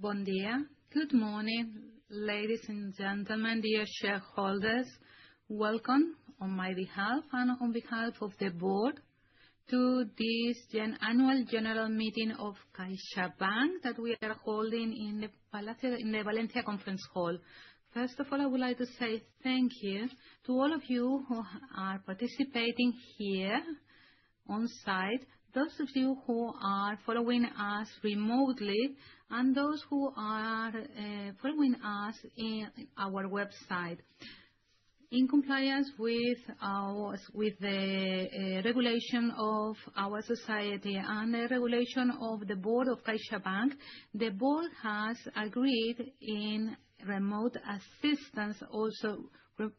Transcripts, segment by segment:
Bon dia. Good morning, ladies and gentlemen, dear shareholders. Welcome on my behalf and on behalf of the board to this annual general meeting of CaixaBank that we are holding in the Valencia Conference Hall. First of all, I would like to say thank you to all of you who are participating here on site, those of you who are following us remotely, and those who are following us in our website. In compliance with the regulation of our society and the regulation of the board of CaixaBank, the board has agreed in remote assistance, also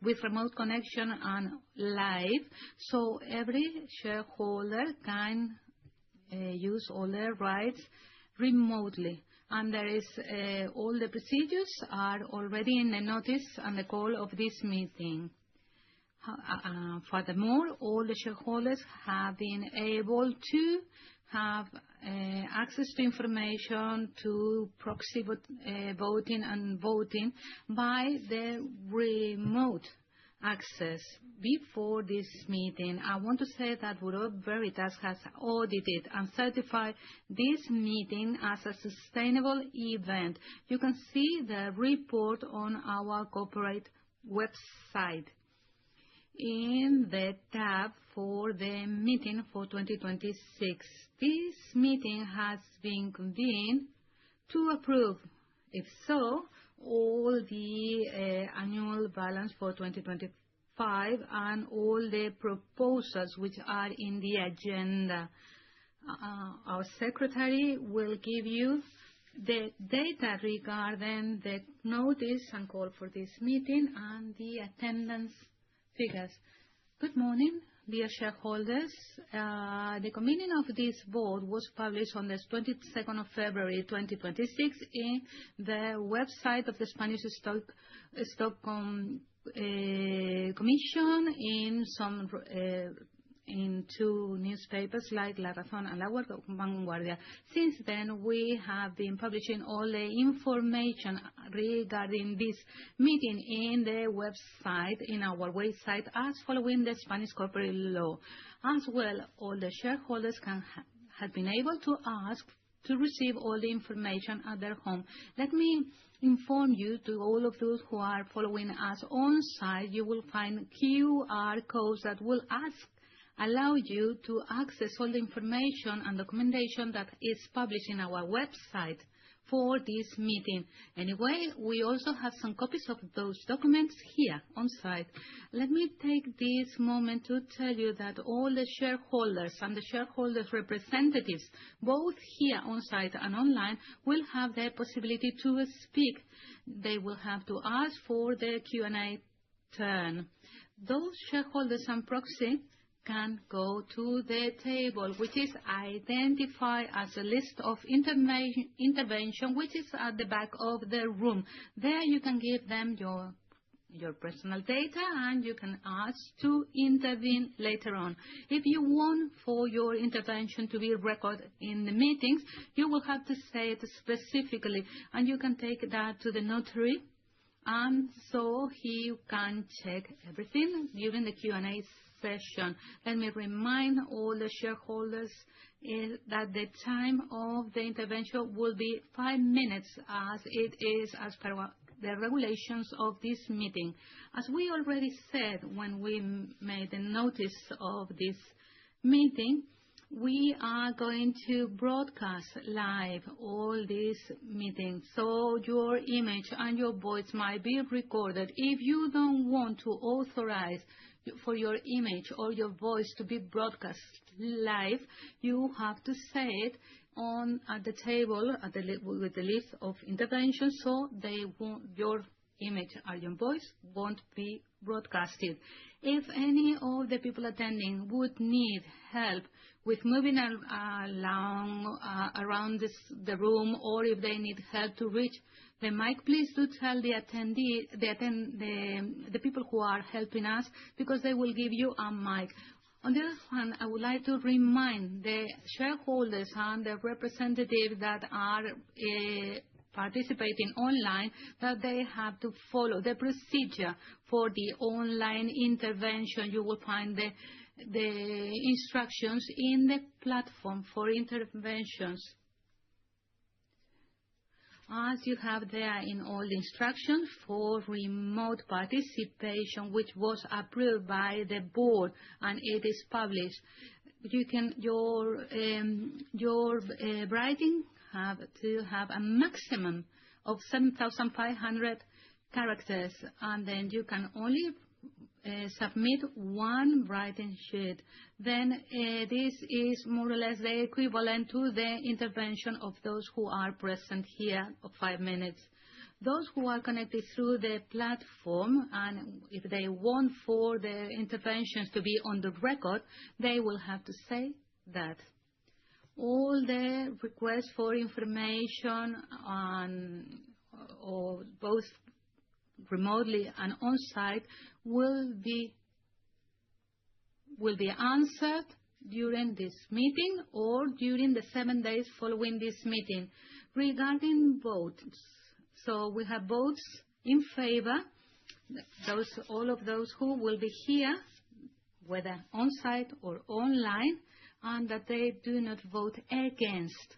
with remote connection and live, so every shareholder can use all their rights remotely. And there is all the procedures are already in the notice and the call of this meeting. Furthermore, all the shareholders have been able to have access to information, to proxy voting and voting by the remote access. Before this meeting, I want to say that Bureau Veritas has audited and certified this meeting as a sustainable event. You can see the report on our corporate website in the tab for the meeting for 2026. This meeting has been convened to approve, if so, all the annual balance for 2025 and all the proposals which are in the agenda. Our secretary will give you the data regarding the notice and call for this meeting and the attendance figures. Good morning, dear shareholders. The convening of this board was published on the 22nd of February 2026 in the website of the Spanish Stock Commission in two newspapers like La Razón and La Vanguardia. Since then, we have been publishing all the information regarding this meeting in the website, in our website, as following the Spanish corporate law. As well, all the shareholders have been able to ask to receive all the information at their home. Let me inform you, to all of those who are following us on site, you will find QR codes that will allow you to access all the information and documentation that is published in our website for this meeting. Anyway, we also have some copies of those documents here on site. Let me take this moment to tell you that all the shareholders and the shareholders representatives, both here on site and online, will have the possibility to speak. They will have to ask for the Q&A turn. Those shareholders and proxy can go to the table, which is identified as a list of intervention, which is at the back of the room. There you can give them your personal data and you can ask to intervene later on. If you want for your intervention to be recorded in the meetings, you will have to say it specifically, and you can take that to the notary, and so he can check everything during the Q&A session. Let me remind all the shareholders that the time of the intervention will be 5 minutes, as it is as per the regulations of this meeting. As we already said when we made the notice of this meeting, we are going to broadcast live all these meetings, so your image and your voice might be recorded. If you don't want to authorize for your image or your voice to be broadcast live, you have to say it at the table with the list of interventions, so your image or your voice won't be broadcasted. If any of the people attending would need help with moving along around the room, or if they need help to reach the mic, please do tell the people who are helping us, because they will give you a mic. On the other hand, I would like to remind the shareholders and the representatives that are participating online, that they have to follow the procedure for the online intervention. You will find the instructions in the platform for interventions. As you have there in all the instructions for remote participation, which was approved by the board and it is published, your writing have to have a maximum of 7,500 characters, and then you can only submit one writing sheet. Then this is more or less the equivalent to the intervention of those who are present here of 5 minutes. Those who are connected through the platform, and if they want for the interventions to be on the record, they will have to say that all the requests for information or both remotely and on-site will be answered during this meeting or during the 7 days following this meeting. Regarding votes, so we have votes in favor, all of those who will be here, whether on-site or online, and that they do not vote against.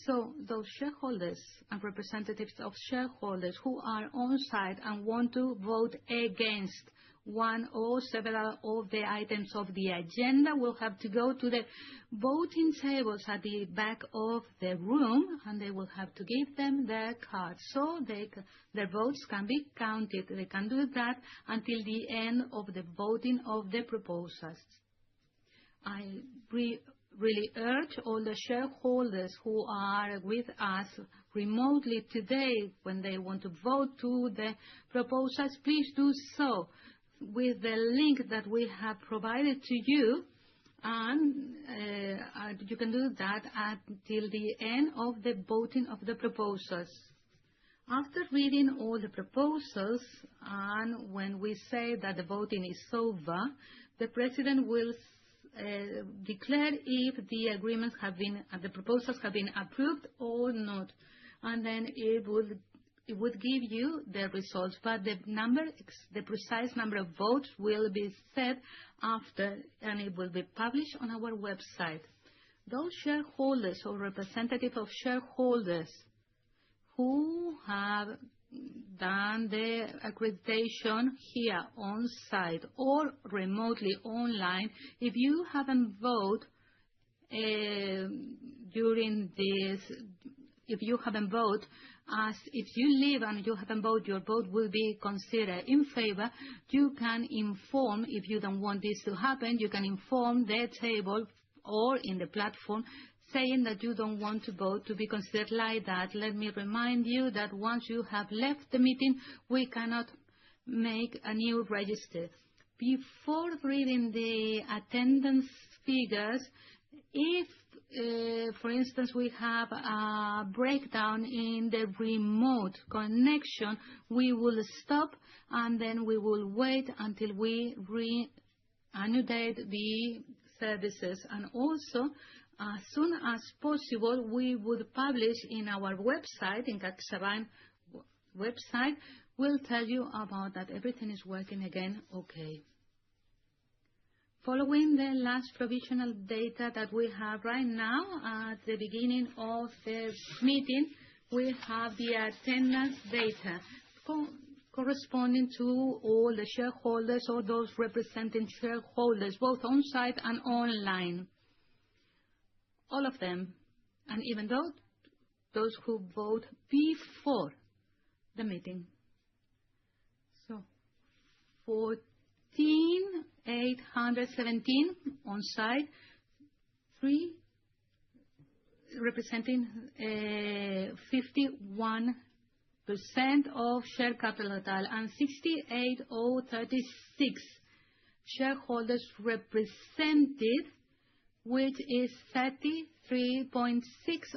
So those shareholders and representatives of shareholders who are on-site and want to vote against one or several of the items of the agenda will have to go to the voting tables at the back of the room, and they will have to give them their cards so their votes can be counted. They can do that until the end of the voting of the proposals. I really urge all the shareholders who are with us remotely today, when they want to vote to the proposals, please do so with the link that we have provided to you, and you can do that until the end of the voting of the proposals. After reading all the proposals, and when we say that the voting is over, the President will declare if the agreements have been, the proposals have been approved or not, and then it would give you the results. But the precise number of votes will be set after, and it will be published on our website. Those shareholders or representatives of shareholders who have done the accreditation here on site or remotely online, if you haven't voted during this, if you leave and you haven't voted, your vote will be considered in favor. You can inform, if you don't want this to happen, you can inform the table or in the platform saying that you don't want to vote to be considered like that. Let me remind you that once you have left the meeting, we cannot make a new register. Before reading the attendance figures, if, for instance, we have a breakdown in the remote connection, we will stop and then we will wait until we reannotate the services. And also, as soon as possible, we would publish in our website, in CaixaBank website, we'll tell you about that everything is working again okay. Following the last provisional data that we have right now, at the beginning of the meeting, we have the attendance data corresponding to all the shareholders or those representing shareholders, both on-site and online. All of them, and even those who vote before the meeting. So, 14,817 on site, 3 representing 51% of share capital, and 68,036 shareholders represented, which is 33.6%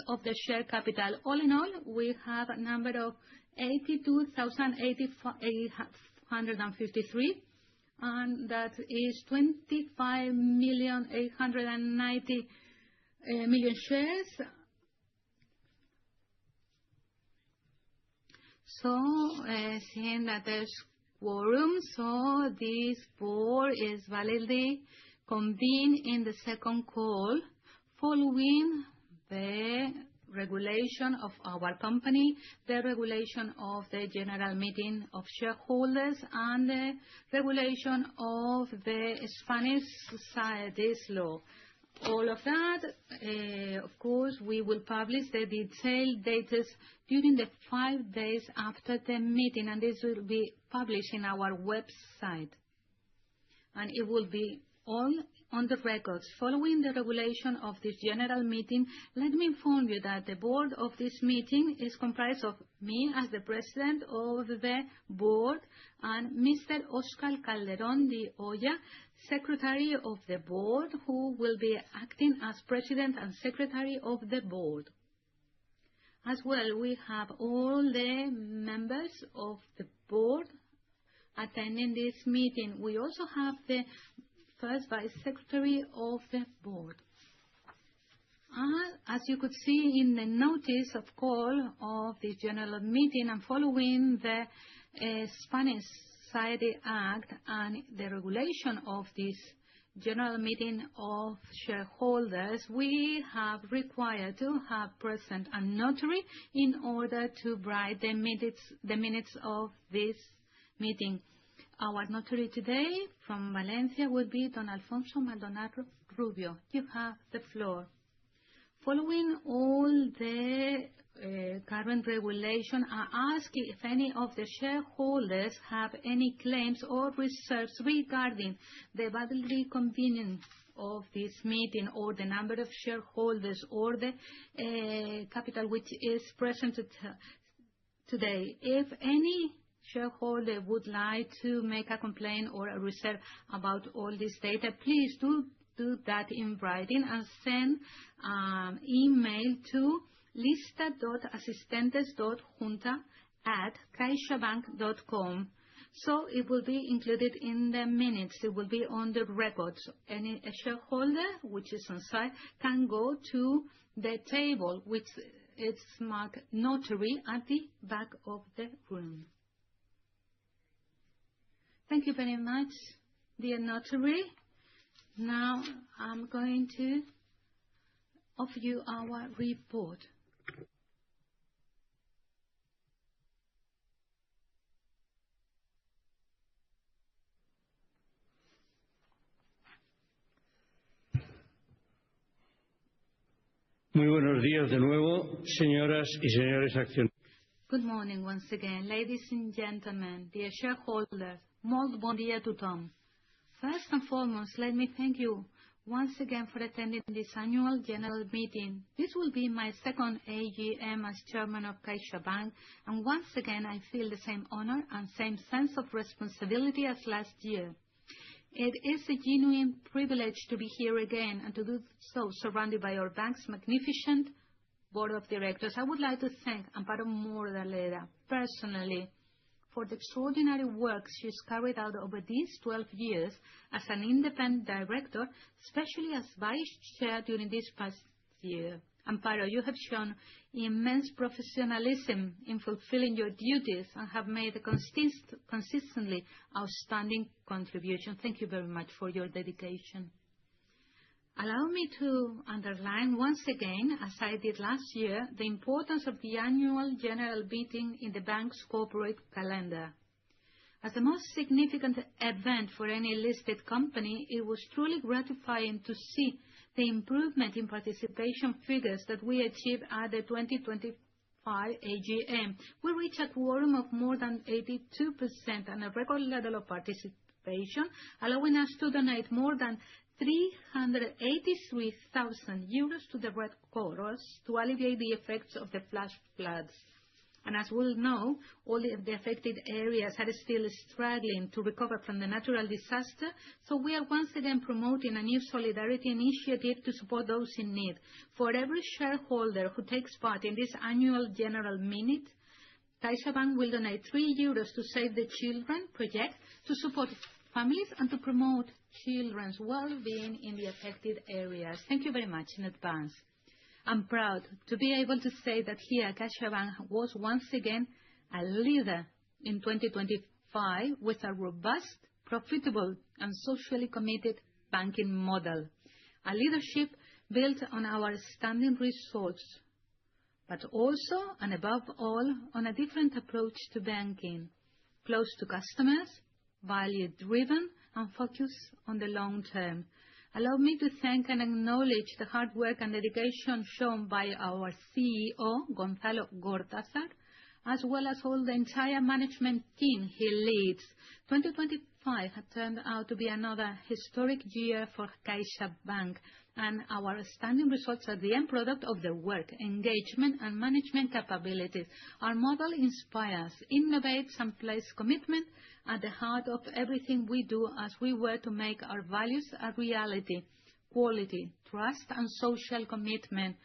of the share capital. All in all, we have a number of 82,853, and that is 25,890,000 shares. Seeing that there's quorum, so this board is validly convened in the second call following the regulation of our company, the regulation of the General Meeting of Shareholders, and the regulation of the Spanish Societies Law. All of that, of course, we will publish the detailed data during the 5 days after the meeting, and this will be published in our website. And it will be all on the records. Following the regulation of this general meeting, let me inform you that the board of this meeting is comprised of me as the president of the board and Mr. Oscar Calderón de Olla, secretary of the board, who will be acting as president and secretary of the board. As well, we have all the members of the board attending this meeting. We also have the first vice secretary of the board. As you could see in the notice of call of the general meeting and following the Spanish Society Act and the regulation of this general meeting of shareholders, we have required to have present a notary in order to write the minutes of this meeting. Our notary today from Valencia would be Don Alfonso Maldonado Rubio. You have the floor. Following all the current regulation, I ask if any of the shareholders have any claims or reserves regarding the validly convenience of this meeting, or the number of shareholders, or the capital which is present today. If any shareholder would like to make a complaint or a reserve about all this data, please do that in writing and send email to lista.asistentes.junta@caixabank.com. So it will be included in the minutes. It will be on the records. Any shareholder which is on site can go to the table which is marked notary at the back of the room. Thank you very much, dear notary. Now I'm going to offer you our report. Muy buenos días de nuevo, señoras y señores accionistas. Good morning once again, ladies and gentlemen, dear shareholders. Molt bon dia a tothom. First and foremost, let me thank you once again for attending this annual general meeting. This will be my second AGM as chairman of CaixaBank, and once again I feel the same honor and same sense of responsibility as last year. It is a genuine privilege to be here again and to do so surrounded by our bank's magnificent board of directors. I would like to thank Amparo Moraleda personally for the extraordinary work she has carried out over these 12 years as an independent director, especially as vice chair during this past year. Amparo, you have shown immense professionalism in fulfilling your duties and have made a consistently outstanding contribution. Thank you very much for your dedication. Allow me to underline once again, as I did last year, the importance of the annual general meeting in the bank's corporate calendar. As the most significant event for any listed company, it was truly gratifying to see the improvement in participation figures that we achieved at the 2025 AGM. We reached a quorum of more than 82% and a record level of participation, allowing us to donate more than 383,000 euros to the Red Cross to alleviate the effects of the flash floods. And as we know, all the affected areas are still struggling to recover from the natural disaster, so we are once again promoting a new solidarity initiative to support those in need. For every shareholder who takes part in this annual general meeting, CaixaBank will donate 3 euros to Save the Children project to support families and to promote children's well-being in the affected areas. Thank you very much in advance. I'm proud to be able to say that here CaixaBank was once again a leader in 2025 with a robust, profitable, and socially committed banking model. A leadership built on our standing results, but also and above all on a different approach to banking, close to customers, value-driven, and focused on the long term. Allow me to thank and acknowledge the hard work and dedication shown by our CEO, Gonzalo Gortázar, as well as all the entire management team he leads. 2025 had turned out to be another historic year for CaixaBank, and our outstanding results are the end product of their work, engagement, and management capabilities. Our model inspires, innovates, and places commitment at the heart of everything we do as we work to make our values a reality: quality, trust, and social commitment.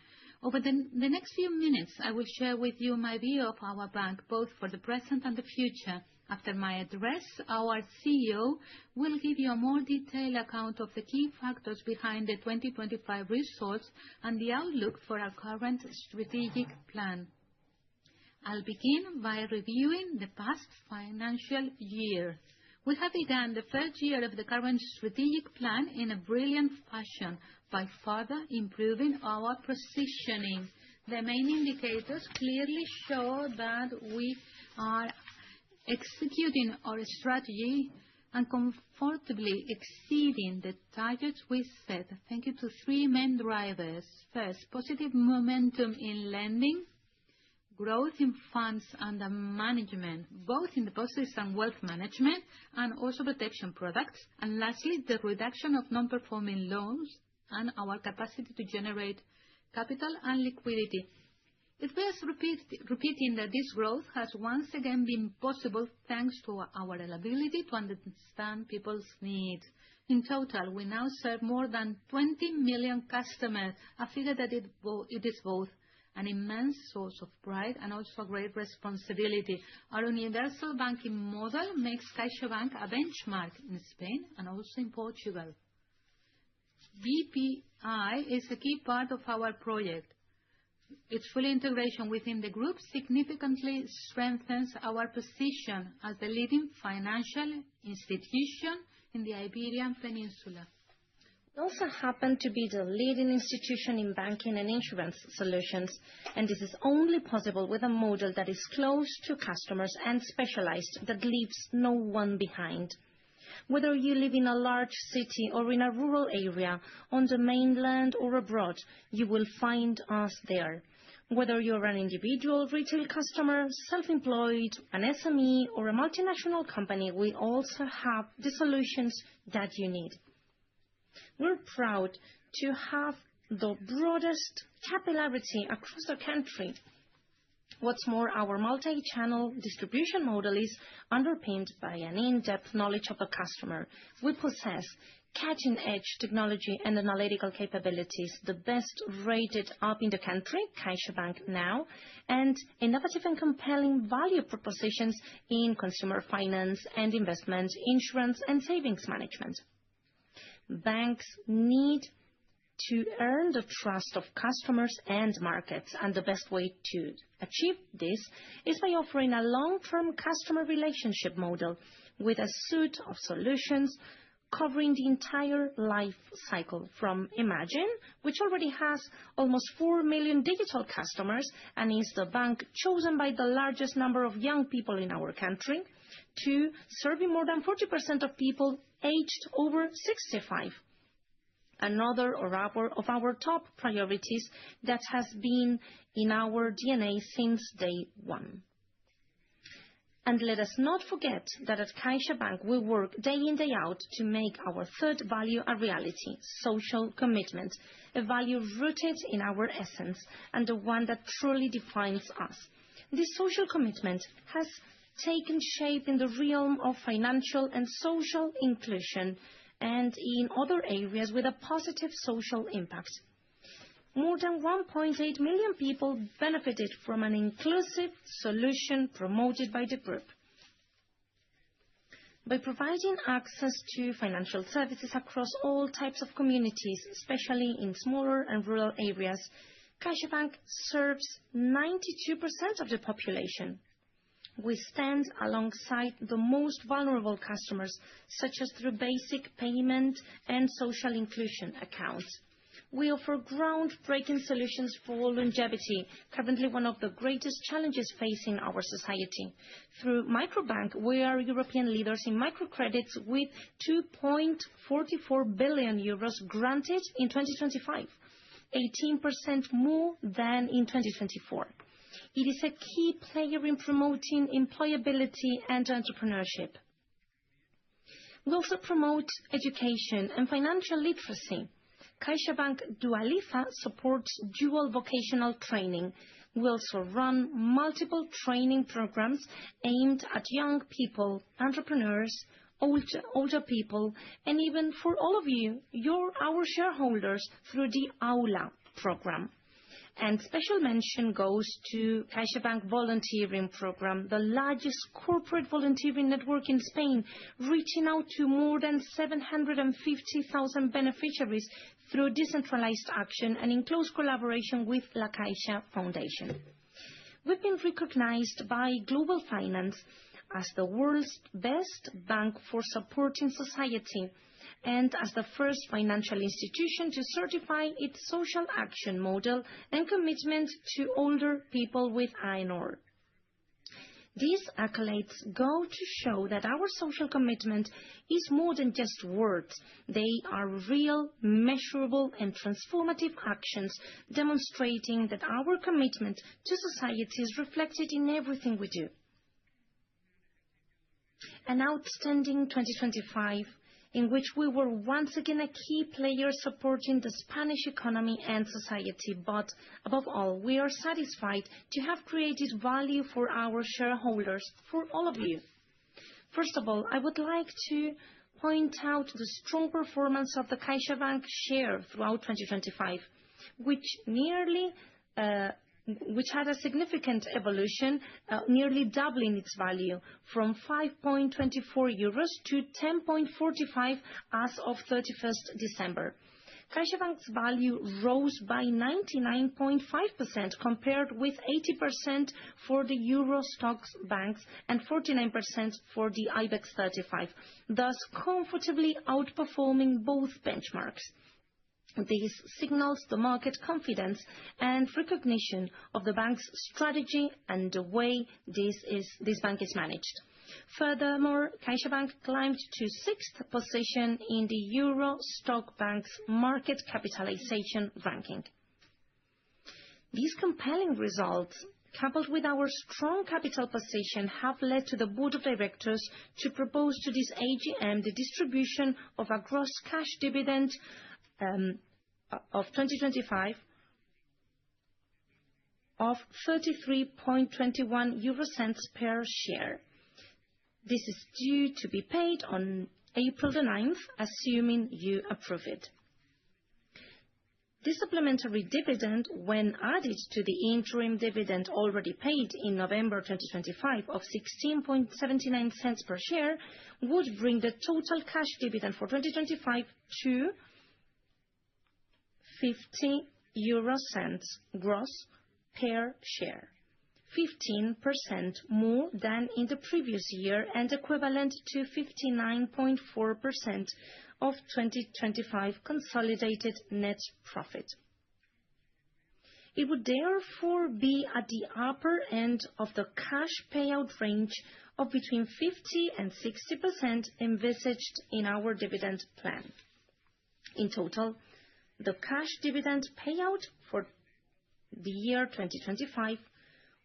Over the next few minutes, I will share with you my view of our bank, both for the present and the future. After my address, our CEO will give you a more detailed account of the key factors behind the 2025 results and the outlook for our current strategic plan. I'll begin by reviewing the past financial year. We have begun the first year of the current strategic plan in a brilliant fashion by further improving our positioning. The main indicators clearly show that we are executing our strategy and comfortably exceeding the targets we set. Thank you to three main drivers. First, positive momentum in lending, growth in funds under management, both in deposits and wealth management, and also protection products. And lastly, the reduction of non-performing loans and our capacity to generate capital and liquidity. It bears repeating that this growth has once again been possible thanks to our ability to understand people's needs. In total, we now serve more than 20 million customers, a figure that it is both an immense source of pride and also a great responsibility. Our universal banking model makes CaixaBank a benchmark in Spain and also in Portugal. BPI is a key part of our project. Its full integration within the group significantly strengthens our position as the leading financial institution in the Iberian Peninsula. We also happen to be the leading institution in banking and insurance solutions, and this is only possible with a model that is close to customers and specialized, that leaves no one behind. Whether you live in a large city or in a rural area, on the mainland or abroad, you will find us there. Whether you're an individual retail customer, self-employed, an SME, or a multinational company, we also have the solutions that you need. We're proud to have the broadest capillarity across the country. What's more, our multi-channel distribution model is underpinned by an in-depth knowledge of the customer. We possess cutting-edge technology and analytical capabilities, the best rated app in the country, CaixaBank Now, and innovative and compelling value propositions in consumer finance and investment, insurance, and savings management. Banks need to earn the trust of customers and markets, and the best way to achieve this is by offering a long-term customer relationship model with a suite of solutions covering the entire life cycle, from Imagine, which already has almost 4 million digital customers and is the bank chosen by the largest number of young people in our country, to serving more than 40% of people aged over 65. Another of our top priorities that has been in our DNA since day one. And let us not forget that at CaixaBank we work day in, day out to make our third value a reality: social commitment, a value rooted in our essence and the one that truly defines us. This social commitment has taken shape in the realm of financial and social inclusion and in other areas with a positive social impact. More than 1.8 million people benefited from an inclusive solution promoted by the group. By providing access to financial services across all types of communities, especially in smaller and rural areas, CaixaBank serves 92% of the population. We stand alongside the most vulnerable customers, such as through basic payment and social inclusion accounts. We offer groundbreaking solutions for longevity, currently one of the greatest challenges facing our society. Through Microbank, we are European leaders in microcredits with 2.44 billion euros granted in 2025, 18% more than in 2024. It is a key player in promoting employability and entrepreneurship. We also promote education and financial literacy. CaixaBank Dualiza supports dual vocational training. We also run multiple training programs aimed at young people, entrepreneurs, older people, and even for all of you, our shareholders, through the Aula program. And special mention goes to CaixaBank Volunteering Program, the largest corporate volunteering network in Spain, reaching out to more than 750,000 beneficiaries through decentralized action and in close collaboration with La Caixa Foundation. We've been recognized by Global Finance as the world's best bank for supporting society and as the first financial institution to certify its social action model and commitment to older people with AENOR. These accolades go to show that our social commitment is more than just words. They are real, measurable and transformative actions demonstrating that our commitment to society is reflected in everything we do. An outstanding 2025 in which we were once again a key player supporting the Spanish economy and society. But above all, we are satisfied to have created value for our shareholders, for all of you. First of all, I would like to point out the strong performance of the CaixaBank share throughout 2025, which had a significant evolution, nearly doubling its value from 5.24 euros to 10.45 as of 31st December. CaixaBank's value rose by 99.5% compared with 80% for the Euro Stoxx banks and 49% for the IBEX 35, thus comfortably outperforming both benchmarks. This signals the market confidence and recognition of the bank's strategy and the way this bank is managed. Furthermore, CaixaBank climbed to 6th position in the Euro Stoxx Bank's market capitalization ranking. These compelling results, coupled with our strong capital position, have led to the Board of Directors to propose to this AGM the distribution of a gross cash dividend of 2025 of 33.21 euro cents per share. This is due to be paid on April the 9th, assuming you approve it. This supplementary dividend, when added to the interim dividend already paid in November 2025 of 16.79 cents per share, would bring the total cash dividend for 2025 to 50 euro cents gross per share, 15% more than in the previous year and equivalent to 59.4% of 2025 consolidated net profit. It would therefore be at the upper end of the cash payout range of between 50 and 60% envisaged in our dividend plan. In total, the cash dividend payout for the year 2025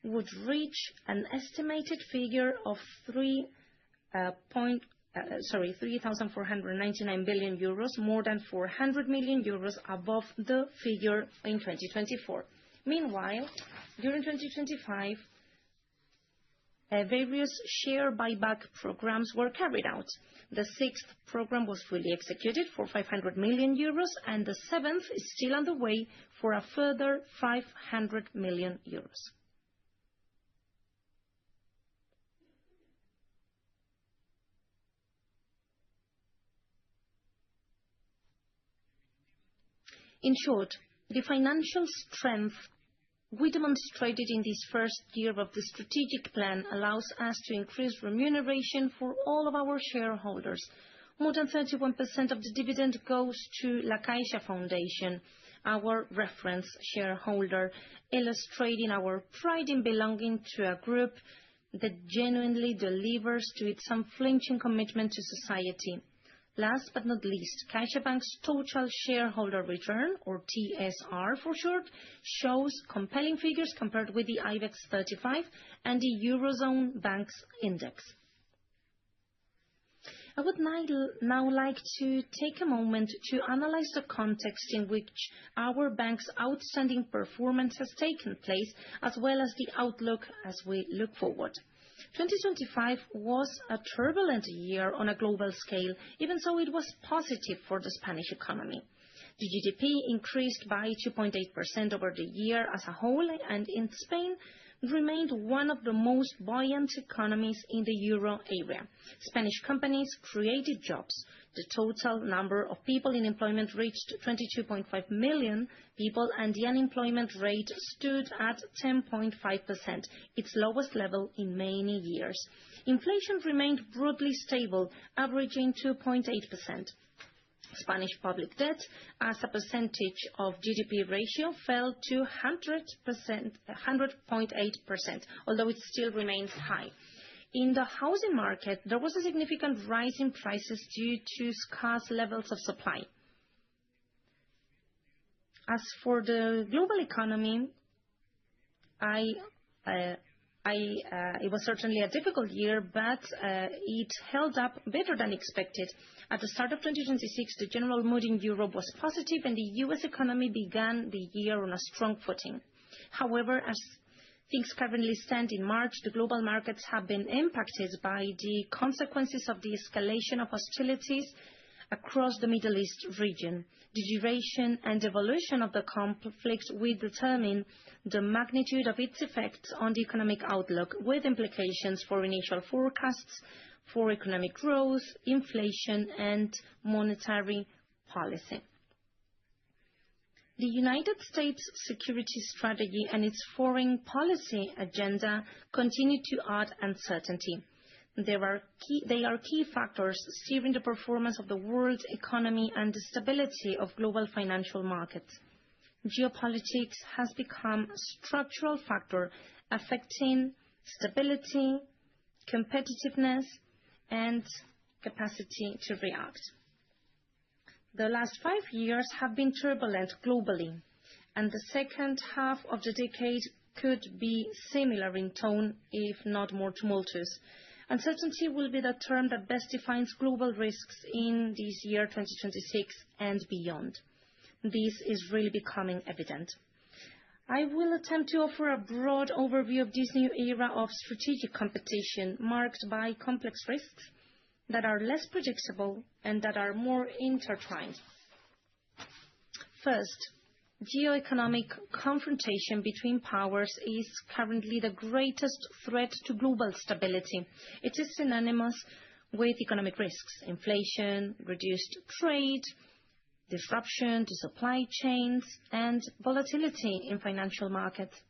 would reach an estimated figure of 3,499 billion euros, more than 400 million euros above the figure in 2024. Meanwhile, during 2025, various share buyback programs were carried out. The 6th program was fully executed for 500 million euros, and the 7th is still on the way for a further 500 million euros. In short, the financial strength we demonstrated in this first year of the strategic plan allows us to increase remuneration for all of our shareholders. More than 31% of the dividend goes to La Caixa Foundation, our reference shareholder, illustrating our pride in belonging to a group that genuinely delivers to its unflinching commitment to society. Last but not least, CaixaBank's total shareholder return, or TSR for short, shows compelling figures compared with the IBEX 35 and the Eurozone Banks Index. I would now like to take a moment to analyze the context in which our bank's outstanding performance has taken place, as well as the outlook as we look forward. 2025 was a turbulent year on a global scale. Even so, it was positive for the Spanish economy. The GDP increased by 2.8% over the year as a whole, and in Spain, remained one of the most buoyant economies in the euro area. Spanish companies created jobs. The total number of people in employment reached 22.5 million people, and the unemployment rate stood at 10.5%, its lowest level in many years. Inflation remained broadly stable, averaging 2.8%. Spanish public debt as a percentage of GDP ratio fell to 100.8%, although it still remains high. In the housing market, there was a significant rise in prices due to scarce levels of supply. As for the global economy, it was certainly a difficult year, but it held up better than expected. At the start of 2026, the general mood in Europe was positive, and the U.S. economy began the year on a strong footing. However, as things currently stand in March, the global markets have been impacted by the consequences of the escalation of hostilities across the Middle East region. The duration and evolution of the conflict will determine the magnitude of its effects on the economic outlook, with implications for initial forecasts for economic growth, inflation, and monetary policy. The United States security strategy and its foreign policy agenda continue to add uncertainty. They are key factors steering the performance of the world economy and the stability of global financial markets. Geopolitics has become a structural factor affecting stability, competitiveness, and capacity to react. The last 5 years have been turbulent globally, and the second half of the decade could be similar in tone, if not more tumultuous. Uncertainty will be the term that best defines global risks in this year 2026 and beyond. This is really becoming evident. I will attempt to offer a broad overview of this new era of strategic competition marked by complex risks that are less predictable and that are more intertwined. First, geoeconomic confrontation between powers is currently the greatest threat to global stability. It is synonymous with economic risks, inflation, reduced trade, disruption to supply chains, and volatility in financial markets.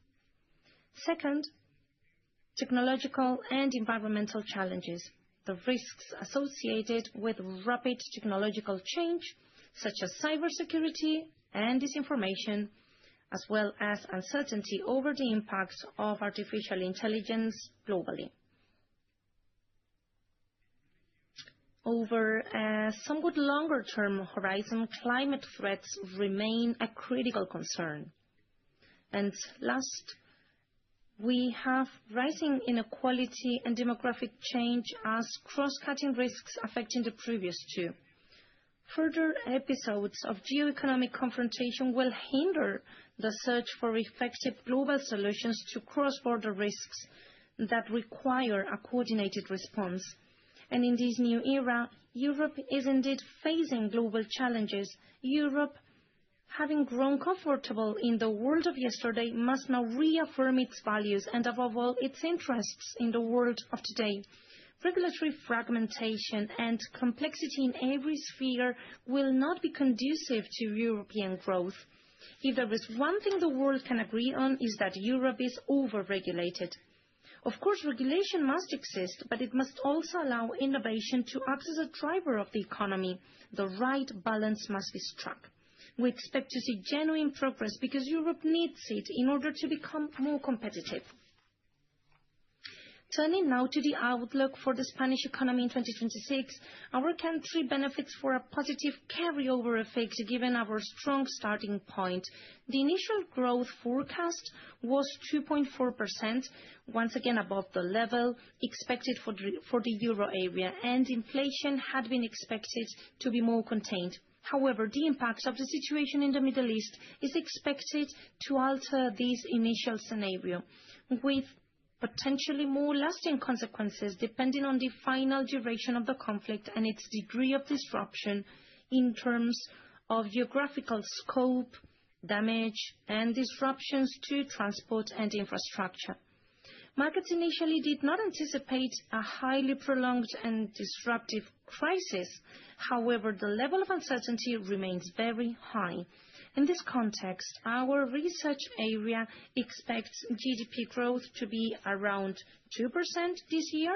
Second, technological and environmental challenges. The risks associated with rapid technological change, such as cybersecurity and disinformation, as well as uncertainty over the impacts of artificial intelligence globally. Over a somewhat longer-term horizon, climate threats remain a critical concern. And last, we have rising inequality and demographic change as cross-cutting risks affecting the previous two. Further episodes of geoeconomic confrontation will hinder the search for effective global solutions to cross-border risks that require a coordinated response. And in this new era, Europe is indeed facing global challenges. Europe, having grown comfortable in the world of yesterday, must now reaffirm its values and, above all, its interests in the world of today. Regulatory fragmentation and complexity in every sphere will not be conducive to European growth. If there is one thing the world can agree on, is that Europe is over-regulated. Of course, regulation must exist, but it must also allow innovation to act as a driver of the economy. The right balance must be struck. We expect to see genuine progress because Europe needs it in order to become more competitive. Turning now to the outlook for the Spanish economy in 2026, our country benefits for a positive carryover effect given our strong starting point. The initial growth forecast was 2.4%, once again above the level expected for the euro area, and inflation had been expected to be more contained. However, the impact of the situation in the Middle East is expected to alter this initial scenario, with potentially more lasting consequences depending on the final duration of the conflict and its degree of disruption in terms of geographical scope, damage, and disruptions to transport and infrastructure. Markets initially did not anticipate a highly prolonged and disruptive crisis. However, the level of uncertainty remains very high. In this context, our research area expects GDP growth to be around 2% this year.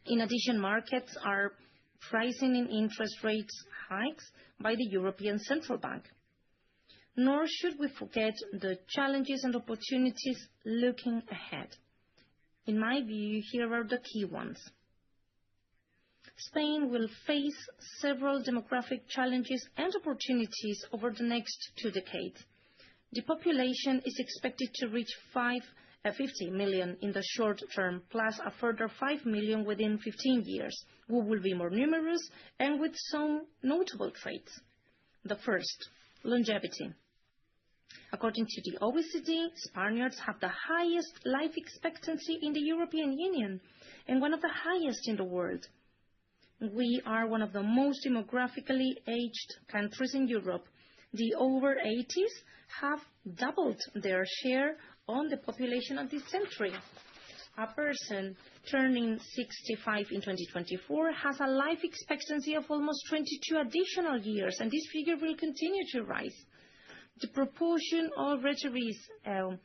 In addition, markets are pricing in interest rates hikes by the European Central Bank. Nor should we forget the challenges and opportunities looking ahead. In my view, here are the key ones. Spain will face several demographic challenges and opportunities over the next 2 decades. The population is expected to reach 50 million in the short term, plus a further 5 million within 15 years. We will be more numerous and with some notable traits. The first, longevity. According to the OECD, Spaniards have the highest life expectancy in the European Union and one of the highest in the world. We are one of the most demographically aged countries in Europe. The over 80s have doubled their share on the population of this century. A person turning 65 in 2024 has a life expectancy of almost 22 additional years, and this figure will continue to rise. The proportion of retirees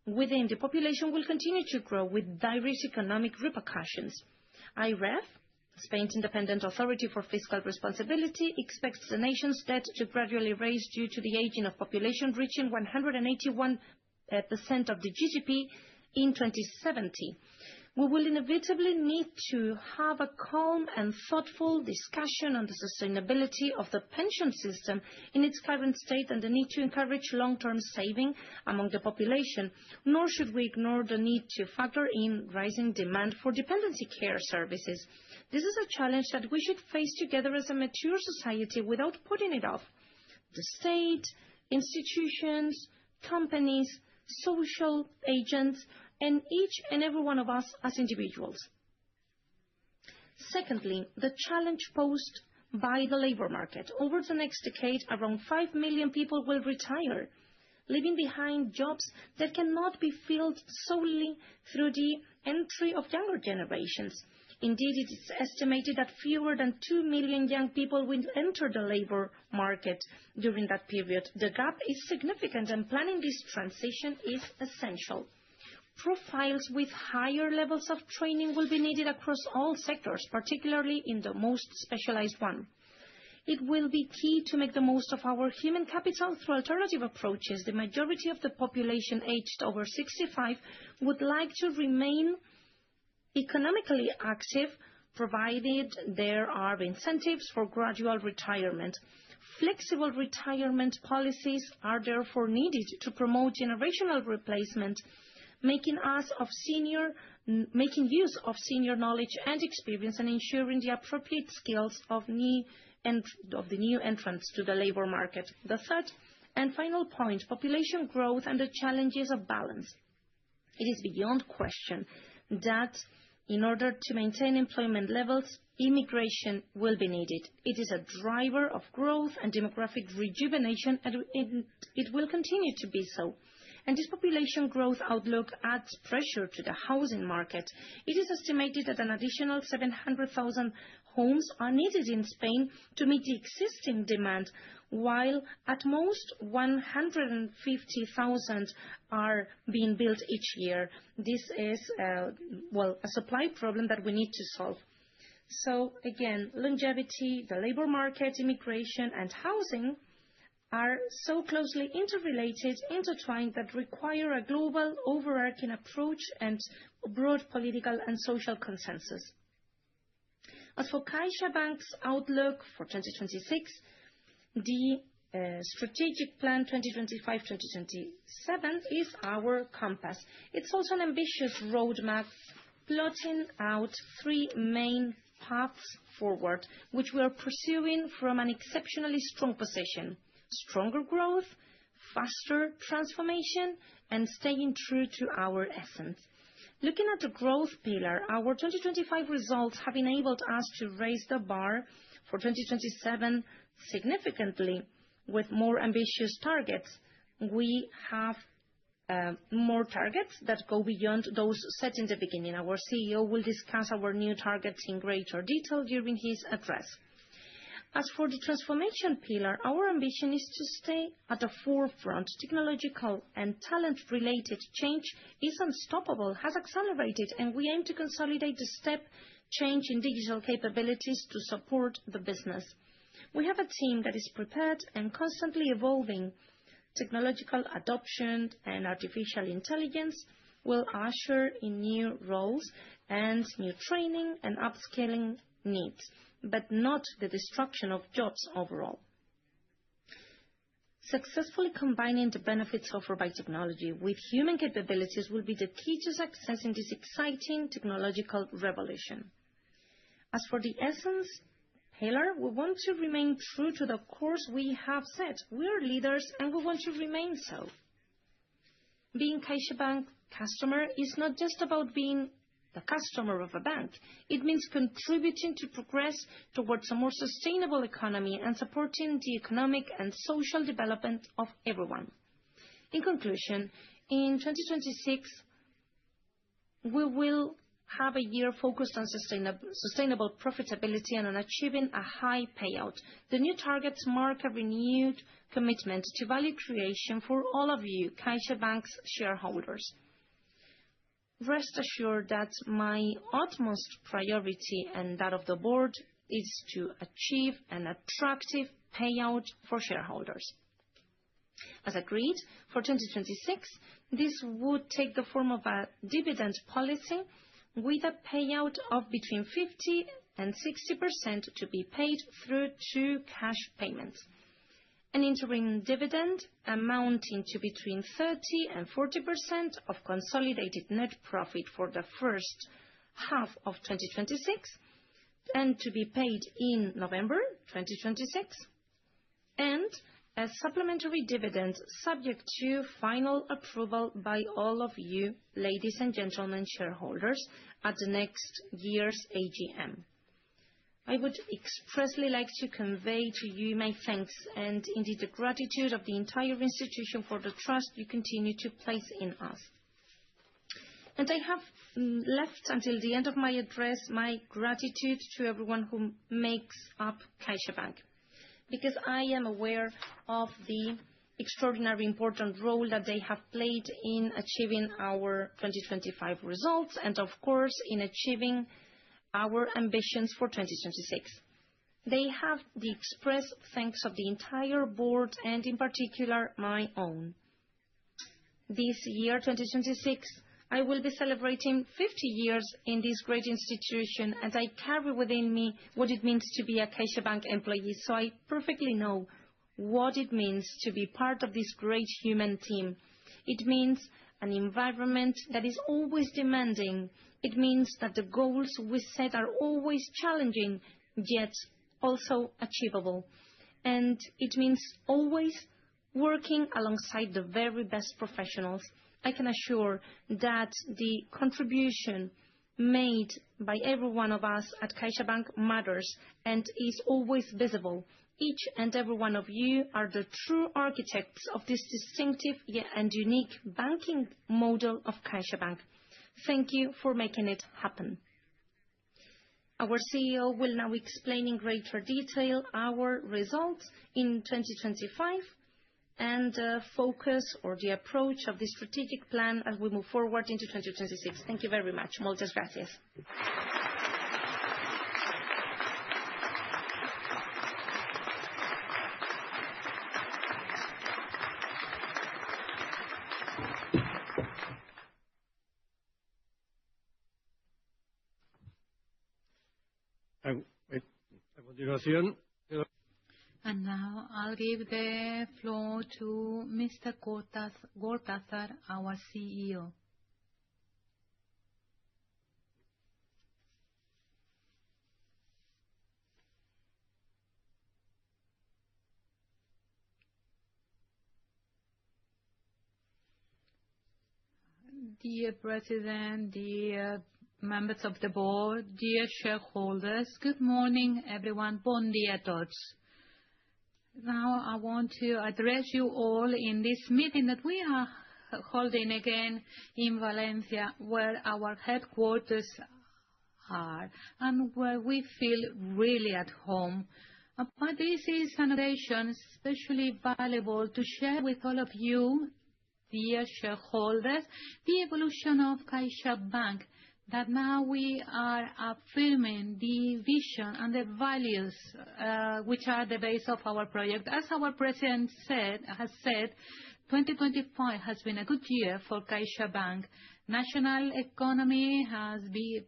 within the population will continue to grow with diverse economic repercussions. IREF, Spain's independent authority for fiscal responsibility, expects the nation's debt to gradually rise due to the aging of population, reaching 181% of the GDP in 2070. We will inevitably need to have a calm and thoughtful discussion on the sustainability of the pension system in its current state and the need to encourage long-term saving among the population, nor should we ignore the need to factor in rising demand for dependency care services. This is a challenge that we should face together as a mature society without putting it off. The state, institutions, companies, social agents, and each and every one of us as individuals. Secondly, the challenge posed by the labor market. Over the next decade, around 5 million people will retire, leaving behind jobs that cannot be filled solely through the entry of younger generations. Indeed, it is estimated that fewer than 2 million young people will enter the labor market during that period. The gap is significant, and planning this transition is essential. Profiles with higher levels of training will be needed across all sectors, particularly in the most specialized one. It will be key to make the most of our human capital through alternative approaches. The majority of the population aged over 65 would like to remain economically active, provided there are incentives for gradual retirement. Flexible retirement policies are therefore needed to promote generational replacement, making use of senior knowledge and experience and ensuring the appropriate skills of the new entrants to the labor market. The third and final point, population growth and the challenges of balance. It is beyond question that in order to maintain employment levels, immigration will be needed. It is a driver of growth and demographic rejuvenation, and it will continue to be so. And this population growth outlook adds pressure to the housing market. It is estimated that an additional 700,000 homes are needed in Spain to meet the existing demand, while at most 150,000 are being built each year. This is, a supply problem that we need to solve. So again, longevity, the labor market, immigration, and housing are so closely intertwined that require a global overarching approach and broad political and social consensus. As for CaixaBank's outlook for 2026, the Strategic Plan 2025-2027 is our compass. It's also an ambitious roadmap plotting out three main paths forward, which we are pursuing from an exceptionally strong position: stronger growth, faster transformation, and staying true to our essence. Looking at the growth pillar, our 2025 results have enabled us to raise the bar for 2027 significantly with more ambitious targets. We have more targets that go beyond those set in the beginning. Our CEO will discuss our new targets in greater detail during his address. As for the transformation pillar, our ambition is to stay at the forefront. Technological and talent-related change is unstoppable, has accelerated, and we aim to consolidate the step change in digital capabilities to support the business. We have a team that is prepared and constantly evolving. Technological adoption and artificial intelligence will usher in new roles and new training and upskilling needs, but not the destruction of jobs overall. Successfully combining the benefits offered by technology with human capabilities will be the key to success in this exciting technological revolution. As for the essence pillar, we want to remain true to the course we have set. We are leaders and we want to remain so. Being CaixaBank customer is not just about being the customer of a bank. It means contributing to progress towards a more sustainable economy and supporting the economic and social development of everyone. In conclusion, in 2026, we will have a year focused on sustainable profitability and on achieving a high payout. The new targets mark a renewed commitment to value creation for all of you, CaixaBank's shareholders. Rest assured that my utmost priority and that of the board is to achieve an attractive payout for shareholders. As agreed, for 2026, this would take the form of a dividend policy with a payout of between 50% and 60% to be paid through two cash payments. An interim dividend amounting to between 30% and 40% of consolidated net profit for the first half of 2026 and to be paid in November 2026, and a supplementary dividend subject to final approval by all of you, ladies and gentlemen shareholders, at the next year's AGM. I would expressly like to convey to you my thanks and indeed the gratitude of the entire institution for the trust you continue to place in us. And I have left until the end of my address my gratitude to everyone who makes up CaixaBank, because I am aware of the extraordinary important role that they have played in achieving our 2025 results and, of course, in achieving our ambitions for 2026. They have the express thanks of the entire board and, in particular, my own. This year, 2026, I will be celebrating 50 years in this great institution, and I carry within me what it means to be a CaixaBank employee, so I perfectly know what it means to be part of this great human team. It means an environment that is always demanding. It means that the goals we set are always challenging, yet also achievable. And it means always working alongside the very best professionals. I can assure that the contribution made by every one of us at CaixaBank matters and is always visible. Each and every one of you are the true architects of this distinctive and unique banking model of CaixaBank. Thank you for making it happen. Our CEO will now explain in greater detail our results in 2025 and focus or the approach of the strategic plan as we move forward into 2026. Thank you very much. Muchas gracias. And now I'll give the floor to Mr. Gortázar, our CEO. Dear President, dear members of the board, dear shareholders, good morning, everyone. Bon dia a tots. Now I want to address you all in this meeting that we are holding again in Valencia, where our headquarters are and where we feel really at home. But this is an occasion especially valuable to share with all of you, dear shareholders, the evolution of CaixaBank, that now we are affirming the vision and the values which are the base of our project. As our president has said, 2025 has been a good year for CaixaBank. National economy has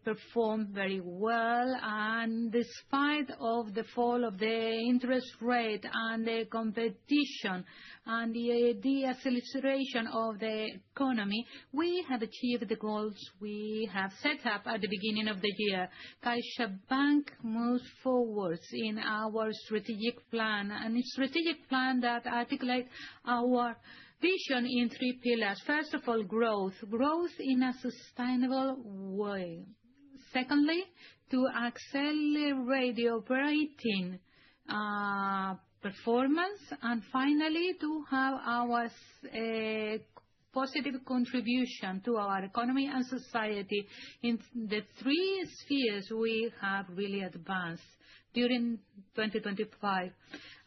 performed very well, and despite of the fall of the interest rate and the competition and the acceleration of the economy, we have achieved the goals we have set up at the beginning of the year. CaixaBank moves forwards in our strategic plan, and a strategic plan that articulates our vision in three pillars. First of all, growth in a sustainable way. Secondly, to accelerate the operating performance, and finally, to have our positive contribution to our economy and society. In the three spheres we have really advanced during 2025,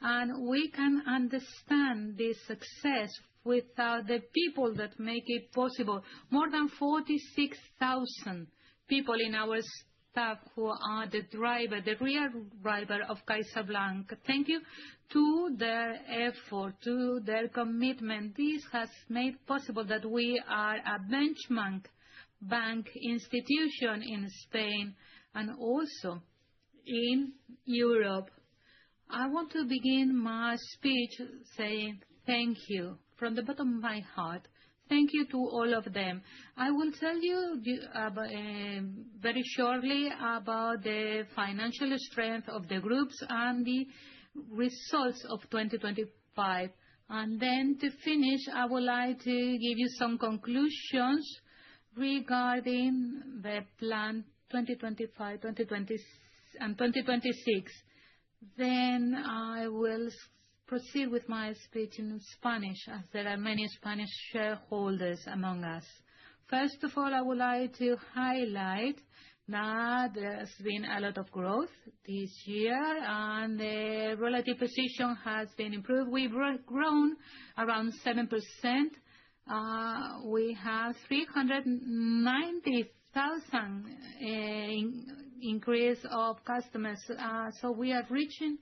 and we can understand this success without the people that make it possible. More than 46,000 people in our staff who are the real driver of CaixaBank. Thank you to their effort, to their commitment. This has made possible that we are a benchmark bank institution in Spain and also in Europe. I want to begin my speech saying thank you from the bottom of my heart. Thank you to all of them. I will tell you very shortly about the financial strength of the groups and the results of 2025. And then to finish, I would like to give you some conclusions regarding the plan 2025, 2020, and 2026. Then I will proceed with my speech in Spanish, as there are many Spanish shareholders among us. First of all, I would like to highlight that there's been a lot of growth this year, and the relative position has been improved. We've grown around 7%. We have 390,000 increase of customers. So we are reaching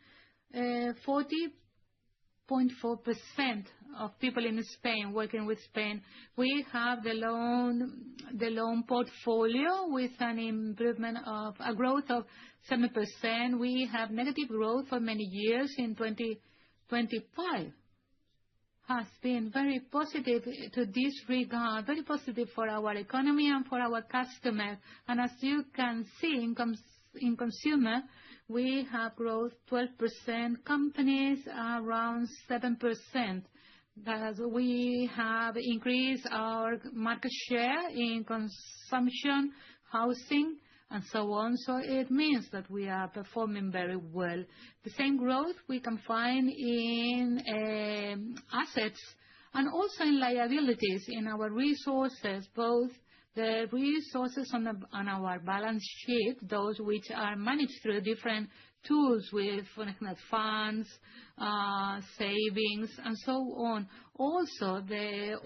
40.4% of people in Spain working with Spain. We have the loan portfolio with an improvement of a growth of 7%. We have negative growth for many years. In 2025 has been very positive to this regard, very positive for our economy and for our customers. And as you can see in consumer, we have growth 12%, companies around 7%. As we have increased our market share in consumption, housing, and so on. So it means that we are performing very well. The same growth we can find in assets and also in liabilities, in our resources, both the resources on our balance sheet, those which are managed through different tools with funds, savings, and so on. Also,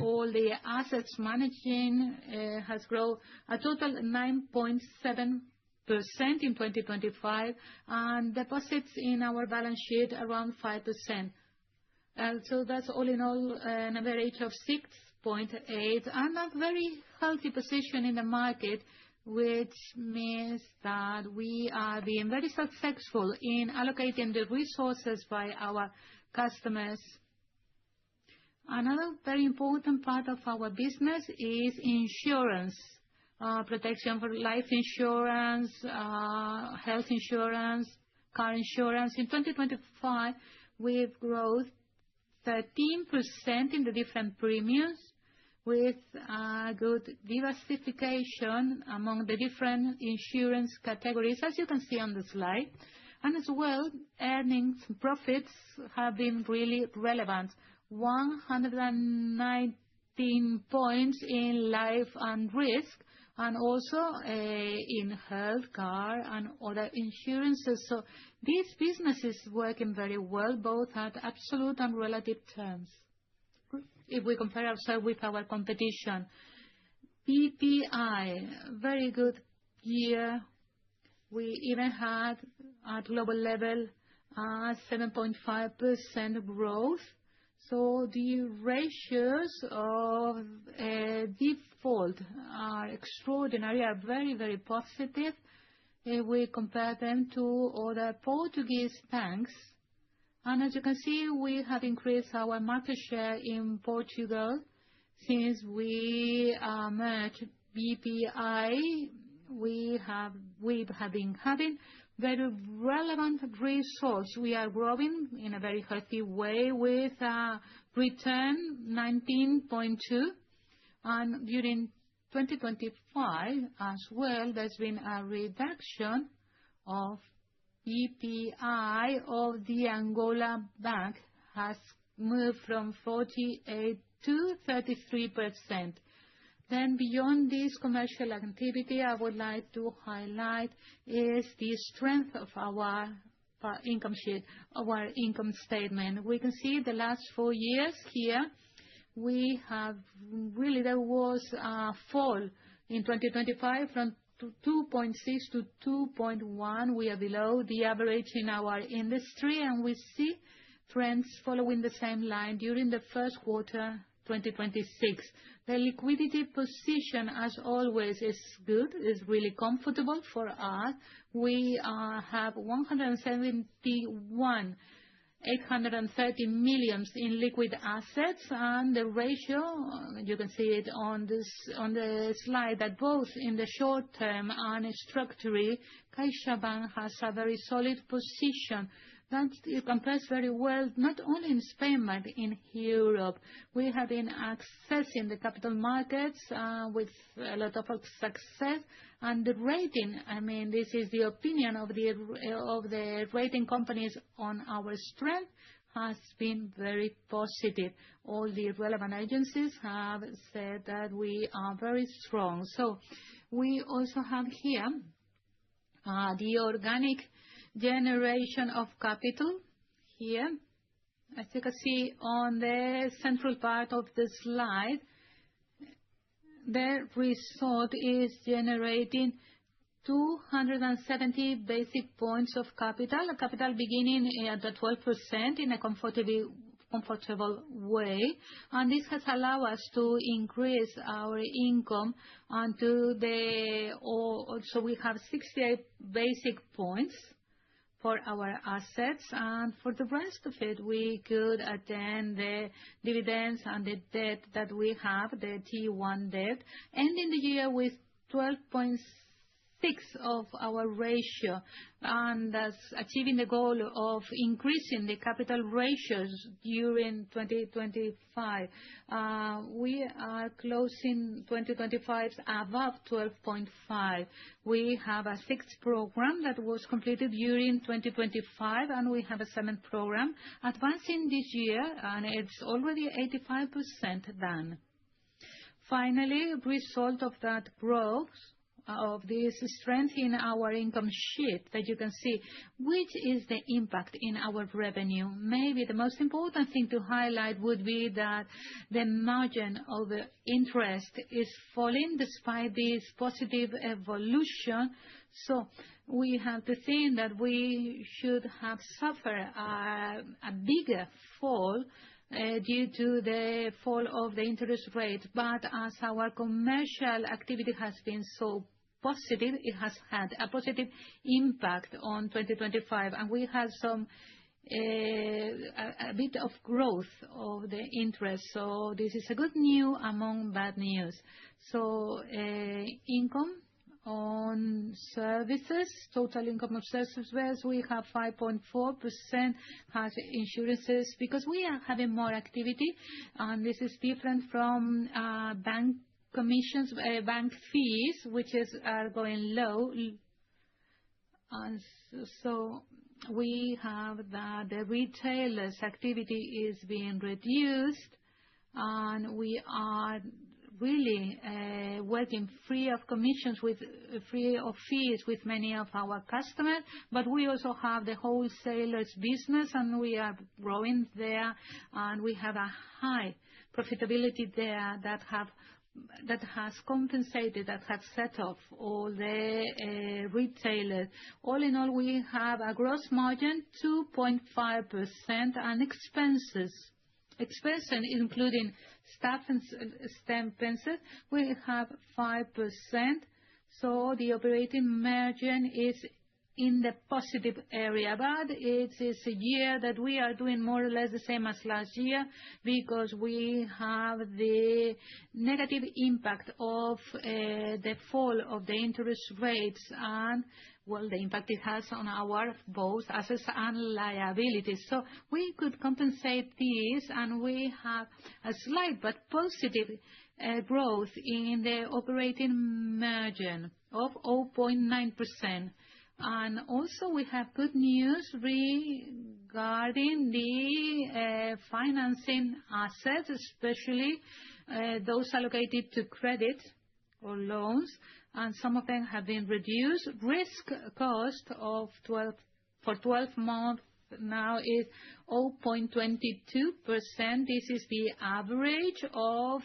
all the assets managing has grown a total 9.7% in 2025, and deposits in our balance sheet around 5%. So that's all in all an average of 6.8, and a very healthy position in the market, which means that we are being very successful in allocating the resources by our customers. Another very important part of our business is insurance, protection for life insurance, health insurance, car insurance. In 2025, we've grown 13% in the different premiums, with good diversification among the different insurance categories, as you can see on the slide. And as well, earnings profits have been really relevant. 119 points in life and risk, and also in health, car, and other insurances. So this business is working very well, both at absolute and relative terms, if we compare ourselves with our competition. PPI, very good year. We even had, at global level, 7.5% growth. So the ratios of default are extraordinary, are very, very positive. If we compare them to other Portuguese banks, and as you can see, we have increased our market share in Portugal since we merged BPI. We have been having very relevant results. We are growing in a very healthy way with return 19.2, and during 2025 as well, there's been a reduction of BPI of the Angola Bank, has moved from 48 to 33%. Then beyond this commercial activity, I would like to highlight is the strength of our income sheet, our income statement. We can see the last 4 years here, we have really, there was a fall in 2025 from 2.6 to 2.1. We are below the average in our industry, and we see trends following the same line during the first quarter 2026. The liquidity position, as always, is good, is really comfortable for us. We have 171,830 million in liquid assets, and the ratio, you can see it on the slide, that both in the short term and structurally, CaixaBank has a very solid position. That it compares very well, not only in Spain, but in Europe. We have been accessing the capital markets with a lot of success. And the rating, I mean, this is the opinion of the rating companies on our strength, has been very positive. All the relevant agencies have said that we are very strong. So we also have here the organic generation of capital here. As you can see on the central part of the slide, the result is generating 270 basic points of capital, a capital beginning at the 12% in a comfortable way. And this has allowed us to increase our income unto also we have 68 basic points for our assets, and for the rest of it, we could attend the dividends and the debt that we have, the T1 debt, ending the year with 12.6 of our ratio, and thus achieving the goal of increasing the capital ratios during 2025. We are closing 2025 above 12.5. We have a sixth program that was completed during 2025, and we have a seventh program advancing this year, and it's already 85% done. Finally, result of that growth, of this strength in our income sheet that you can see, which is the impact in our revenue. Maybe the most important thing to highlight would be that the margin of the interest is falling despite this positive evolution. So we have to think that we should have suffered a bigger fall due to the fall of the interest rate. But as our commercial activity has been so positive, it has had a positive impact on 2025, and we had a bit of growth of the interest. So this is a good news among bad news. So income on services, total income of services, we have 5.4% has insurances, because we are having more activity, and this is different from bank commissions, bank fees, which are going low. And so we have that the retailers' activity is being reduced, and we are really working free of commissions, free of fees with many of our customers. But we also have the wholesalers business, and we are growing there, and we have a high profitability there that has compensated, that has set off all the retailers. All in all, we have a gross margin 2.5%, and expenses including staff and expenses, we have 5%. So the operating margin is in the positive area, but it is a year that we are doing more or less the same as last year, because we have the negative impact of the fall of the interest rates, and the impact it has on our both assets and liabilities. So we could compensate this, and we have a slight but positive growth in the operating margin of 0.9%. And also we have good news regarding the financing assets, especially those allocated to credit or loans, and some of them have been reduced. Risk cost of 12 months now is 0.22%. This is the average of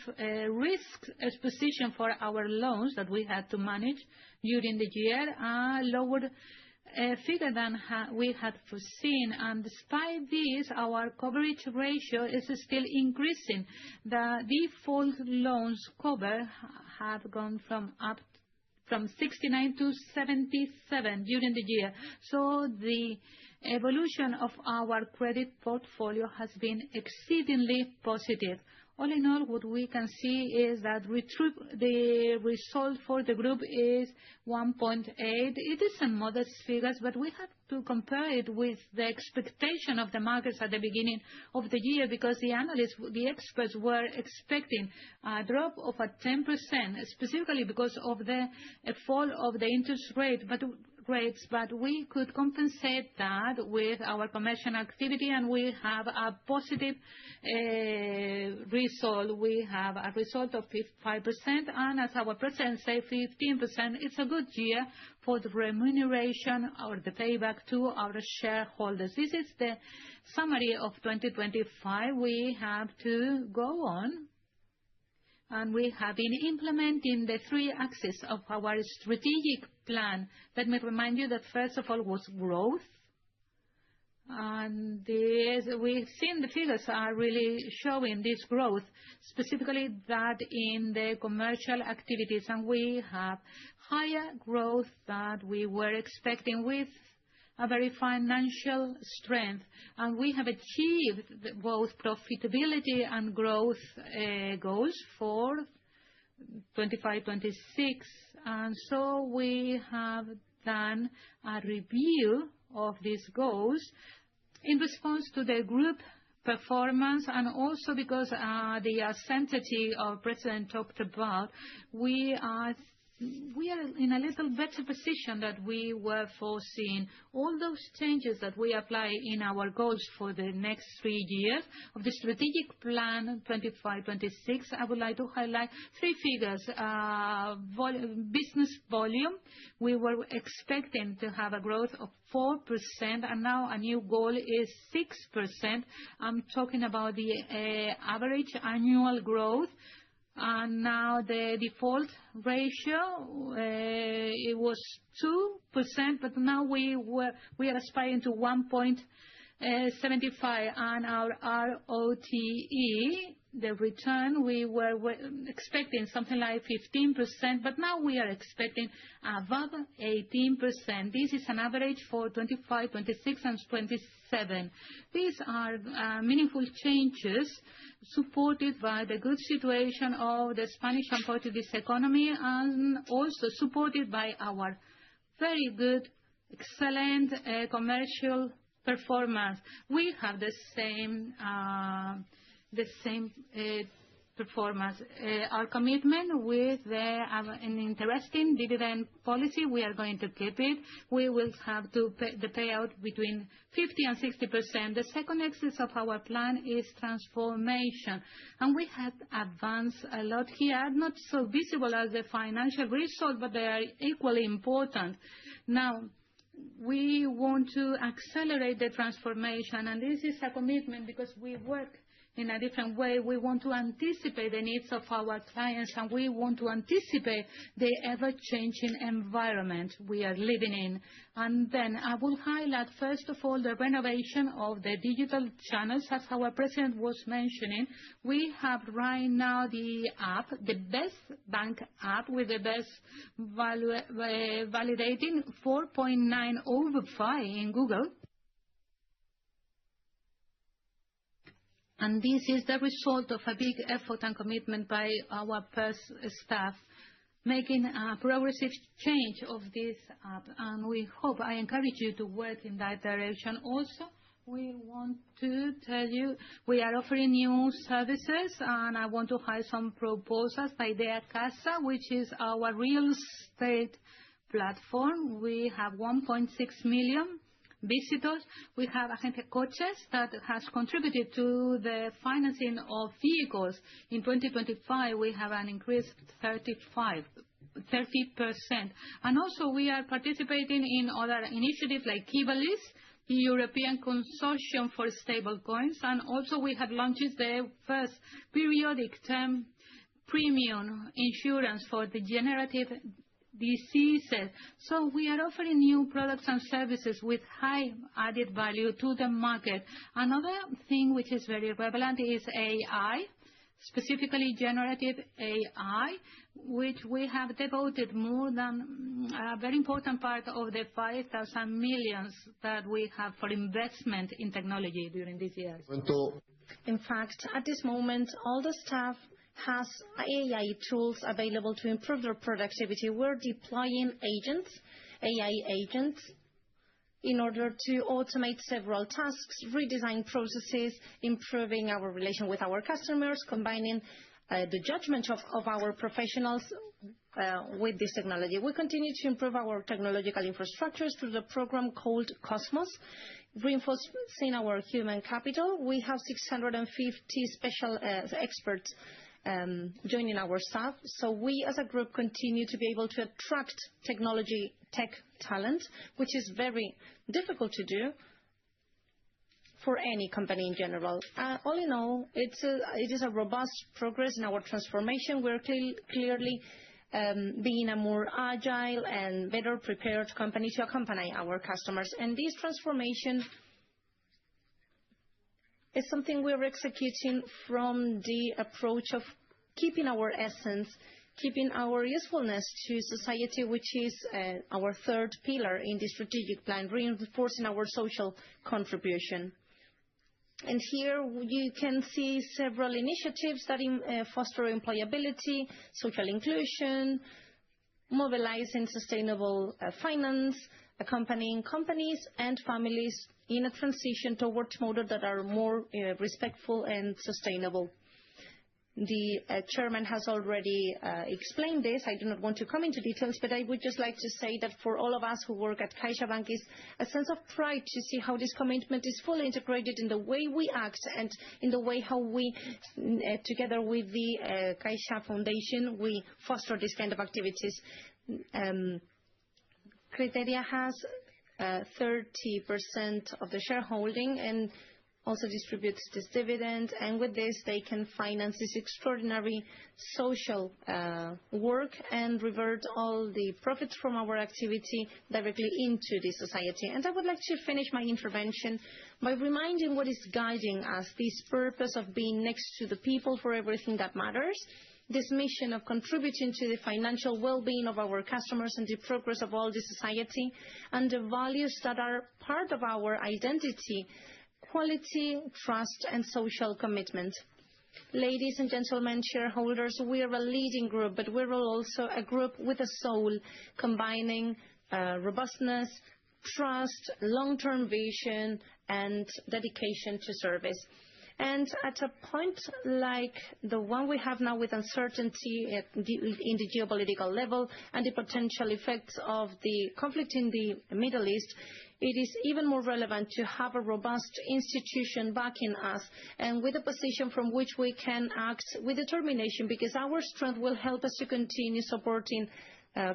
risk exposition for our loans that we had to manage during the year, a lower figure than we had foreseen. And despite this, our coverage ratio is still increasing. The default loans cover have gone from 69 to 77 during the year. So the evolution of our credit portfolio has been exceedingly positive. All in all, what we can see is that the result for the group is 1.8. It is a modest figure, but we have to compare it with the expectation of the markets at the beginning of the year, because the analysts, the experts were expecting a drop of 10%, specifically because of the fall of the interest rate. But we could compensate that with our commercial activity, and we have a positive result. We have a result of 5%, and as our president said, 15%. It's a good year for the remuneration or the payback to our shareholders. This is the summary of 2025. We have to go on, and we have been implementing the three axes of our strategic plan. Let me remind you that first of all was growth. And we've seen the figures are really showing this growth, specifically that in the commercial activities. And we have higher growth that we were expecting with a very financial strength. And we have achieved both profitability and growth goals for 25-26. And so we have done a review of these goals in response to the group performance, and also because the uncertainty our President talked about, we are in a little better position that we were foreseeing. All those changes that we apply in our goals for the next 3 years of the strategic plan 25-26, I would like to highlight 3 figures. Business volume, we were expecting to have a growth of 4%, and now a new goal is 6%. I'm talking about the average annual growth. And now the default ratio, it was 2%, but now we are aspiring to 1.75, and our ROTE, the return, we were expecting something like 15%, but now we are expecting above 18%. This is an average for 25, 26, and 27. These are meaningful changes supported by the good situation of the Spanish and Portuguese economy, and also supported by our very good, excellent commercial performance. We have the same performance. Our commitment with an interesting dividend policy, we are going to keep it. We will have to pay the payout between 50 and 60%. The second axis of our plan is transformation, and we have advanced a lot here, not so visible as the financial result, but they are equally important. Now, we want to accelerate the transformation, and this is a commitment because we work in a different way. We want to anticipate the needs of our clients, and we want to anticipate the ever-changing environment we are living in. And then I will highlight, first of all, the renovation of the digital channels. As our President was mentioning, we have right now the app, the best bank app with the best validating 4.9 over 5 in Google. And this is the result of a big effort and commitment by our staff, making a progressive change of this app. And I encourage you to work in that direction. Also, we want to tell you we are offering new services, and I want to highlight some proposals by Idea Casa, which is our real estate platform. We have 1.6 million visitors. We have Agente Coches that has contributed to the financing of vehicles. In 2025, we have an increase of 30%. And also we are participating in other initiatives like Kivalis, the European Consortium for Stablecoins, and also we have launched the first periodic term premium insurance for degenerative diseases. So we are offering new products and services with high added value to the market. Another thing which is very relevant is AI, specifically generative AI, which we have devoted more than a very important part of the 5,000 million that we have for investment in technology during these years. In fact, at this moment, all the staff has AI tools available to improve their productivity. We're deploying AI agents, in order to automate several tasks, redesign processes, improving our relation with our customers, combining the judgment of our professionals with this technology. We continue to improve our technological infrastructures through the program called Cosmos, reinforcing our human capital. We have 650 special experts joining our staff. So we as a group continue to be able to attract tech talent, which is very difficult to do for any company in general. All in all, it is a robust progress in our transformation. We're clearly being a more agile and better prepared company to accompany our customers. And this transformation is something we're executing from the approach of keeping our essence, keeping our usefulness to society, which is our third pillar in the strategic plan, reinforcing our social contribution. And here you can see several initiatives that foster employability, social inclusion, mobilizing sustainable finance, accompanying companies and families in a transition towards models that are more respectful and sustainable. The chairman has already explained this. I do not want to come into details, but I would just like to say that for all of us who work at CaixaBank is a sense of pride to see how this commitment is fully integrated in the way we act and in the way how we, together with the Caixa Foundation, we foster this kind of activities. Criteria has 30% of the shareholding and also distributes this dividend, and with this they can finance this extraordinary social work and revert all the profits from our activity directly into the society. And I would like to finish my intervention by reminding what is guiding us, this purpose of being next to the people for everything that matters, this mission of contributing to the financial well-being of our customers and the progress of all the society, and the values that are part of our identity: quality, trust, and social commitment. Ladies and gentlemen, shareholders, we are a leading group, but we're also a group with a soul, combining robustness, trust, long-term vision, and dedication to service. And at a point like the one we have now, with uncertainty in the geopolitical level and the potential effects of the conflict in the Middle East, it is even more relevant to have a robust institution backing us and with a position from which we can act with determination, because our strength will help us to continue supporting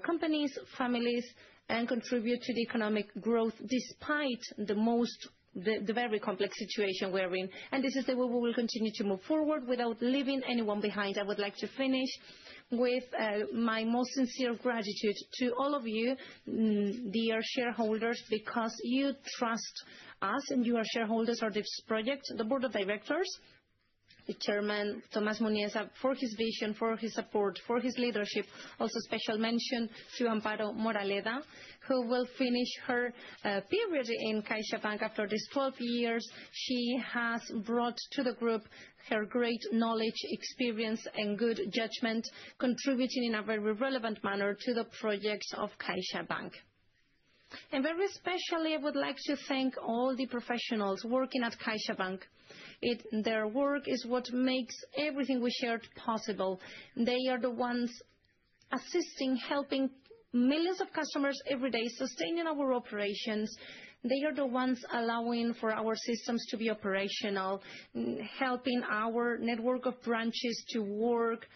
companies, families, and contribute to the economic growth despite the very complex situation we're in. And this is the way we will continue to move forward without leaving anyone behind. I would like to finish with my most sincere gratitude to all of you, dear shareholders, because you trust us and you are shareholders of this project. The board of directors, the chairman, Tomás Muniesa, for his vision, for his support, for his leadership. Also special mention to Amparo Moraleda, who will finish her period in CaixaBank after these 12 years. She has brought to the group her great knowledge, experience, and good judgment, contributing in a very relevant manner to the projects of CaixaBank. And very especially, I would like to thank all the professionals working at CaixaBank. Their work is what makes everything we shared possible. They are the ones assisting, helping millions of customers every day, sustaining our operations. They are the ones allowing for our systems to be operational, helping our network of branches to work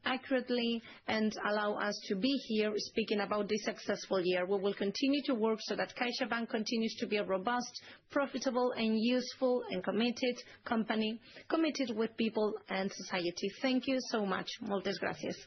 accurately and allow us to be here speaking about this successful year. We will continue to work so that CaixaBank continues to be a robust, profitable, and useful and committed company, committed with people and society. Thank you so much. Moltes gracias.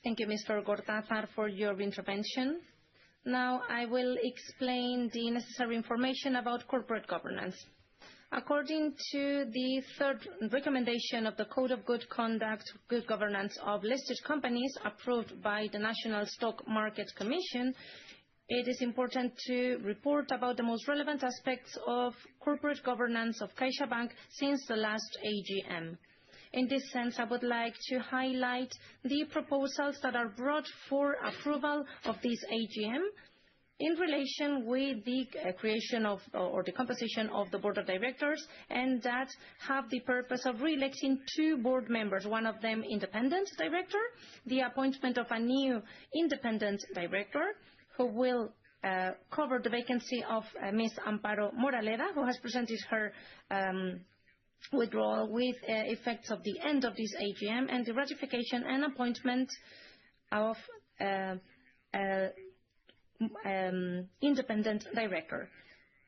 Thank you, Mr. Cortázar, for your intervention. Now I will explain the necessary information about corporate governance. According to the third recommendation of the Code of Good Conduct, Good Governance of Listed Companies, approved by the National Stock Market Commission, it is important to report about the most relevant aspects of corporate governance of CaixaBank since the last AGM. In this sense, I would like to highlight the proposals that are brought for approval of this AGM in relation with the creation of or the composition of the board of directors, and that have the purpose of re-electing 2 board members, one of them independent director, the appointment of a new independent director who will cover the vacancy of Ms. Amparo Moraleda, who has presented her withdrawal with effects of the end of this AGM, and the ratification and appointment of independent director.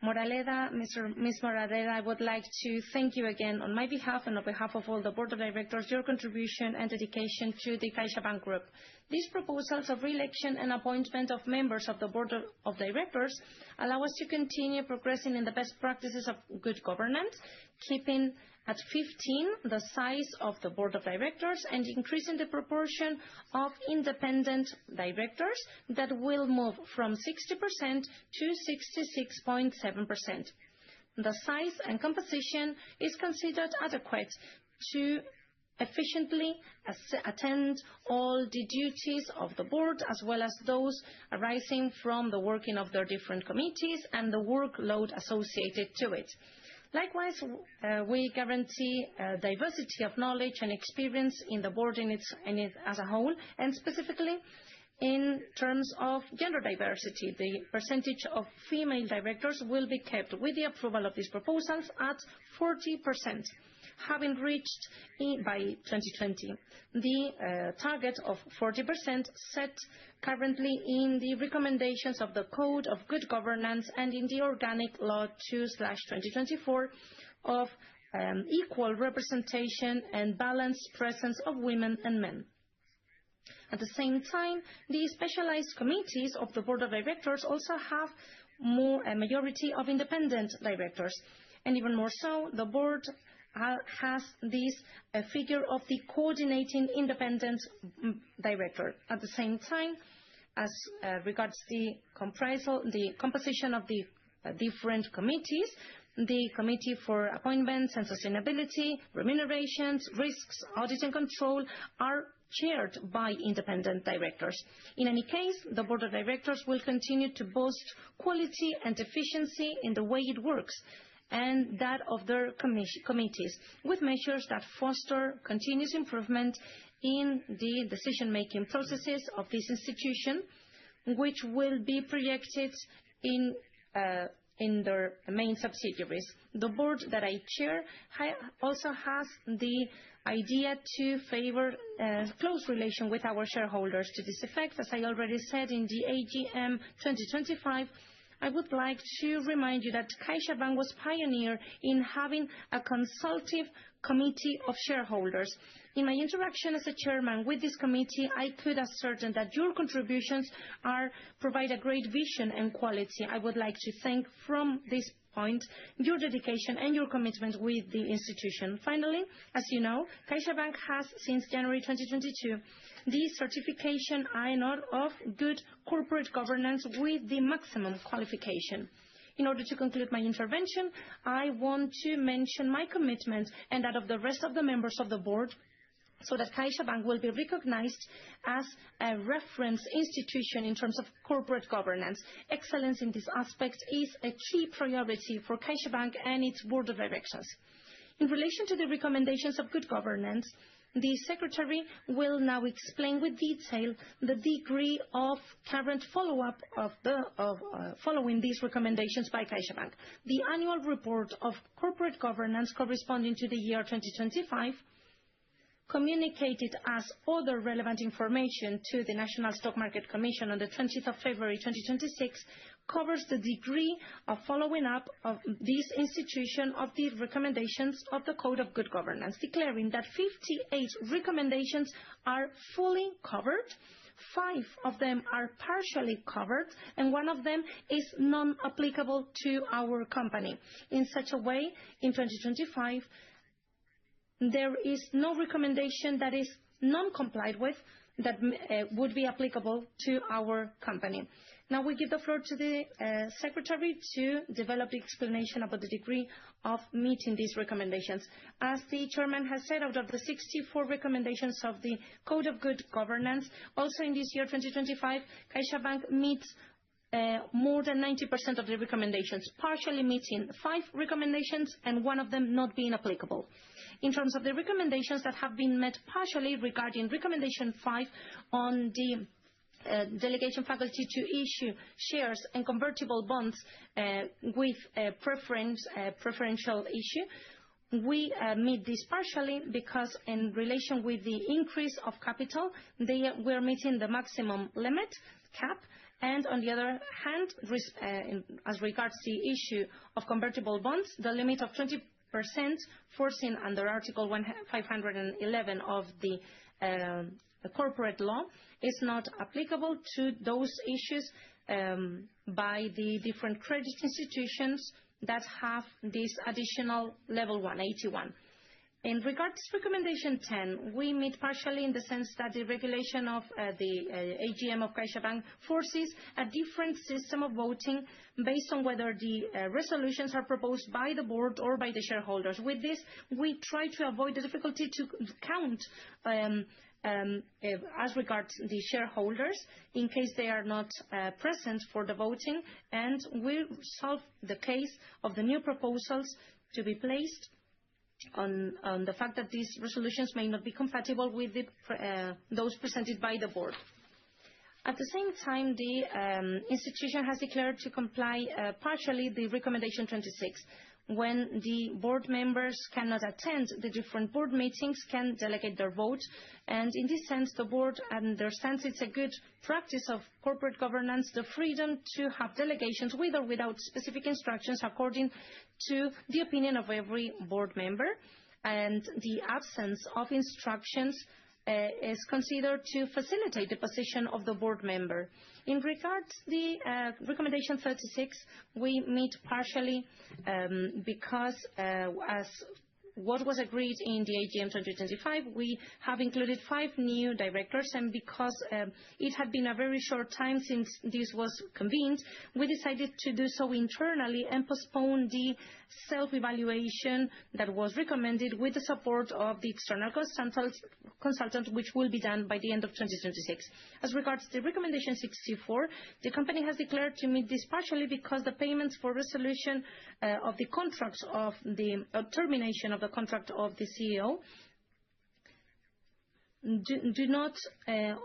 Moraleda, Ms. Moraleda, I would like to thank you again on my behalf and on behalf of all the Board of Directors, your contribution and dedication to the CaixaBank Group. These proposals of re-election and appointment of members of the Board of Directors allow us to continue progressing in the best practices of good governance, keeping at 15 the size of the Board of Directors and increasing the proportion of independent directors that will move from 60% to 66.7%. The size and composition is considered adequate to efficiently attend all the duties of the board, as well as those arising from the working of their different committees and the workload associated to it. Likewise, we guarantee diversity of knowledge and experience in the board in it as a whole, and specifically in terms of gender diversity. The percentage of female directors will be kept, with the approval of these proposals, at 40%, having reached by 2020 the target of 40% set currently in the recommendations of the Code of Good Governance and in the Organic Law 2/2024 of equal representation and balanced presence of women and men. At the same time, the specialized committees of the Board of Directors also have a majority of independent directors. And even more so, the Board has this figure of the coordinating independent director. At the same time, as regards the composition of the different committees, the Committee for Appointments and Sustainability, Remunerations, Risks, Audit and Control are chaired by independent directors. In any case, the Board of Directors will continue to boost quality and efficiency in the way it works and that of their committees, with measures that foster continuous improvement in the decision-making processes of this institution, which will be projected in their main subsidiaries. The board that I chair also has the idea to favor close relation with our shareholders. To this effect, as I already said in the AGM 2025, I would like to remind you that CaixaBank was pioneer in having a consultative committee of shareholders. In my interaction as a chairman with this committee, I could ascertain that your contributions provide a great vision and quality. I would like to thank from this point your dedication and your commitment with the institution. Finally, as you know, CaixaBank has, since January 2022, the certification INOR of good corporate governance with the maximum qualification. In order to conclude my intervention, I want to mention my commitment and that of the rest of the members of the board, so that CaixaBank will be recognized as a reference institution in terms of corporate governance. Excellence in this aspect is a key priority for CaixaBank and its board of directors. In relation to the recommendations of good governance, the Secretary will now explain with detail the degree of current follow-up of following these recommendations by CaixaBank. The annual report of corporate governance corresponding to the year 2025, communicated as other relevant information to the National Stock Market Commission on the 20th of February 2026, covers the degree of following up of this institution of the recommendations of the Code of Good Governance, declaring that 58 recommendations are fully covered, 5 of them are partially covered, and 1 of them is non-applicable to our company. In such a way, in 2025, there is no recommendation that is non-complied with that would be applicable to our company. Now we give the floor to the Secretary to develop the explanation about the degree of meeting these recommendations. As the Chairman has said, out of the 64 recommendations of the Code of Good Governance, also in this year 2025, CaixaBank meets more than 90% of the recommendations, partially meeting 5 recommendations and 1 of them not being applicable. In terms of the recommendations that have been met partially, regarding recommendation 5 on the delegation faculty to issue shares and convertible bonds with a preferential issue, we meet this partially because in relation with the increase of capital, we're meeting the maximum limit cap, And on the other hand, as regards the issue of convertible bonds, the limit of 20% foreseen under Article 511 of the corporate law is not applicable to those issues by the different credit institutions that have this additional level 181. In regards to recommendation 10, we meet partially in the sense that the regulation of the AGM of CaixaBank forces a different system of voting based on whether the resolutions are proposed by the board or by the shareholders. With this, we try to avoid the difficulty to count as regards the shareholders in case they are not present for the voting, and we solve the case of the new proposals to be placed on the fact that these resolutions may not be compatible with those presented by the board. At the same time, the institution has declared to comply partially the recommendation 26. When the board members cannot attend the different board meetings, can delegate their vote. And in this sense, the board understands it's a good practice of corporate governance, the freedom to have delegations with or without specific instructions according to the opinion of every board member. And the absence of instructions is considered to facilitate the position of the board member. In regards to the recommendation 36, we meet partially because as what was agreed in the AGM 2025, we have included 5 new directors, and because it had been a very short time since this was convened, we decided to do so internally and postpone the self-evaluation that was recommended with the support of the external consultant, which will be done by the end of 2026. As regards the recommendation 64, the company has declared to meet this partially because the payments for resolution of the contracts of the termination of the contract of the CEO do not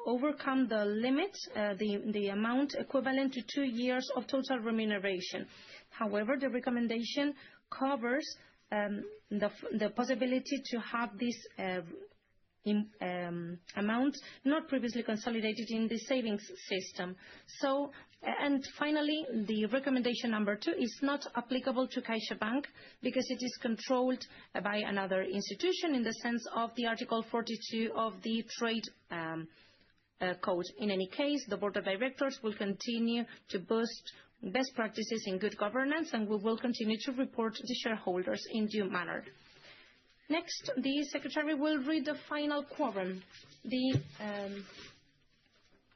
overcome the limit, the amount equivalent to 2 years of total remuneration. However, the recommendation covers the possibility to have this amount not previously consolidated in the savings system. So, and finally, the recommendation number 2 is not applicable to CaixaBank because it is controlled by another institution in the sense of the Article 42 of the Trade Code. In any case, the Board of Directors will continue to boost best practices in good governance, and we will continue to report to shareholders in due manner. Next, the Secretary will read the final quorum.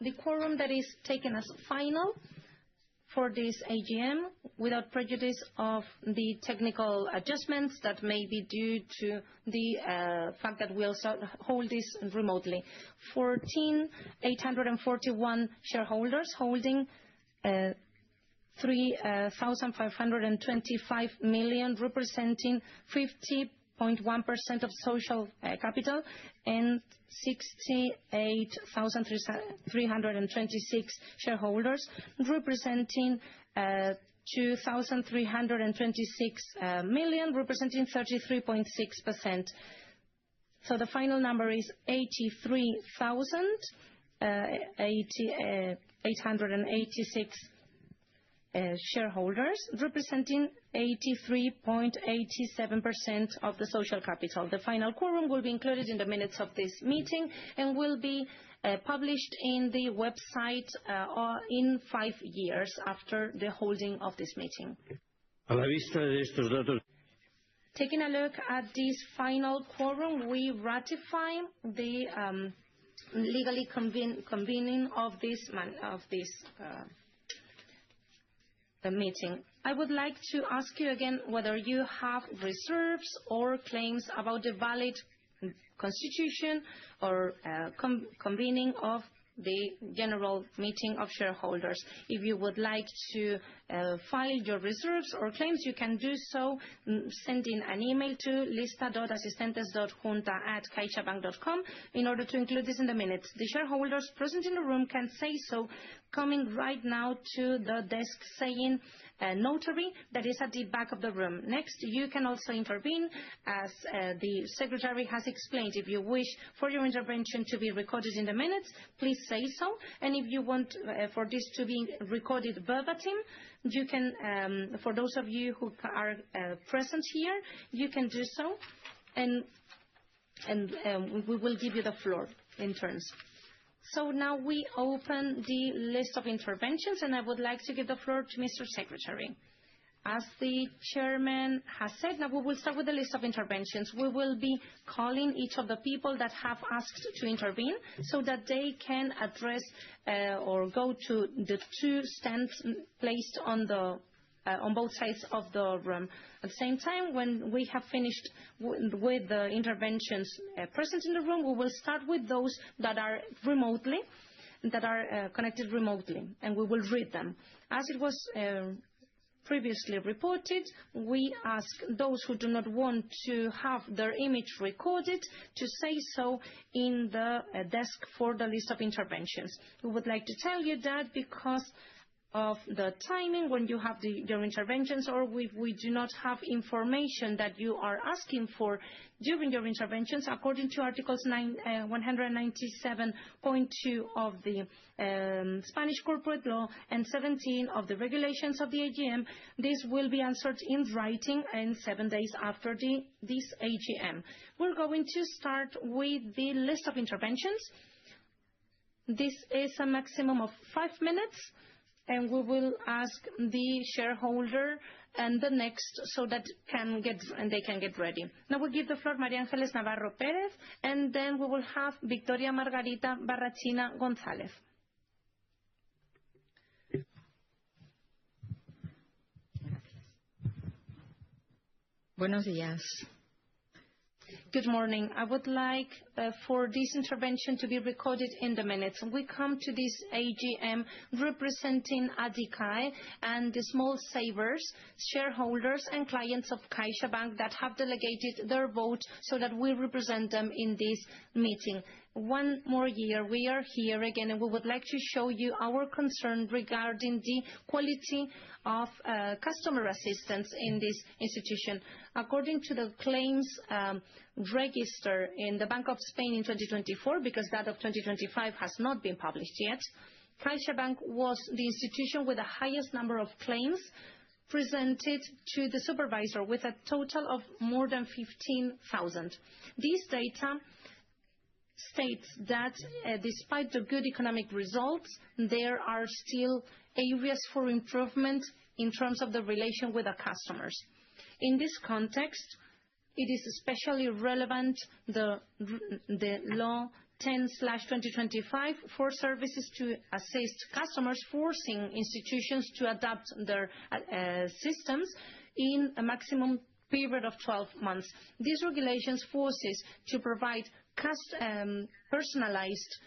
The quorum that is taken as final for this AGM, without prejudice of the technical adjustments that may be due to the fact that we'll hold this remotely. 14,841 shareholders holding 3,525 million, representing 50.1% of social capital, and 68,326 shareholders, representing 2,326 million, representing 33.6%. So the final number is 83,886 shareholders, representing 83.87% of the social capital. The final quorum will be included in the minutes of this meeting and will be published in the website in 5 years after the holding of this meeting. A la vista de estos datos. Taking a look at this final quorum, we ratify the legally convening of this the meeting. I would like to ask you again whether you have reserves or claims about the valid constitution or convening of the general meeting of shareholders. If you would like to file your reserves or claims, you can do so sending an email to lista.asistentes.junta@caixabank.com in order to include this in the minutes. The shareholders present in the room can say so coming right now to the desk saying notary that is at the back of the room. Next, you can also intervene as the Secretary has explained. If you wish for your intervention to be recorded in the minutes, please say so. And if you want for this to be recorded verbatim, you can, for those of you who are present here, you can do so. And we will give you the floor in turns. So now we open the list of interventions, and I would like to give the floor to Mr. Secretary. As the chairman has said, now we will start with the list of interventions. We will be calling each of the people that have asked to intervene so that they can address or go to the two stands placed on both sides of the room. At the same time, when we have finished with the interventions present in the room, we will start with those that are connected remotely, and we will read them. As it was previously reported, we ask those who do not want to have their image recorded to say so in the desk for the list of interventions. We would like to tell you that because of the timing when you have your interventions, or if we do not have information that you are asking for during your interventions, according to Articles 197.2 of the Spanish Corporate Law and 17 of the regulations of the AGM, this will be answered in writing in 7 days after this AGM. We're going to start with the list of interventions. This is a maximum of 5 minutes. And we will ask the shareholder and the next so that they can get ready. Now we'll give the floor to María Ángeles Navarro Pérez, and then we will have Victoria Margarita Barrachina González. Buenos días. Good morning. I would like for this intervention to be recorded in the minutes. We come to this AGM representing ADICAE and the small savers, shareholders and clients of CaixaBank that have delegated their vote so that we represent them in this meeting. One more year, we are here again, and we would like to show you our concern regarding the quality of customer assistance in this institution. According to the claims register in the Bank of Spain in 2024, because that of 2025 has not been published yet, CaixaBank was the institution with the highest number of claims presented to the supervisor, with a total of more than 15,000. These data states that despite the good economic results, there are still areas for improvement in terms of the relation with the customers. In this context, it is especially relevant the Law 10/2025 for services to assist customers, forcing institutions to adapt their systems in a maximum period of 12 months. These regulations forces to provide personalized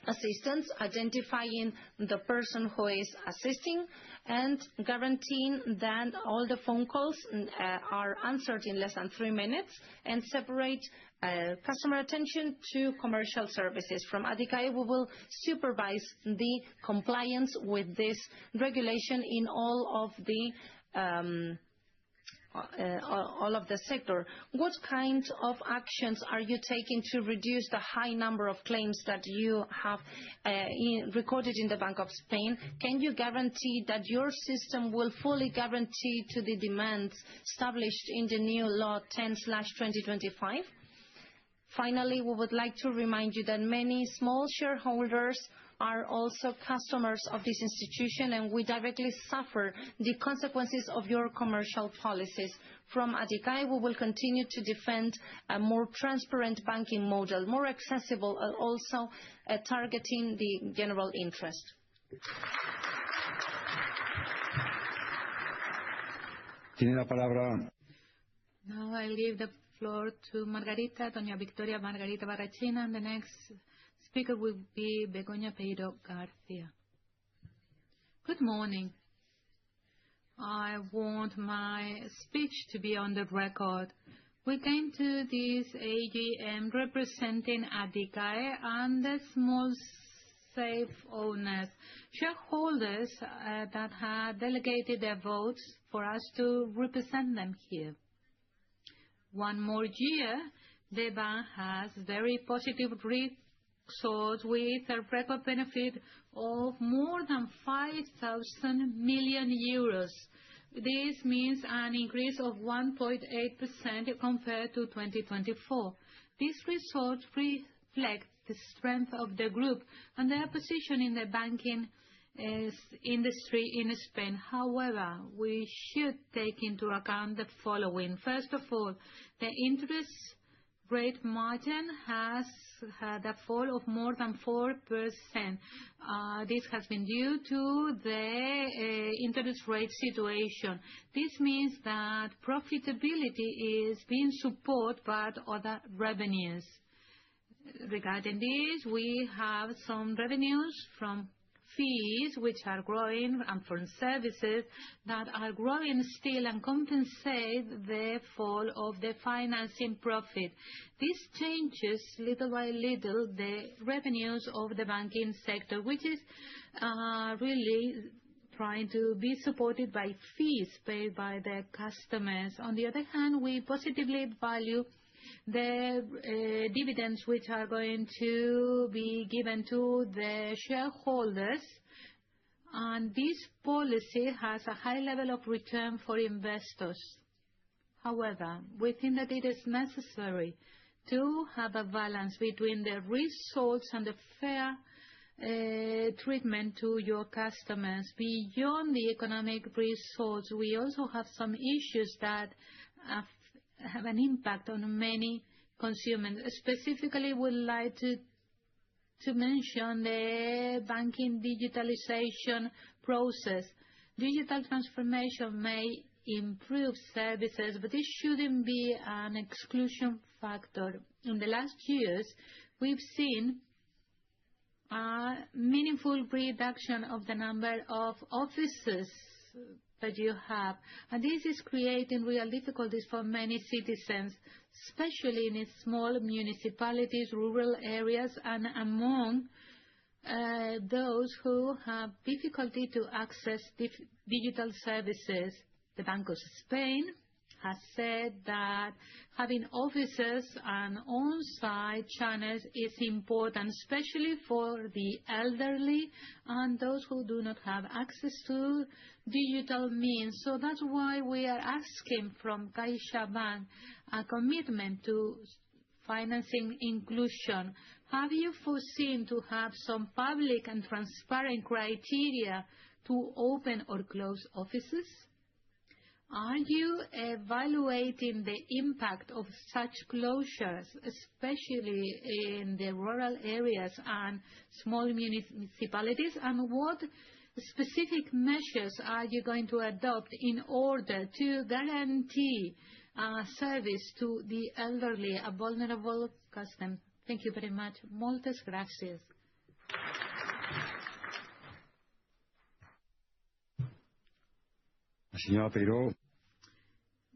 assistance, identifying the person who is assisting and guaranteeing that all the phone calls are answered in less than 3 minutes, and separate customer attention to commercial services. From ADICAE, we will supervise the compliance with this regulation in all of the sector. What kind of actions are you taking to reduce the high number of claims that you have recorded in the Bank of Spain? Can you guarantee that your system will fully guarantee to the demands established in the new Law 10/2025? Finally, we would like to remind you that many small shareholders are also customers of this institution, and we directly suffer the consequences of your commercial policies. From ADICAE, we will continue to defend a more transparent banking model, more accessible, and also targeting the general interest. Tiene la palabra. Now I'll give the floor to Doña Victoria Margarita Barrachina, and the next speaker will be Begoña Peiro García. Good morning. I want my speech to be on the record. We came to this AGM representing ADICAE and the small safe owners, shareholders that had delegated their votes for us to represent them here. One more year, the bank has very positive results with a record benefit of more than 5,000 million euros. This means an increase of 1.8% compared to 2024. These results reflect the strength of the group and their position in the banking industry in Spain. However, we should take into account the following. First of all, the interest rate margin has had a fall of more than 4%. This has been due to the interest rate situation. This means that profitability is being supported by other revenues. Regarding this, we have some revenues from fees which are growing and from services that are growing still and compensate the fall of the financing profit. This changes little by little the revenues of the banking sector, which is really trying to be supported by fees paid by the customers. On the other hand, we positively value the dividends which are going to be given to the shareholders, and this policy has a high level of return for investors. However, we think that it is necessary to have a balance between the results and the fair treatment to your customers. Beyond the economic results, we also have some issues that have an impact on many consumers. Specifically, we would like to mention the banking digitalization process. Digital transformation may improve services, but it shouldn't be an exclusion factor. In the last years, we've seen a meaningful reduction of the number of offices that you have, and this is creating real difficulties for many citizens, especially in small municipalities, rural areas, and among those who have difficulty to access digital services. The Bank of Spain has said that having offices and on-site channels is important, especially for the elderly and those who do not have access to digital means. So that's why we are asking from CaixaBank a commitment to financing inclusion. Have you foreseen to have some public and transparent criteria to open or close offices? Are you evaluating the impact of such closures, especially in the rural areas and small municipalities? And what specific measures are you going to adopt in order to guarantee service to the elderly, a vulnerable customer? Thank you very much. Moltes gracias. Señora Peiró.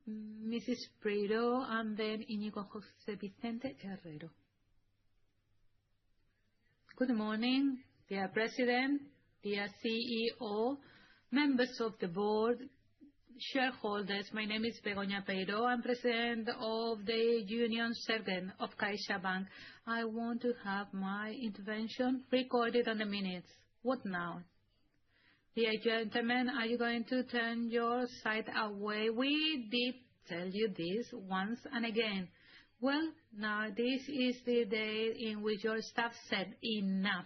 Mrs. Peiró, and then Íñigo José Vicente Herrero. Good morning, dear President, dear CEO, members of the board, shareholders. My name is Begoña Peiró. I'm President of the Union Servant of CaixaBank. I want to have my intervention recorded on the minutes. What now? Dear gentlemen, are you going to turn your side away? We did tell you this once and again. Well, now this is the day in which your staff said enough.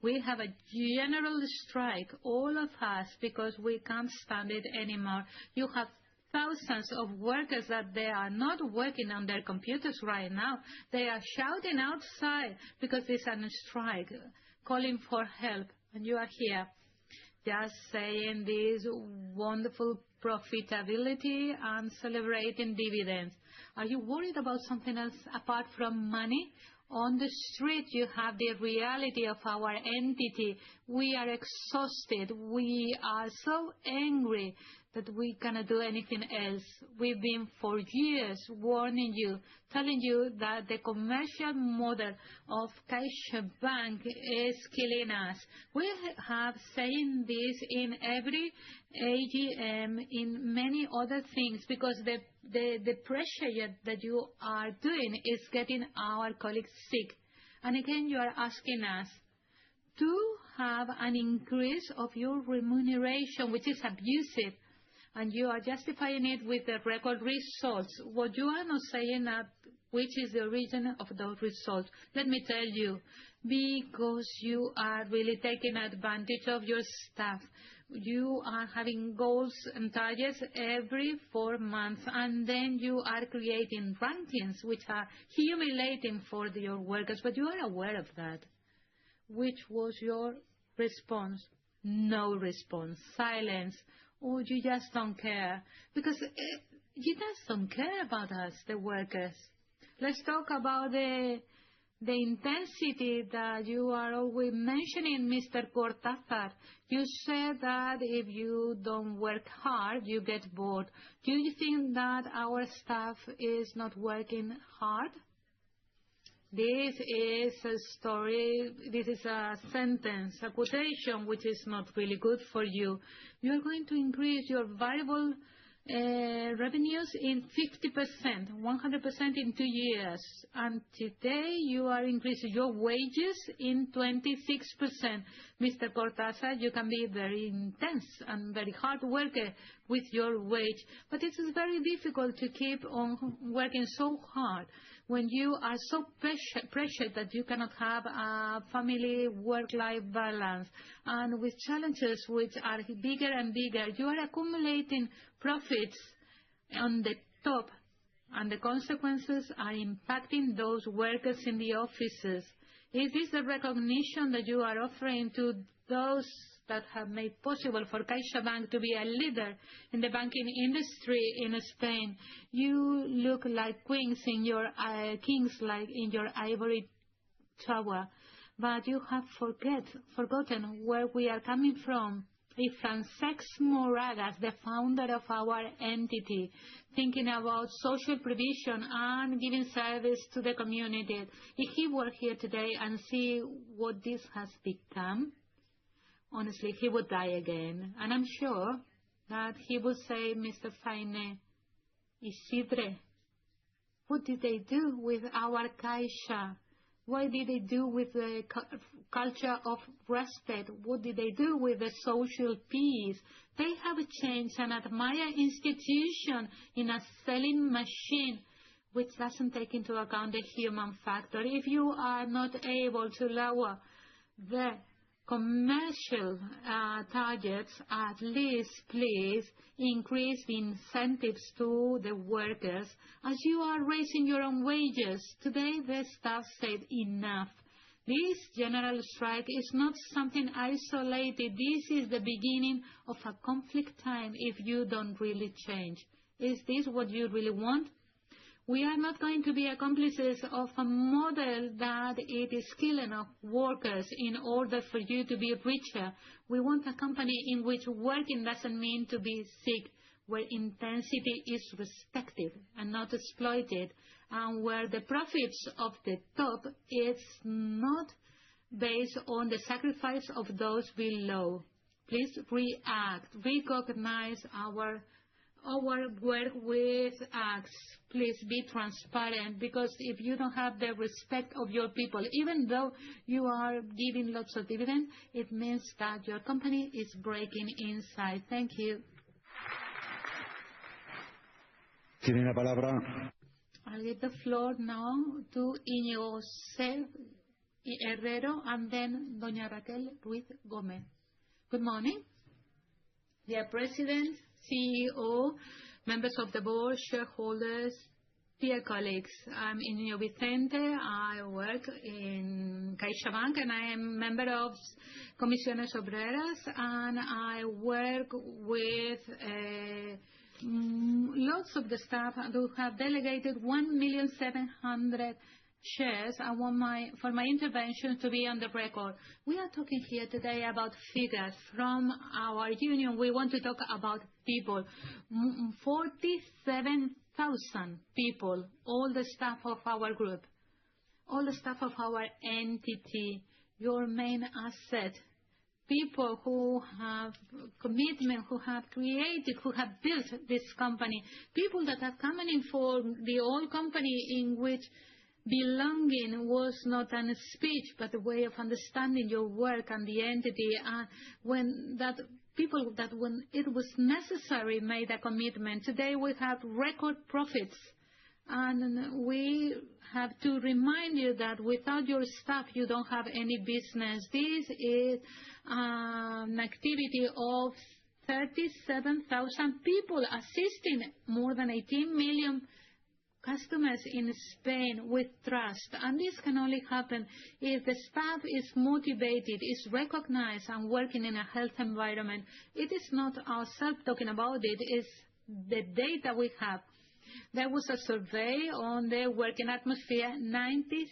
We have a general strike, all of us, because we can't stand it anymore. You have thousands of workers that they are not working on their computers right now. They are shouting outside because there's a strike, calling for help, and you are here just saying this wonderful profitability and celebrating dividends. Are you worried about something else apart from money? On the street, you have the reality of our entity. We are exhausted. We are so angry that we cannot do anything else. We've been for years warning you, telling you that the commercial model of CaixaBank is killing us. We have saying this in every AGM, in many other things, because the pressure that you are doing is getting our colleagues sick. And again, you are asking us to have an increase of your remuneration, which is abusive, and you are justifying it with the record results. What you are not saying that which is the origin of those results. Let me tell you, because you are really taking advantage of your staff. You are having goals and targets every 4 months, and then you are creating rankings which are humiliating for your workers, but you are aware of that. Which was your response? No response. Silence. Or you just don't care? Because you just don't care about us, the workers. Let's talk about the intensity that you are always mentioning, Mr. Cortázar. You said that if you don't work hard, you get bored. Do you think that our staff is not working hard? This is a story, this is a sentence, a quotation, which is not really good for you. You are going to increase your variable revenues in 50%, 100% in 2 years. And today you are increasing your wages in 26%. Mr. Cortázar, you can be very intense and very hard worker with your wage, but it is very difficult to keep on working so hard when you are so pressured that you cannot have a family work-life balance, and with challenges which are bigger and bigger. You are accumulating profits on the top, and the consequences are impacting those workers in the offices. Is this the recognition that you are offering to those that have made possible for CaixaBank to be a leader in the banking industry in Spain? You look like queens in your kings, like in your ivory tower, but you have forgotten where we are coming from. If Francesc Moragas, the founder of our entity, thinking about social provision and giving service to the community, if he were here today and see what this has become, honestly, he would die again. And I'm sure that he would say, Mr. Faine, Isidre, what did they do with our Caixa? What did they do with the culture of respect? What did they do with the social peace? They have changed an admired institution in a selling machine which doesn't take into account the human factor. If you are not able to lower the commercial targets, at least please increase the incentives to the workers as you are raising your own wages. Today the staff said enough. This general strike is not something isolated. This is the beginning of a conflict time if you don't really change. Is this what you really want? We are not going to be accomplices of a model that it is killing of workers in order for you to be richer. We want a company in which working doesn't mean to be sick, where intensity is respected and not exploited, and where the profits of the top is not based on the sacrifice of those below. Please react, recognize our work with acts. Please be transparent, because if you don't have the respect of your people, even though you are giving lots of dividend, it means that your company is breaking inside. Thank you. Tiene la palabra. I'll give the floor now to Íñigo Herrero and then Doña Raquel Ruiz Gómez. Good morning. Dear President, CEO, members of the board, shareholders, dear colleagues. I'm Íñigo Vicente. I work in CaixaBank and I am a member of Comisiones Obreras, and I work with lots of the staff who have delegated 1,700,000 shares. I want for my intervention to be on the record. We are talking here today about figures from our union. We want to talk about people. 47,000 people, all the staff of our group, all the staff of our entity, your main asset. People who have commitment, who have created, who have built this company. People that are coming in for the old company in which belonging was not a speech, but a way of understanding your work and the entity. When it was necessary, made a commitment. Today we have record profits, and we have to remind you that without your staff, you don't have any business. This is an activity of 37,000 people assisting more than 18 million customers in Spain with trust. And this can only happen if the staff is motivated, is recognized, and working in a health environment. It is not ourselves talking about it, it's the data we have. There was a survey on the working atmosphere. 96%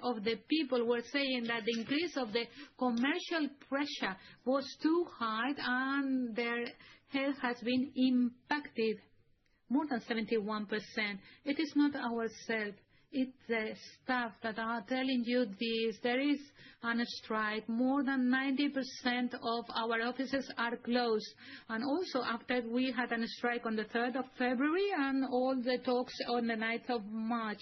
of the people were saying that the increase of the commercial pressure was too high and their health has been impacted. More than 71%. It is not ourselves. It's the staff that are telling you this. There is a strike. More than 90% of our offices are closed. And also after we had a strike on the 3rd of February and all the talks on the 9th of March.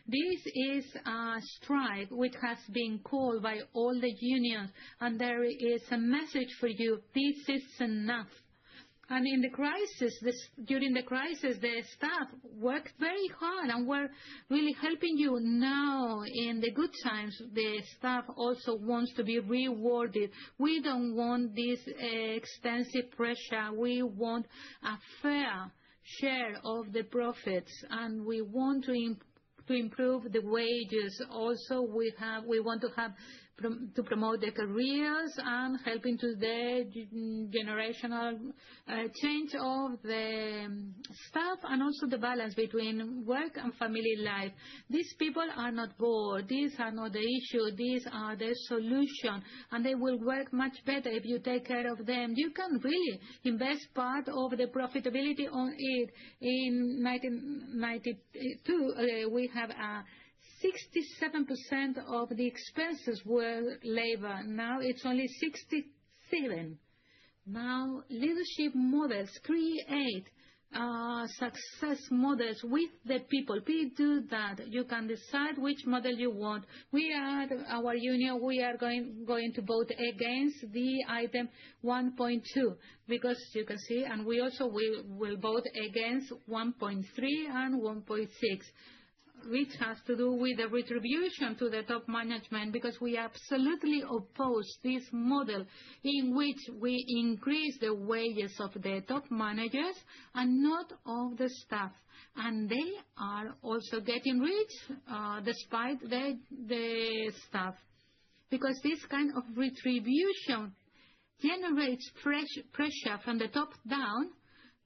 This is a strike which has been called by all the unions. And there is a message for you. This is enough. And in the crisis, during the crisis, the staff worked very hard and were really helping you. Now, in the good times, the staff also wants to be rewarded. We don't want this extensive pressure. We want a fair share of the profits, and we want to improve the wages. Also, we want to promote the careers and helping to the generational change of the staff, and also the balance between work and family life. These people are not bored. These are not the issue. These are the solution, and they will work much better if you take care of them. You can really invest part of the profitability on it. In 1992, we have a 67% of the expenses were labor. Now it's only 67%. Now leadership models create success models with the people. Please do that. You can decide which model you want. Our union, we are going to vote against the item 1.2 because you can see, and we also will vote against 1.3 and 1.6. Which has to do with the retribution to the top management, because we absolutely oppose this model in which we increase the wages of the top managers and not of the staff. And they are also getting rich despite the staff. Because this kind of retribution generates pressure from the top down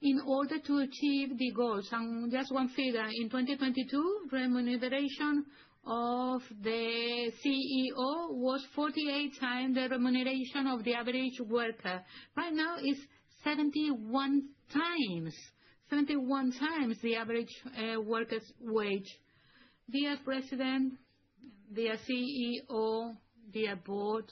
in order to achieve the goals. And just one figure, in 2022, remuneration of the CEO was 48 times the remuneration of the average worker. Right now it's 71 times the average worker's wage. Dear President, dear CEO, dear Board,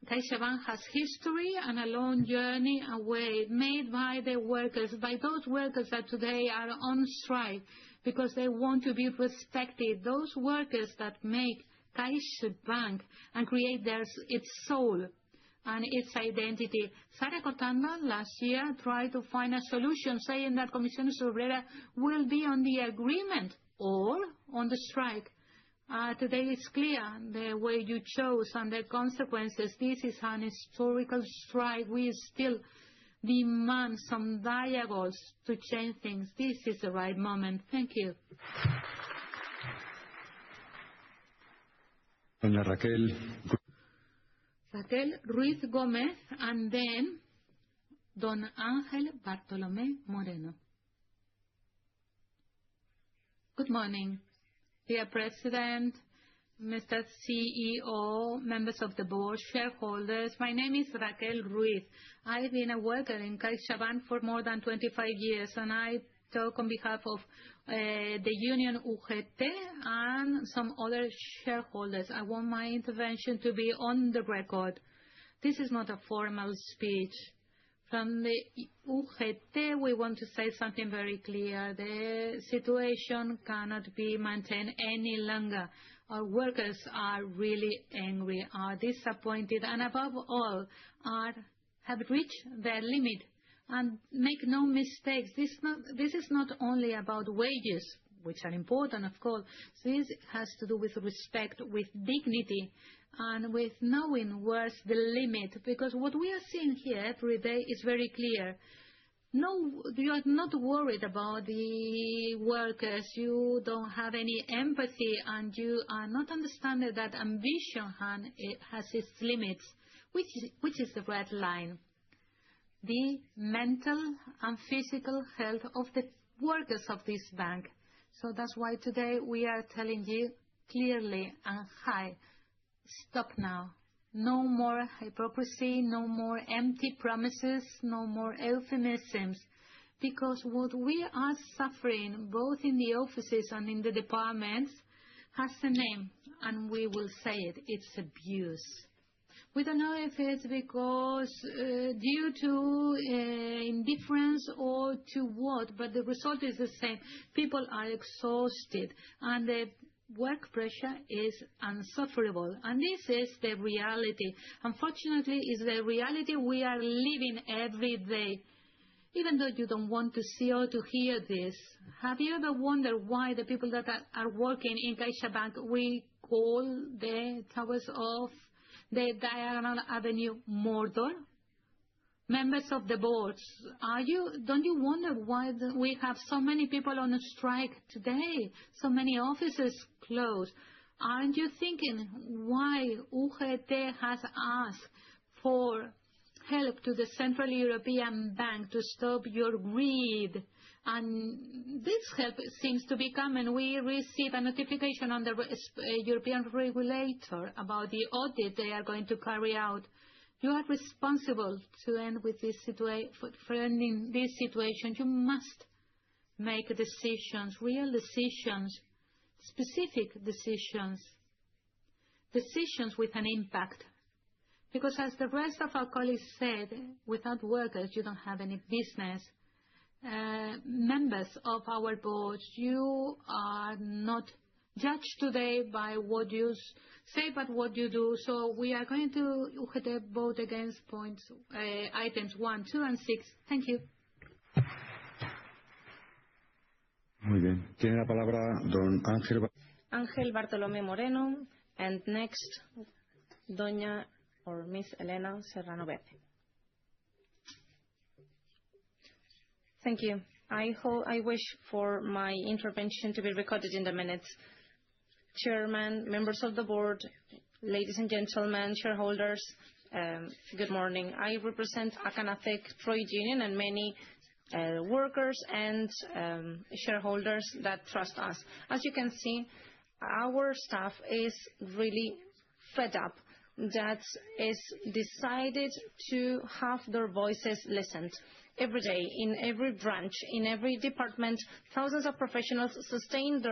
CaixaBank has history and a long journey away made by the workers, by those workers that today are on strike because they want to be respected, those workers that make CaixaBank and create its soul and its identity. Sara Cotanda last year tried to find a solution, saying that Comisiones Obreras will be on the agreement or on the strike. Today it's clear the way you chose and the consequences. This is an historical strike. We still demand some dialogues to change things. This is the right moment. Thank you. Doña Raquel Ruiz Gómez, and then Don Ángel Bartolomé Moreno. Good morning. Dear President, Mr. CEO, members of the board, shareholders, my name is Raquel Ruiz. I've been a worker in CaixaBank for more than 25 years, and I talk on behalf of the union UGT and some other shareholders. I want my intervention to be on the record. This is not a formal speech. From the UGT, we want to say something very clear. The situation cannot be maintained any longer. Our workers are really angry, are disappointed, and above all, have reached their limit. And make no mistakes, this is not only about wages, which are important, of course. This has to do with respect, with dignity, and with knowing where's the limit. Because what we are seeing here every day is very clear. No, you are not worried about the workers. You don't have any empathy, and you are not understanding that ambition has its limits. Which is the red line? The mental and physical health of the workers of this bank. So that's why today we are telling you clearly and high, stop now. No more hypocrisy, no more empty promises, no more euphemisms. Because what we are suffering, both in the offices and in the departments, has a name, and we will say it. It's abuse. We don't know if it's because due to indifference or to what, but the result is the same. People are exhausted, and the work pressure is insufferable. And this is the reality. Unfortunately, it's the reality we are living every day. Even though you don't want to see or to hear this, have you ever wondered why the people that are working in CaixaBank, we call the towers of the Diagonal Avenue Mordor? Members of the boards, don't you wonder why we have so many people on a strike today, so many offices closed? Aren't you thinking why UGT has asked for help to the Central European Bank to stop your greed? And this help seems to be coming. We receive a notification on the European regulator about the audit they are going to carry out. You are responsible to end with this situation. For ending this situation, you must make decisions, real decisions, specific decisions, decisions with an impact. Because as the rest of our colleagues said, without workers, you don't have any business. Members of our board, you are not judged today by what you say, but what you do. So we are going to vote against items 1, 2, and 6. Thank you. Muy bien. Tiene la palabra don Ángel. Ángel Bartolomé Moreno, and next, Doña or Miss Elena Serrano Beth. Thank you. I wish for my intervention to be recorded in the minutes. Chairman, members of the board, ladies and gentlemen, shareholders, good morning. I represent Acanatec Trade Union and many workers and shareholders that trust us. As you can see, our staff is really fed up, that is decided to have their voices listened. Every day, in every branch, in every department, thousands of professionals sustain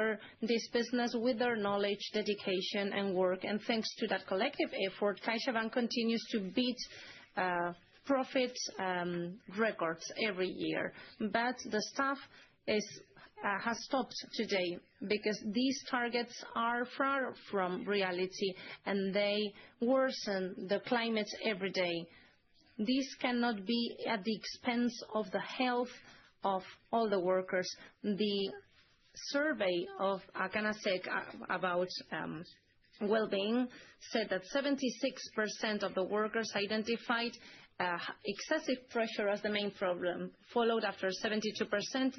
this business with their knowledge, dedication, and work. And thanks to that collective effort, CaixaBank continues to beat profit records every year. But the staff has stopped today because these targets are far from reality and they worsen the climate every day. This cannot be at the expense of the health of all the workers. The survey of Acanasec about well-being said that 76% of the workers identified excessive pressure as the main problem, followed after 72%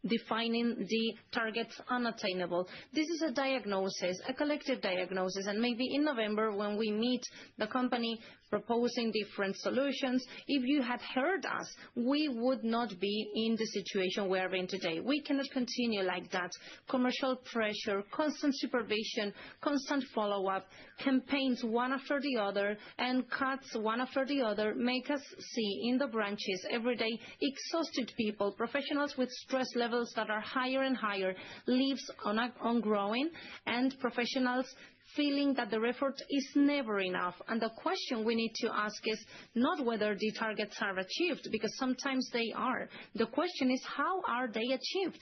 defining the targets unattainable. This is a diagnosis, a collective diagnosis, and maybe in November when we meet the company proposing different solutions, if you had heard us, we would not be in the situation we are in today. We cannot continue like that. Commercial pressure, constant supervision, constant follow-up, campaigns one after the other, and cuts one after the other make us see in the branches every day exhausted people, professionals with stress levels that are higher and higher, leaves on growing, and professionals feeling that the effort is never enough. And the question we need to ask is not whether the targets are achieved, because sometimes they are. The question is, how are they achieved?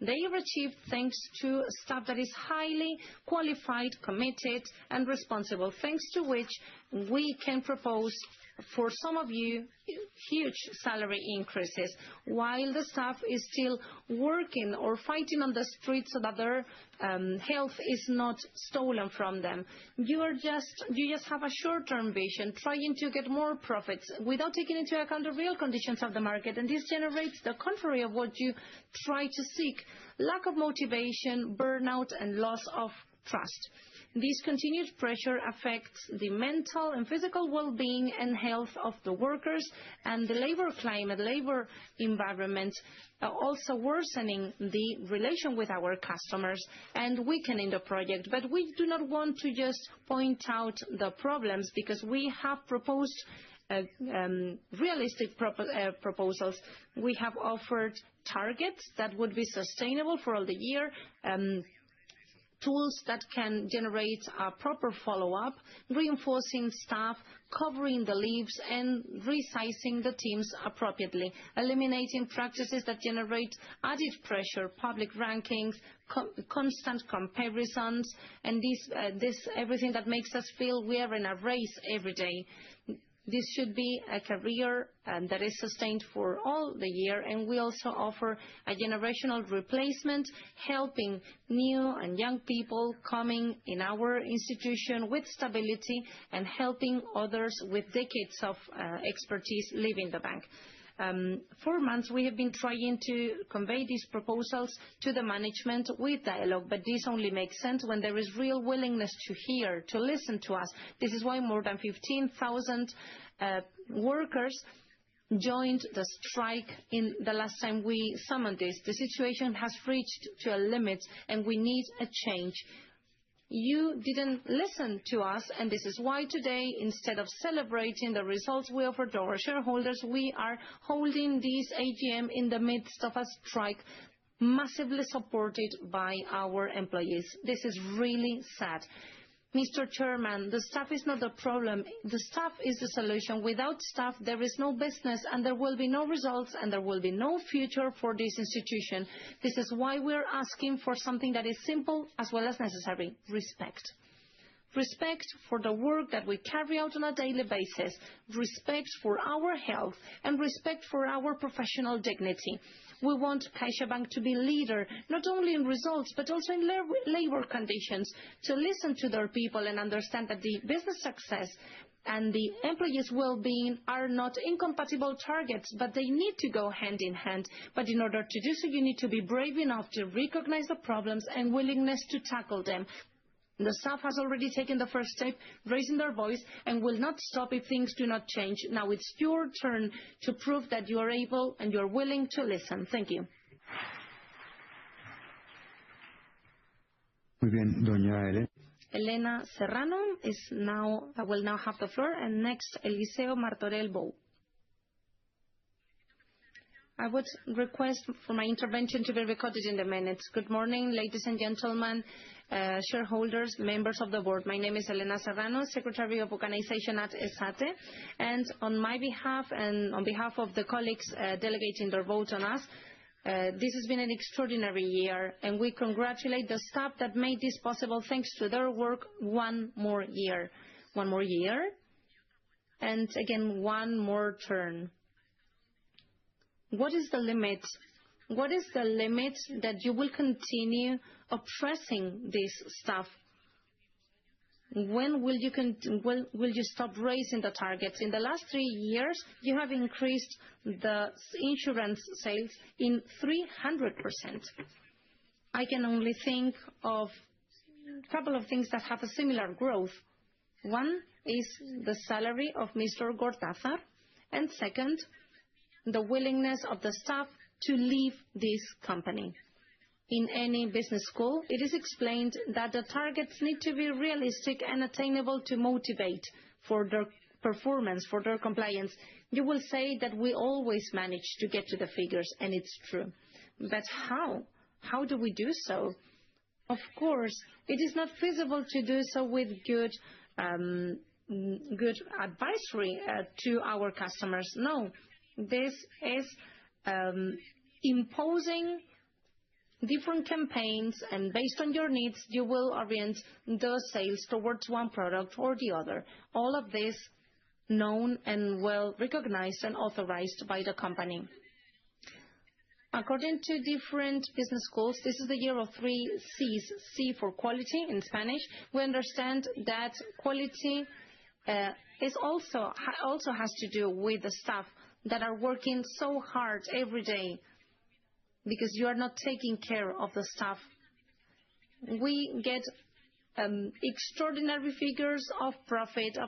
They are achieved thanks to staff that is highly qualified, committed, and responsible, thanks to which we can propose for some of you huge salary increases, while the staff is still working or fighting on the streets so that their health is not stolen from them. You just have a short-term vision, trying to get more profits without taking into account the real conditions of the market, and this generates the contrary of what you try to seek: lack of motivation, burnout, and loss of trust. This continued pressure affects the mental and physical well-being and health of the workers, and the labor climate, labor environment, also worsening the relation with our customers and weakening the project. But we do not want to just point out the problems, because we have proposed realistic proposals. We have offered targets that would be sustainable for all the year, tools that can generate a proper follow-up, reinforcing staff, covering the leaves, and resizing the teams appropriately, eliminating practices that generate added pressure, public rankings, constant comparisons, and this everything that makes us feel we are in a race every day. This should be a career that is sustained for all the year, and we also offer a generational replacement, helping new and young people coming in our institution with stability and helping others with decades of expertise leaving the bank. 4 months we have been trying to convey these proposals to the management with dialogue, but this only makes sense when there is real willingness to hear, to listen to us. This is why more than 15,000 workers joined the strike in the last time we summoned this. The situation has reached to a limit, and we need a change. You didn't listen to us, and this is why today, instead of celebrating the results we offered to our shareholders, we are holding this AGM in the midst of a strike, massively supported by our employees. This is really sad. Mr. Chairman, the staff is not the problem. The staff is the solution. Without staff, there is no business, and there will be no results, and there will be no future for this institution. This is why we are asking for something that is simple as well as necessary: respect. Respect for the work that we carry out on a daily basis, respect for our health, and respect for our professional dignity. We want CaixaBank to be leader, not only in results, but also in labor conditions, to listen to their people and understand that the business success and the employees' well-being are not incompatible targets, but they need to go hand in hand. But in order to do so, you need to be brave enough to recognize the problems and willingness to tackle them. The staff has already taken the first step, raising their voice, and will not stop if things do not change. Now it's your turn to prove that you are able and you are willing to listen. Thank you. Muy bien, doña Elena Serrano will now have the floor, and next Eliseo Martorell Bou. I would request for my intervention to be recorded in the minutes. Good morning, ladies and gentlemen, shareholders, members of the board. My name is Elena Serrano, Secretary of Organization at ESATE, and on my behalf and on behalf of the colleagues delegating their vote on us, this has been an extraordinary year, and we congratulate the staff that made this possible. Thanks to their work, one more year. One more year, and again, one more turn. What is the limit? What is the limit that you will continue oppressing this staff? When will you stop raising the targets? In the last 3 years, you have increased the insurance sales in 300%. I can only think of a couple of things that have a similar growth. One is the salary of Mr. Gortázar, and second, the willingness of the staff to leave this company. In any business school, it is explained that the targets need to be realistic and attainable to motivate for their performance, for their compliance. You will say that we always manage to get to the figures, and it's true. But how? How do we do so? Of course, it is not feasible to do so with good advisory to our customers. No, this is imposing different campaigns, and based on your needs, you will orient those sales towards one product or the other. All of this known and well recognized and authorized by the company. According to different business schools, this is the year of 3 C's. C for quality in Spanish. We understand that quality is also has to do with the staff that are working so hard every day, because you are not taking care of the staff. We get extraordinary figures of profit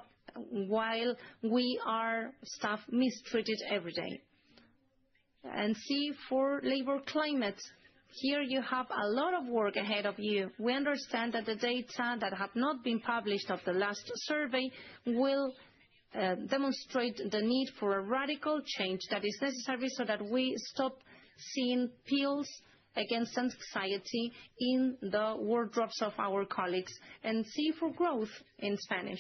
while we are staff mistreated every day. And C for labor climate. Here you have a lot of work ahead of you. We understand that the data that have not been published of the last survey will demonstrate the need for a radical change that is necessary so that we stop seeing pills against anxiety in the wardrobes of our colleagues. And C for growth in Spanish.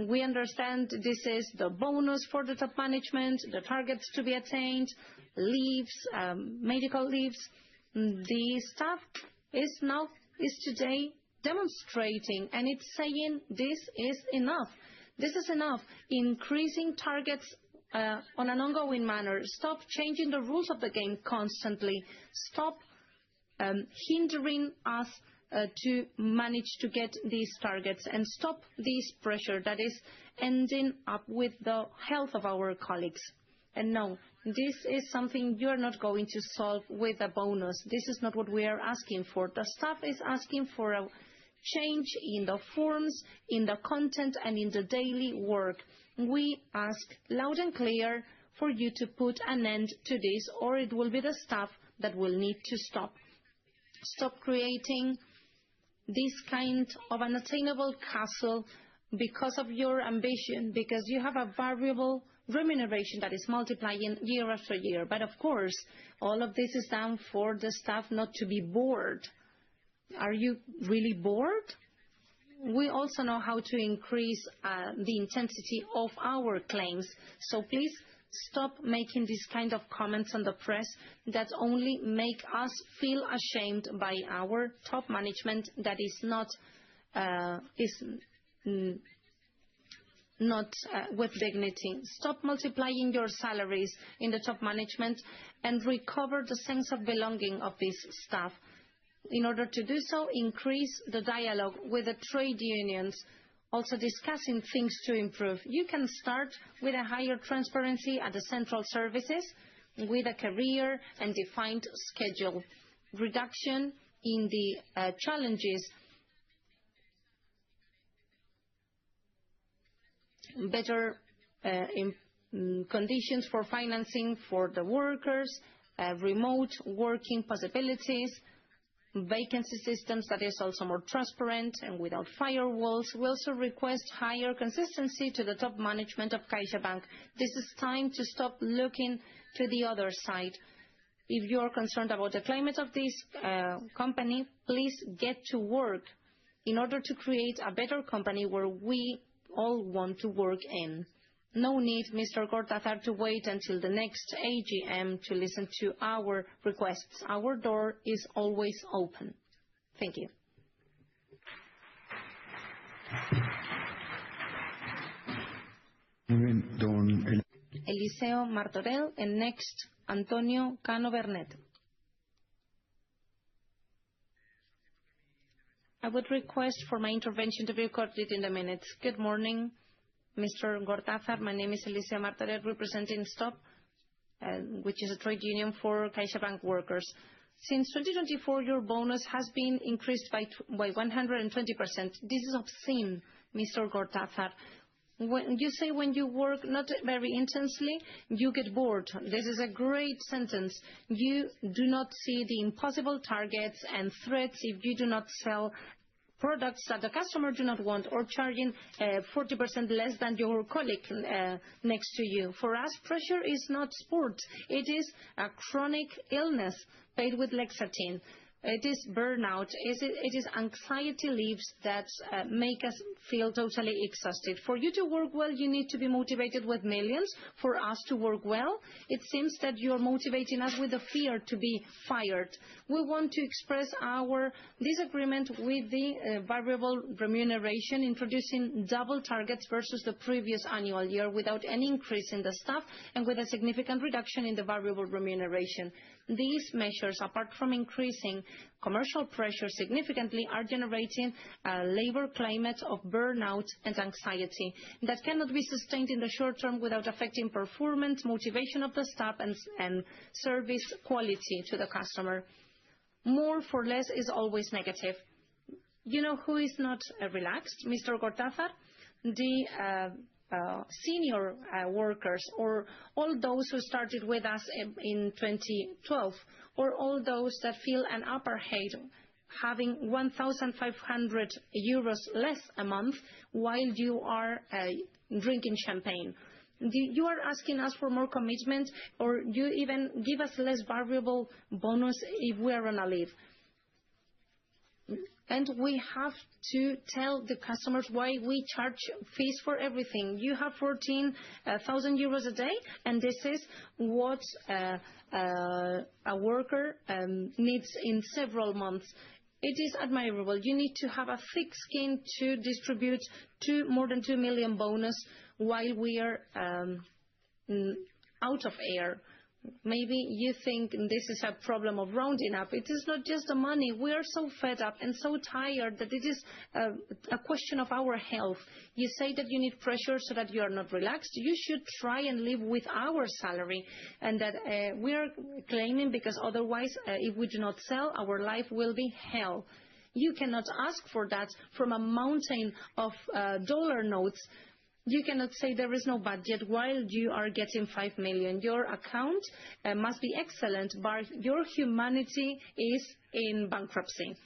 We understand this is the bonus for the top management, the targets to be attained, leaves, medical leaves. The staff is today demonstrating, and it's saying this is enough. This is enough. Increasing targets on an ongoing manner. Stop changing the rules of the game constantly. Stop hindering us to manage to get these targets, and stop this pressure that is ending up with the health of our colleagues. And no, this is something you are not going to solve with a bonus. This is not what we are asking for. The staff is asking for a change in the forms, in the content, and in the daily work. We ask loud and clear for you to put an end to this, or it will be the staff that will need to stop. Stop creating this kind of unattainable castle because of your ambition, because you have a variable remuneration that is multiplying year after year. But of course, all of this is done for the staff not to be bored. Are you really bored? We also know how to increase the intensity of our claims. So please stop making this kind of comments on the press that only make us feel ashamed by our top management that is not with dignity. Stop multiplying your salaries in the top management and recover the sense of belonging of this staff. In order to do so, increase the dialogue with the trade unions, also discussing things to improve. You can start with a higher transparency at the central services, with a career and defined schedule, reduction in the challenges, better conditions for financing for the workers, remote working possibilities, vacancy systems that is also more transparent and without firewalls. We also request higher consistency to the top management of CaixaBank. This is time to stop looking to the other side. If you are concerned about the climate of this company, please get to work in order to create a better company where we all want to work in. No need, Mr. Cortázar, to wait until the next AGM to listen to our requests. Our door is always open. Thank you. Eliseo Martorell, and next, Antonio Cano Bernet. I would request for my intervention to be recorded in the minutes. Good morning, Mr. Cortázar. My name is Eliseo Martorell, representing STOP, which is a trade union for CaixaBank workers. Since 2024, your bonus has been increased by 120%. This is obscene, Mr. Cortázar. When you say when you work not very intensely, you get bored. This is a great sentence. You do not see the impossible targets and threats if you do not sell products that the customer do not want, or charging 40% less than your colleague next to you. For us, pressure is not sport. It is a chronic illness paid with Lexatine. It is burnout. It is anxiety leaves that make us feel totally exhausted. For you to work well, you need to be motivated with millions. For us to work well, it seems that you're motivating us with the fear to be fired. We want to express our disagreement with the variable remuneration, introducing double targets versus the previous annual year without any increase in the staff and with a significant reduction in the variable remuneration. These measures, apart from increasing commercial pressure significantly, are generating a labor climate of burnout and anxiety that cannot be sustained in the short term without affecting performance, motivation of the staff, and service quality to the customer. More for less is always negative. You know who is not relaxed? Mr. Cortázar, the senior workers, or all those who started with us in 2012, or all those that feel an upper hand having 1,500 euros less a month while you are drinking champagne. You are asking us for more commitment, or you even give us less variable bonus if we are on a leave. And we have to tell the customers why we charge fees for everything. You have 14,000 euros a day, and this is what a worker needs in several months. It is admirable. You need to have a thick skin to distribute more than 2 million bonus while we are out of air. Maybe you think this is a problem of rounding up. It is not just the money. We are so fed up and so tired that it is a question of our health. You say that you need pressure so that you are not relaxed. You should try and live with our salary, and that we are claiming because otherwise, if we do not sell, our life will be hell. You cannot ask for that from a mountain of dollar notes. You cannot say there is no budget while you are getting 5 million. Your account must be excellent, but your humanity is in bankruptcy.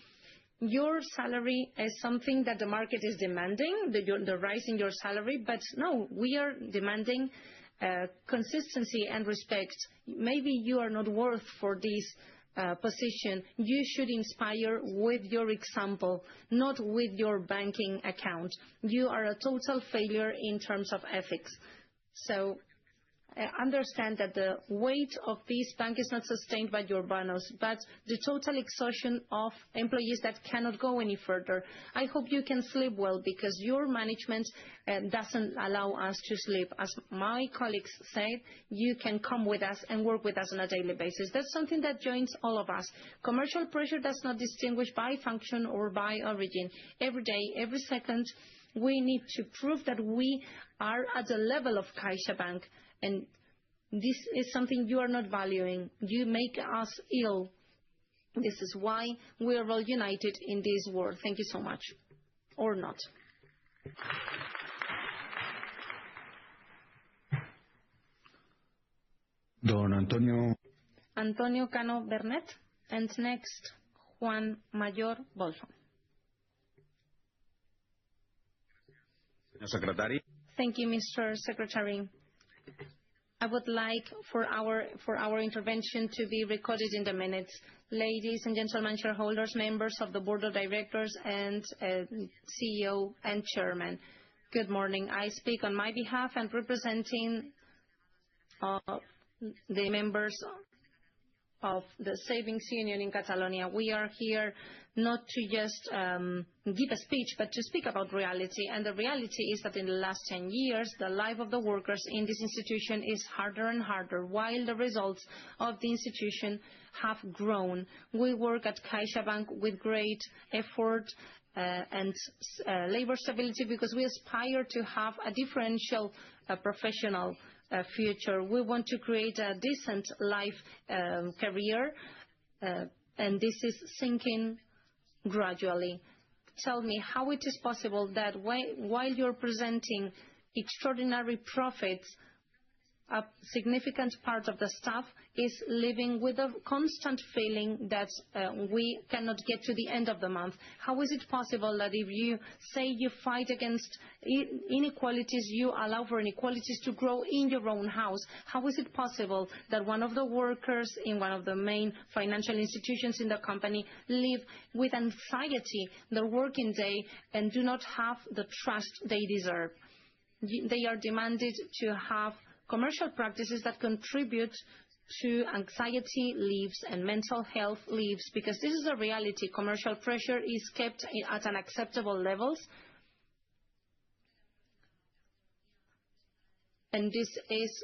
Your salary is something that the market is demanding, the rise in your salary, but no, we are demanding consistency and respect. Maybe you are not worth for this position. You should inspire with your example, not with your banking account. You are a total failure in terms of ethics. So understand that the weight of this bank is not sustained by your bonus, but the total exhaustion of employees that cannot go any further. I hope you can sleep well, because your management doesn't allow us to sleep. As my colleagues said, you can come with us and work with us on a daily basis. That's something that joins all of us. Commercial pressure does not distinguish by function or by origin. Every day, every second, we need to prove that we are at the level of CaixaBank. And this is something you are not valuing. You make us ill. This is why we are all united in this war. Thank you so much. Or not. Don Antonio. Antonio Cano Bernet. And next, Juan Mayor Bolso. Thank you, Mr. Secretary. I would like for our intervention to be recorded in the minutes. Ladies and gentlemen, shareholders, members of the Board of Directors, and CEO and Chairman, good morning. I speak on my behalf and representing the members of the Savings Union in Catalonia. We are here not to just give a speech, but to speak about reality. And the reality is that in the last 10 years, the life of the workers in this institution is harder and harder, while the results of the institution have grown. We work at CaixaBank with great effort and labor stability, because we aspire to have a differential professional future. We want to create a decent life career, and this is sinking gradually. Tell me how it is possible that while you're presenting extraordinary profits, a significant part of the staff is living with a constant feeling that we cannot get to the end of the month. How is it possible that if you say you fight against inequalities, you allow for inequalities to grow in your own house? How is it possible that one of the workers in one of the main financial institutions in the company live with anxiety their working day and do not have the trust they deserve? They are demanded to have commercial practices that contribute to anxiety leaves and mental health leaves, because this is a reality. Commercial pressure is kept at unacceptable levels, and this is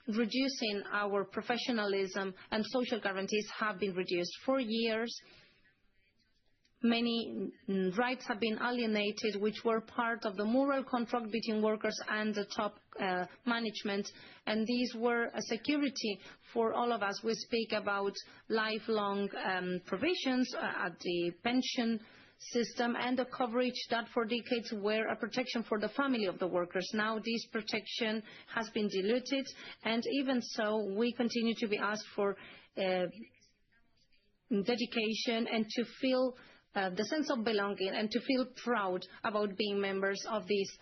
reducing our professionalism, and social guarantees have been reduced. For years, many rights have been alienated, which were part of the moral contract between workers and the top management, and these were a security for all of us. We speak about lifelong provisions at the pension system and the coverage that for decades were a protection for the family of the workers. Now this protection has been diluted, and even so we continue to be asked for dedication and to feel the sense of belonging and to feel proud about being members of this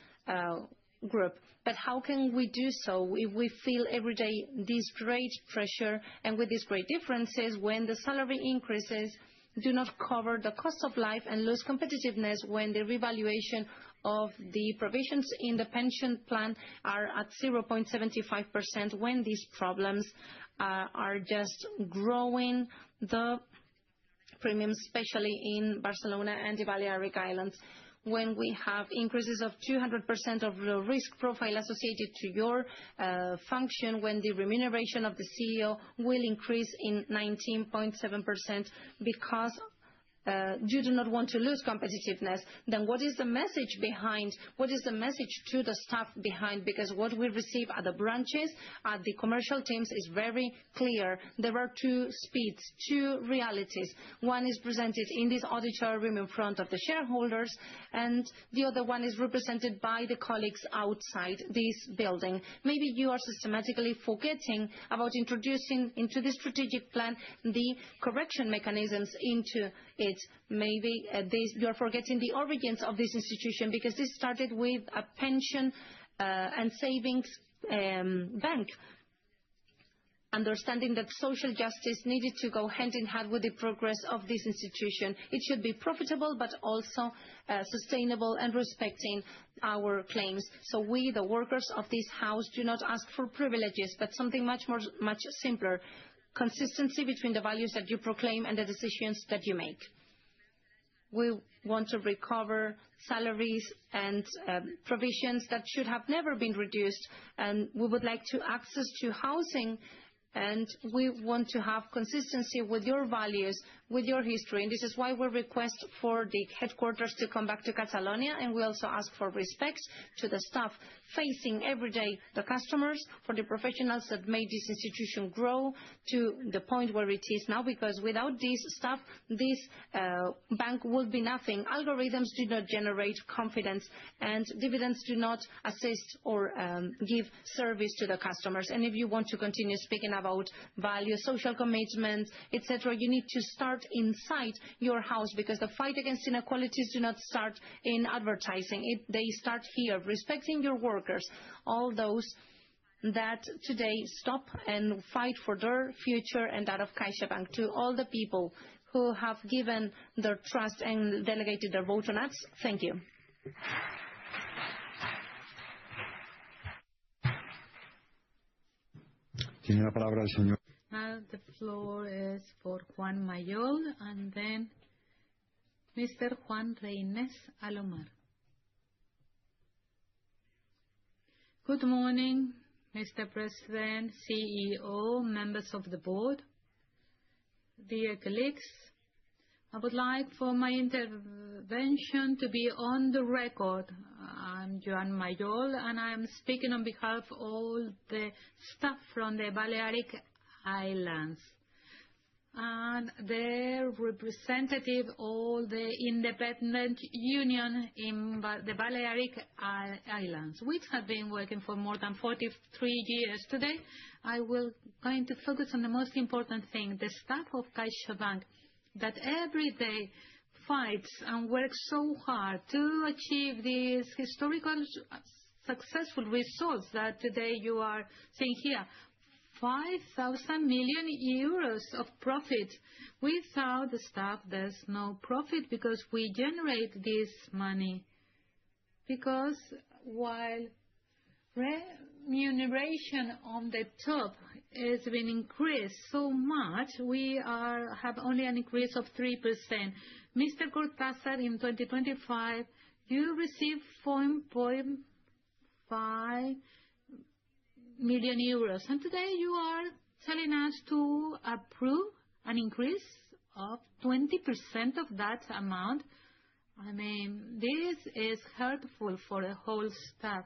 group. But how can we do so if we feel every day this great pressure and with these great differences when the salary increases do not cover the cost of life and lose competitiveness, when the revaluation of the provisions in the pension plan are at 0.75%, when these problems are just growing the premiums, especially in Barcelona and the Balearic Islands, when we have increases of 200% of the risk profile associated to your function, when the remuneration of the CEO will increase in 19.7% because you do not want to lose competitiveness, then what is the message behind? What is the message to the staff behind? Because what we receive at the branches, at the commercial teams is very clear. There are two speeds, two realities. One is presented in this auditorium in front of the shareholders, and the other one is represented by the colleagues outside this building. Maybe you are systematically forgetting about introducing into the strategic plan the correction mechanisms into it. Maybe you are forgetting the origins of this institution, because this started with a pension and savings bank, understanding that social justice needed to go hand in hand with the progress of this institution. It should be profitable but also sustainable and respecting our claims. So we, the workers of this house, do not ask for privileges, but something much simpler: consistency between the values that you proclaim and the decisions that you make. We want to recover salaries and provisions that should have never been reduced, and we would like to access to housing, and we want to have consistency with your values, with your history, and this is why we request for the headquarters to come back to Catalonia, and we also ask for respect to the staff facing every day the customers, for the professionals that made this institution grow to the point where it is now, because without this staff, this bank would be nothing. Algorithms do not generate confidence, and dividends do not assist or give service to the customers. And if you want to continue speaking about value, social commitment, etc., you need to start inside your house, because the fight against inequalities do not start in advertising. They start here, respecting your workers, all those that today stop and fight for their future and that of CaixaBank. To all the people who have given their trust and delegated their vote on us, thank you. Tiene la palabra el señor. Now the floor is for Juan Mayol and then Mr. Juan Reynés Alomar. Good morning, Mr. President, CEO, members of the board, dear colleagues. I would like for my intervention to be on the record. I'm Joan Mayol, and I'm speaking on behalf of all the staff from the Balearic Islands. and the representative of the independent union in the Balearic Islands, which have been working for more than 43 years. Today, I will going to focus on the most important thing, the staff of CaixaBank, that every day fights and works so hard to achieve these historical successful results that today you are seeing here. 5,000 million euros of profit. Without the staff, there's no profit because we generate this money. Because while remuneration on the top has been increased so much, we have only an increase of 3%. Mr. Cortázar, in 2025, you received 4.5 million euros, and today you are telling us to approve an increase of 20% of that amount. I mean, this is hurtful for the whole staff.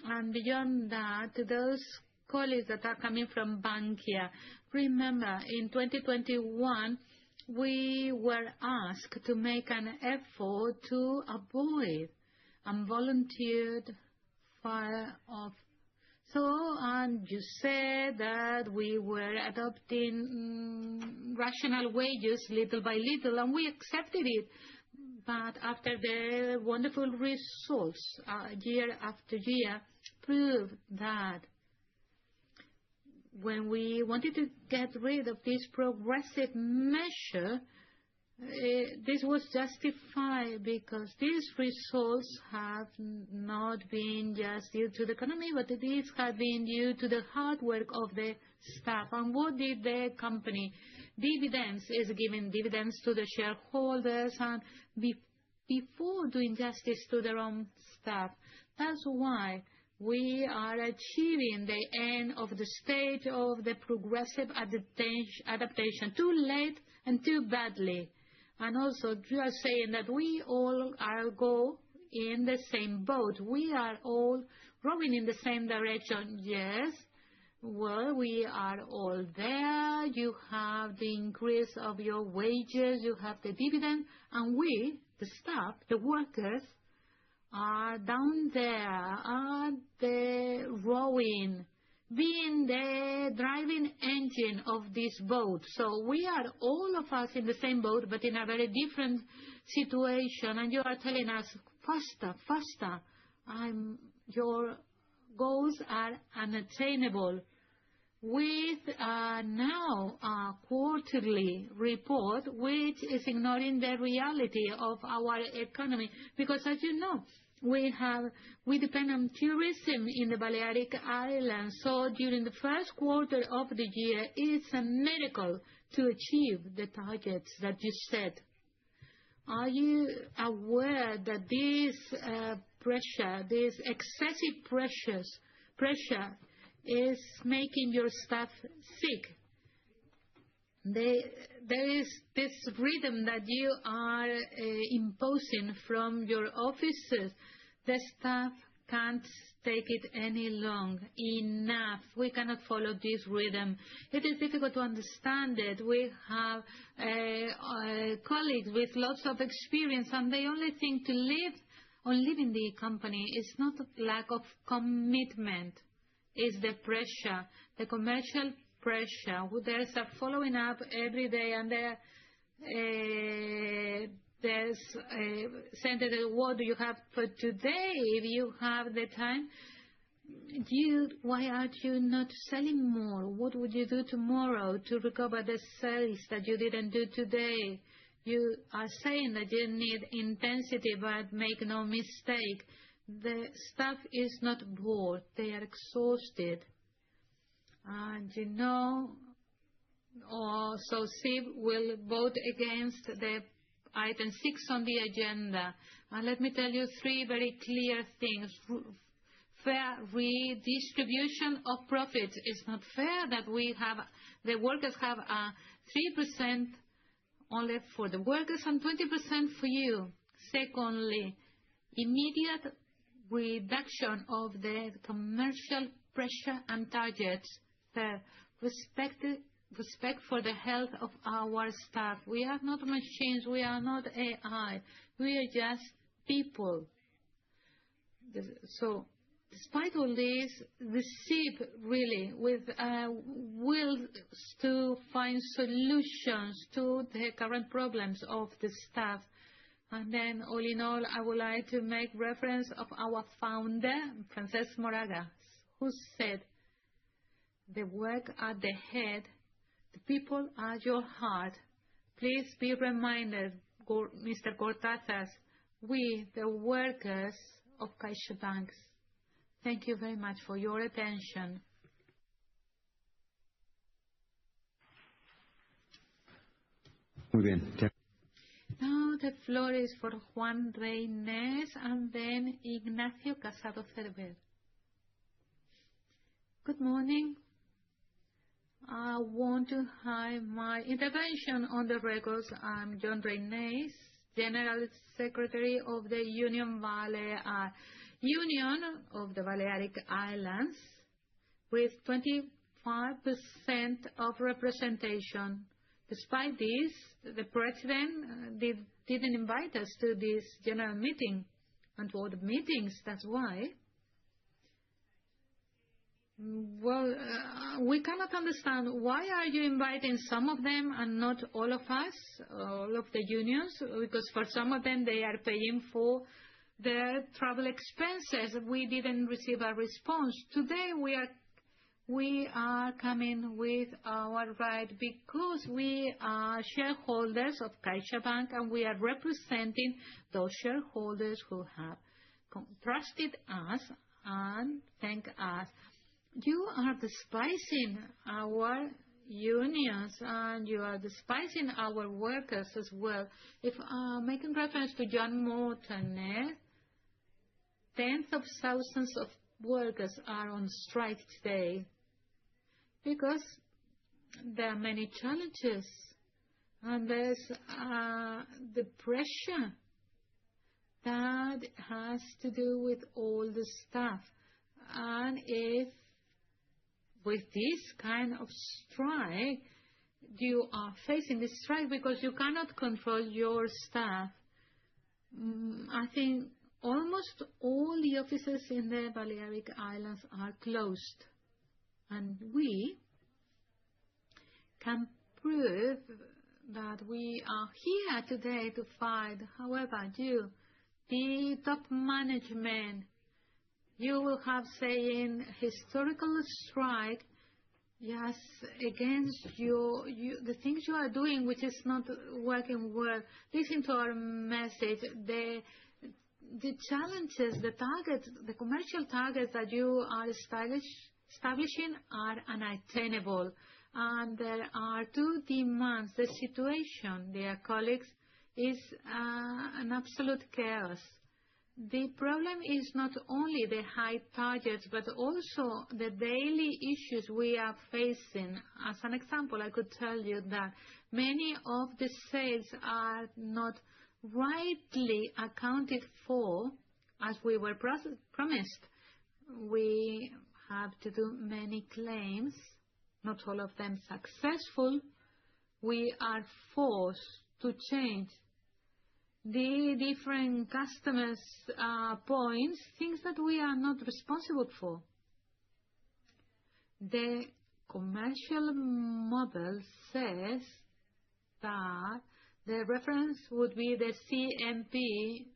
And beyond that, to those colleagues that are coming from Bankia, remember, in 2021, we were asked to make an effort to avoid unvolunteered fire of. And you said that we were adopting rational wages little by little, and we accepted it. But after the wonderful results, year after year, proved that when we wanted to get rid of this progressive measure, this was justified because these results have not been just due to the economy, but these have been due to the hard work of the staff. And what did the company? Dividends is giving dividends to the shareholders and before doing justice to their own staff. That's why we are achieving the end of the stage of the progressive adaptation too late and too badly. And also, you are saying that we all are go in the same boat. We are all rowing in the same direction. Yes, well, we are all there. You have the increase of your wages, you have the dividend, and we, the staff, the workers, are down there at the rowing, being the driving engine of this boat. So we are all of us in the same boat, but in a very different situation. And you are telling us, faster, faster. Your goals are unattainable. With now a quarterly report, which is ignoring the reality of our economy, because as you know, we depend on tourism in the Balearic Islands. So during the first quarter of the year, it's a miracle to achieve the targets that you set. Are you aware that this pressure, this excessive pressure is making your staff sick? There is this rhythm that you are imposing from your offices. The staff can't take it any longer. Enough. We cannot follow this rhythm. It is difficult to understand it. We have colleagues with lots of experience, and the only thing to live on leaving the company is not a lack of commitment. It's the pressure, the commercial pressure. There's a following up every day, and there's sent what do you have for today? If you have the time, why aren't you not selling more? What would you do tomorrow to recover the sales that you didn't do today? You are saying that you need intensity, but make no mistake. The staff is not bored. They are exhausted. And you know, so SIB will vote against the item 6 on the agenda. And let me tell you 3 very clear things. Fair redistribution of profits. It's not fair that the workers have 3% only for the workers and 20% for you. Secondly, immediate reduction of the commercial pressure and targets. Third, respect for the health of our staff. We are not machines. We are not AI. We are just people. So, despite all this, the SIP really with will to find solutions to the current problems of the staff. And then, all in all, I would like to make reference of our founder, Francesc Moragas, who said, "The work at the head, the people at your heart." Please be reminded, Mr. Cortázar, we, the workers of CaixaBank. Thank you very much for your attention. Muy bien. Now the floor is for Juan Reynés and then Ignacio Casado Cerver. Good morning. I want to have my intervention on the records. I'm John Reynés, General Secretary of the Union of the Balearic Islands, with 25% of representation. Despite this, the President didn't invite us to this general meeting and to other meetings. That's why. Well, we cannot understand why are you inviting some of them and not all of us, all of the unions, because for some of them they are paying for their travel expenses. We didn't receive a response. Today we are coming with our right because we are shareholders of CaixaBank and we are representing those shareholders who have trusted us and thank us. You are despising our unions and you are despising our workers as well. If making reference to John Morton, tens of thousands of workers are on strike today because there are many challenges and there's the pressure that has to do with all the staff. And if with this kind of strike, you are facing this strike because you cannot control your staff. I think almost all the offices in the Balearic Islands are closed. And we can prove that we are here today to fight. However, you, the top management, you will have saying historical strike, yes, against the things you are doing, which is not working well. Listen to our message. The challenges, the targets, the commercial targets that you are establishing are unattainable. And there are two demands. The situation, dear colleagues, is an absolute chaos. The problem is not only the high targets, but also the daily issues we are facing. As an example, I could tell you that many of the sales are not rightly accounted for as we were promised. We have to do many claims, not all of them successful. We are forced to change the different customers' points, things that we are not responsible for. The commercial model says that the reference would be the CMP.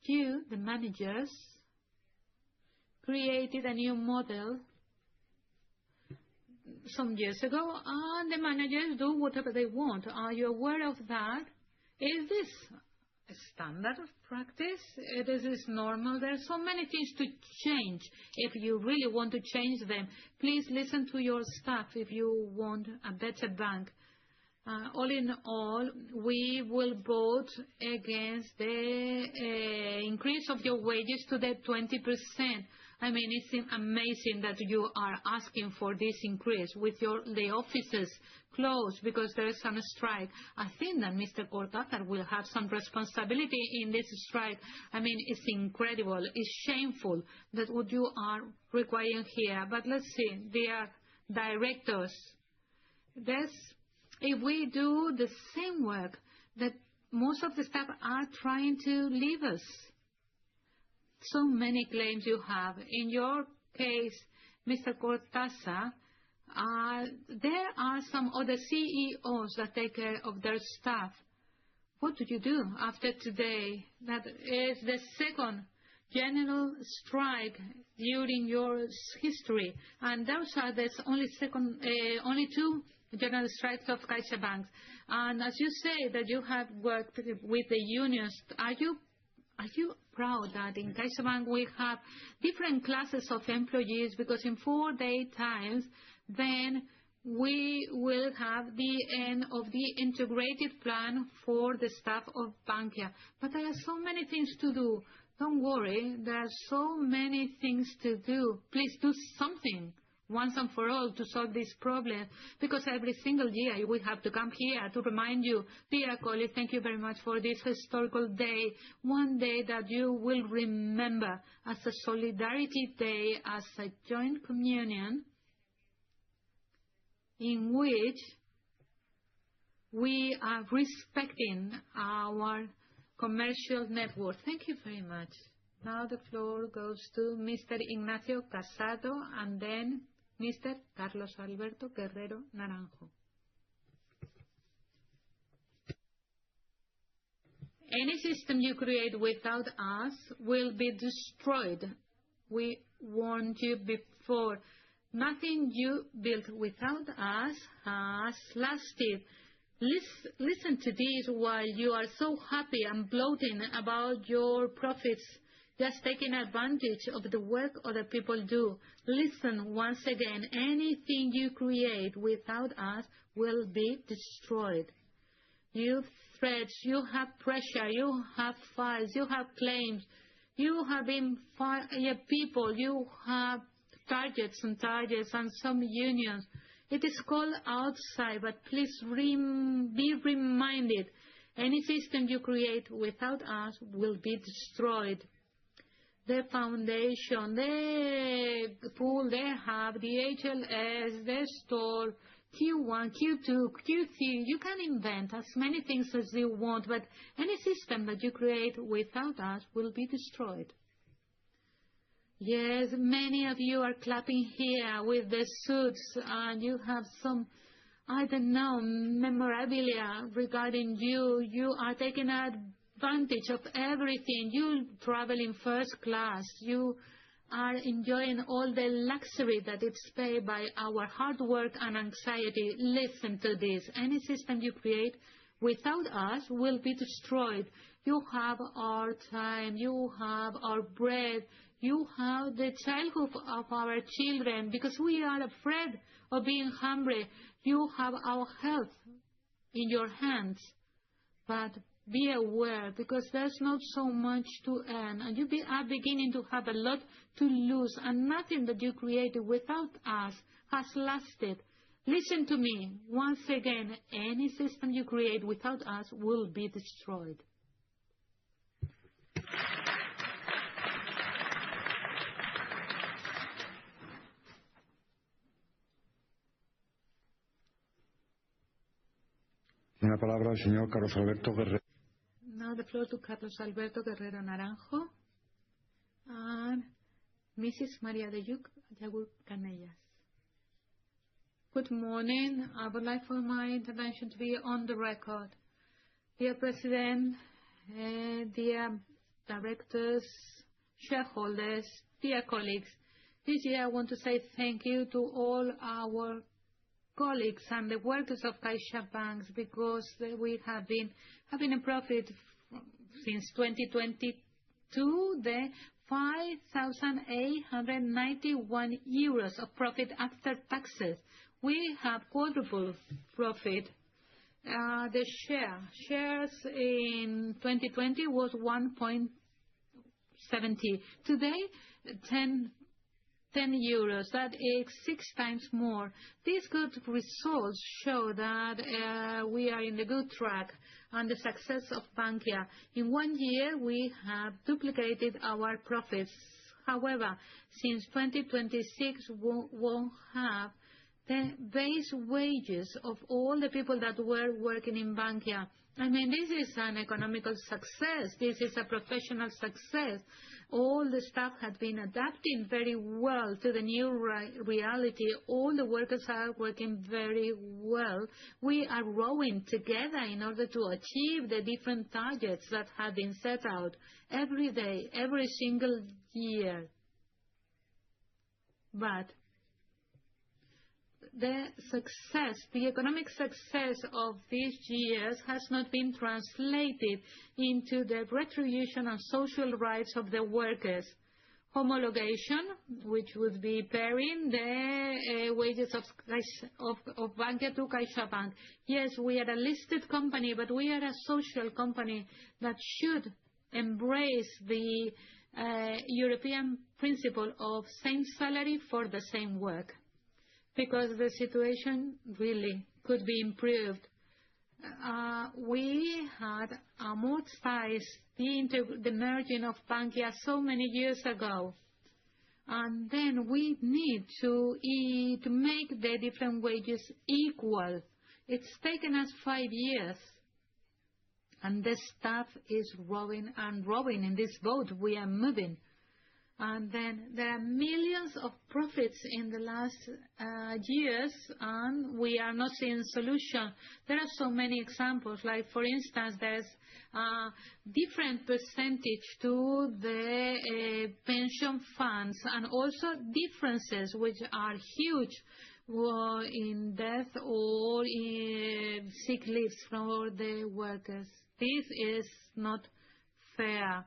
You, the managers, created a new model some years ago, and the managers do whatever they want. Are you aware of that? Is this a standard of practice? This is normal. There are so many things to change. If you really want to change them, please listen to your staff if you want a better bank. All in all, we will vote against the increase of your wages to the 20%. I mean, it's amazing that you are asking for this increase with the offices closed because there is some strike. I think that Mr. Cortázar will have some responsibility in this strike. I mean, it's incredible. It's shameful that what you are requiring here. But let's see, dear directors, if we do the same work that most of the staff are trying to leave us. So many claims you have. In your case, Mr. Cortázar, there are some other CEOs that take care of their staff. What do you do after today? That is the second general strike during your history, and those are only two general strikes of CaixaBank. And as you say that you have worked with the unions, are you proud that in CaixaBank we have different classes of employees, because in 4 days times then we will have the end of the integrated plan for the staff of Bankia. But there are so many things to do. Don't worry, there are so many things to do. Please do something once and for all to solve this problem, because every single year we have to come here to remind you. Dear colleagues, thank you very much for this historical day, one day that you will remember as a solidarity day, as a joint communion in which we are respecting our commercial network. Thank you very much. Now the floor goes to Mr. Ignacio Casado and then Mr. Carlos Alberto Guerrero Naranjo. Any system you create without us will be destroyed. We warned you before. Nothing you built without us has lasted. Listen to this while you are so happy and gloating about your profits, just taking advantage of the work other people do. Listen once again. Anything you create without us will be destroyed. You threats, you have pressure, you have files, you have claims, you have been people, you have targets and some unions. It is called outside, but please be reminded, any system you create without us will be destroyed. The foundation, the pool, they have the HLS, the store, Q1, Q2, Q3. You can invent as many things as you want, but any system that you create without us will be destroyed. Yes, many of you are clapping here with the suits, and you have some, I don't know, memorabilia regarding you. You are taking advantage of everything. You travel in first class. You are enjoying all the luxury that is paid by our hard work and anxiety. Listen to this. Any system you create without us will be destroyed. You have our time. You have our bread. You have the childhood of our children, because we are afraid of being hungry. You have our health in your hands. But be aware, because there's not so much to earn, and you are beginning to have a lot to lose, and nothing that you created without us has lasted. Listen to me. Once again, any system you create without us will be destroyed. Tiene la palabra el señor Carlos Alberto Guerrero. Now the floor to Carlos Alberto Guerrero Naranjo and Mrs. María de Yagur Canellas. Good morning. I would like for my intervention to be on the record. Dear President, dear directors, shareholders, dear colleagues, this year I want to say thank you to all our colleagues and the workers of CaixaBank, because we have been having a profit since 2022, the 5,891 euros of profit after taxes. We have quadruple profit. The shares in 2020 was 1.70. Today, 10 euros. That is 6 times more. These good results show that we are in the good track and the success of Bankia. In 1 year, we have duplicated our profits. However, since 2026, we won't have the base wages of all the people that were working in Bankia. I mean, this is an economical success. This is a professional success. All the staff had been adapting very well to the new reality. All the workers are working very well. We are rowing together in order to achieve the different targets that have been set out every day, every single year. But the success, the economic success of these years has not been translated into the retribution and social rights of the workers. Homologation, which would be pairing the wages of Bankia to CaixaBank. Yes, we are a listed company, but we are a social company that should embrace the European principle of same salary for the same work, because the situation really could be improved. We had amortized the merging of Bankia so many years ago, and then we need to make the different wages equal. It's taken us 5 years, and the staff is rowing and rowing in this boat. We are moving. And then there are millions of profits in the last years, and we are not seeing solution. There are so many examples. Like, for instance, there's a different percentage to the pension funds, and also differences which are huge in death or in sick leaves for the workers. This is not fair.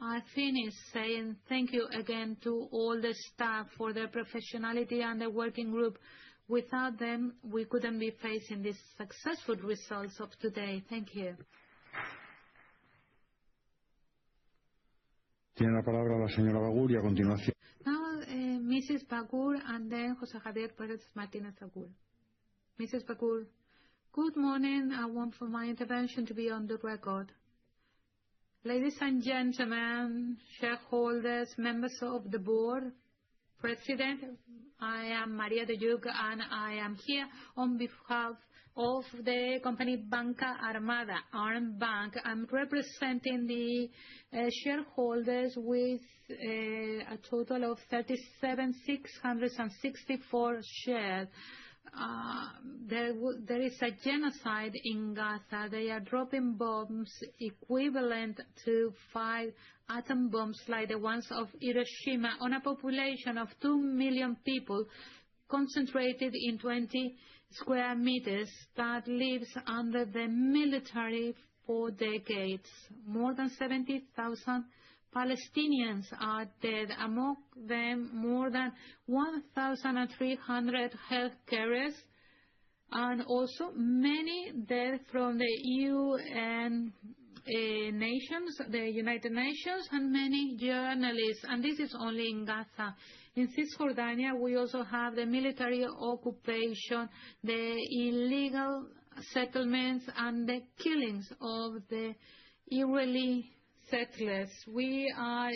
I finish saying thank you again to all the staff for their professionality and the working group. Without them, we couldn't be facing these successful results of today. Thank you. Tiene la palabra la señora Bagur y a continuación. Now, Mrs. Bagur and then José Javier Pérez Martínez Bagur. Mrs. Bagur, good morning. I want for my intervention to be on the record. Ladies and gentlemen, shareholders, members of the board, President, I am Maria de Yuc, and I am here on behalf of the company Banca Armada, Armed Bank. I'm representing the shareholders with a total of 37,664 shares. There is a genocide in Gaza. They are dropping bombs equivalent to 5 atom bombs like the ones of Hiroshima on a population of 2 million people concentrated in 20 square meters that lives under the military for decades. More than 70,000 Palestinians are dead, among them more than 1,300 health carers, and also many dead from the UN nations, the United Nations, and many journalists. And this is only in Gaza. In Cisjordania, we also have the military occupation, the illegal settlements, and the killings of the Israeli settlers. We are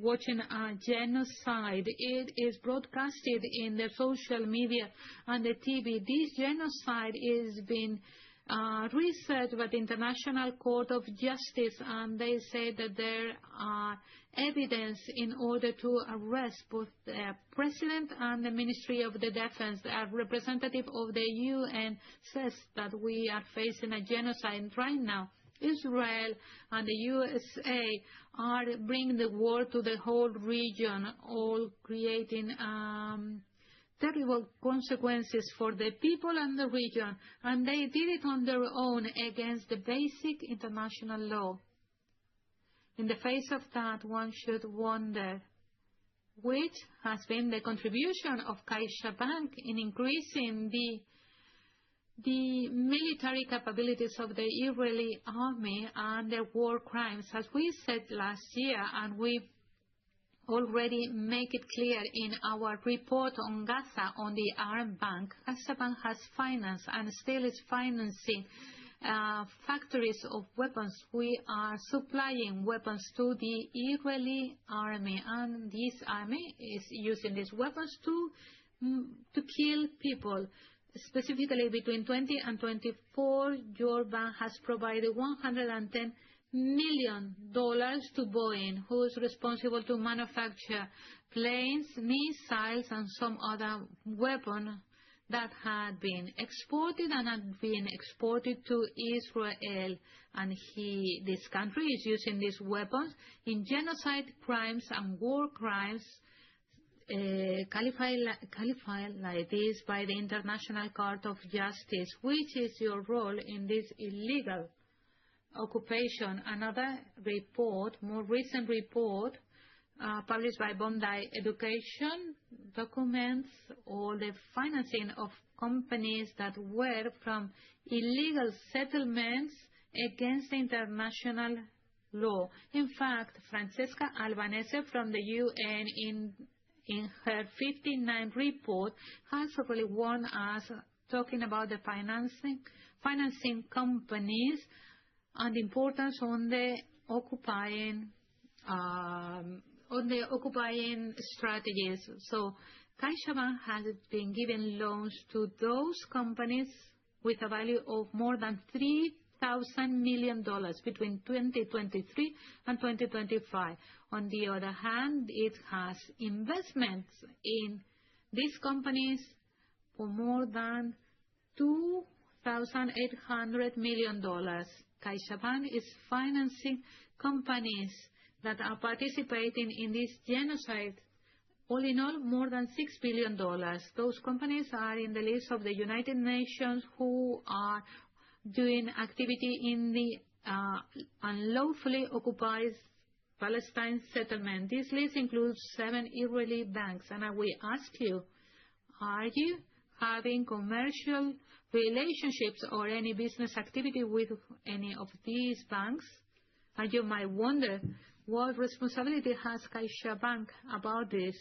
watching a genocide. It is broadcasted in the social media and the TV. This genocide is being researched by the International Court of Justice, and they say that there are evidence in order to arrest both the President and the Ministry of the Defense. A representative of the UN says that we are facing a genocide right now. Israel and the USA are bringing the war to the whole region, all creating terrible consequences for the people and the region, and they did it on their own against the basic international law. In the face of that, one should wonder which has been the contribution of CaixaBank in increasing the military capabilities of the Israeli army and their war crimes. As we said last year, and we already make it clear in our report on Gaza on the Armed Bank, CaixaBank has financed and still is financing factories of weapons. We are supplying weapons to the Israeli army, and this army is using these weapons to to kill people. Specifically, between 20 and 24, your bank has provided $110 million to Boeing, who is responsible to manufacture planes, missiles, and some other weapons that had been exported to Israel. And this country is using these weapons in genocide crimes and war crimes qualified like this by the International Court of Justice. Which is your role in this illegal occupation? Another report, more recent report, published by Bondi Education, documents all the financing of companies that were from illegal settlements against international law. In fact, Francesca Albanese from the UN in her 59 report has already warned us, talking about the financing companies and the importance on the occupying strategies. So CaixaBank has been giving loans to those companies with a value of more than $3,000 million between 2023 and 2025. On the other hand, it has investments in these companies for more than $2,800 million. CaixaBank is financing companies that are participating in this genocide. All in all, more than $6 billion. Those companies are in the list of the United Nations who are doing activity in the unlawfully occupied Palestine settlement. This list includes 7 Israeli banks. And we ask you, are you having commercial relationships or any business activity with any of these banks? And you might wonder, what responsibility has CaixaBank about this?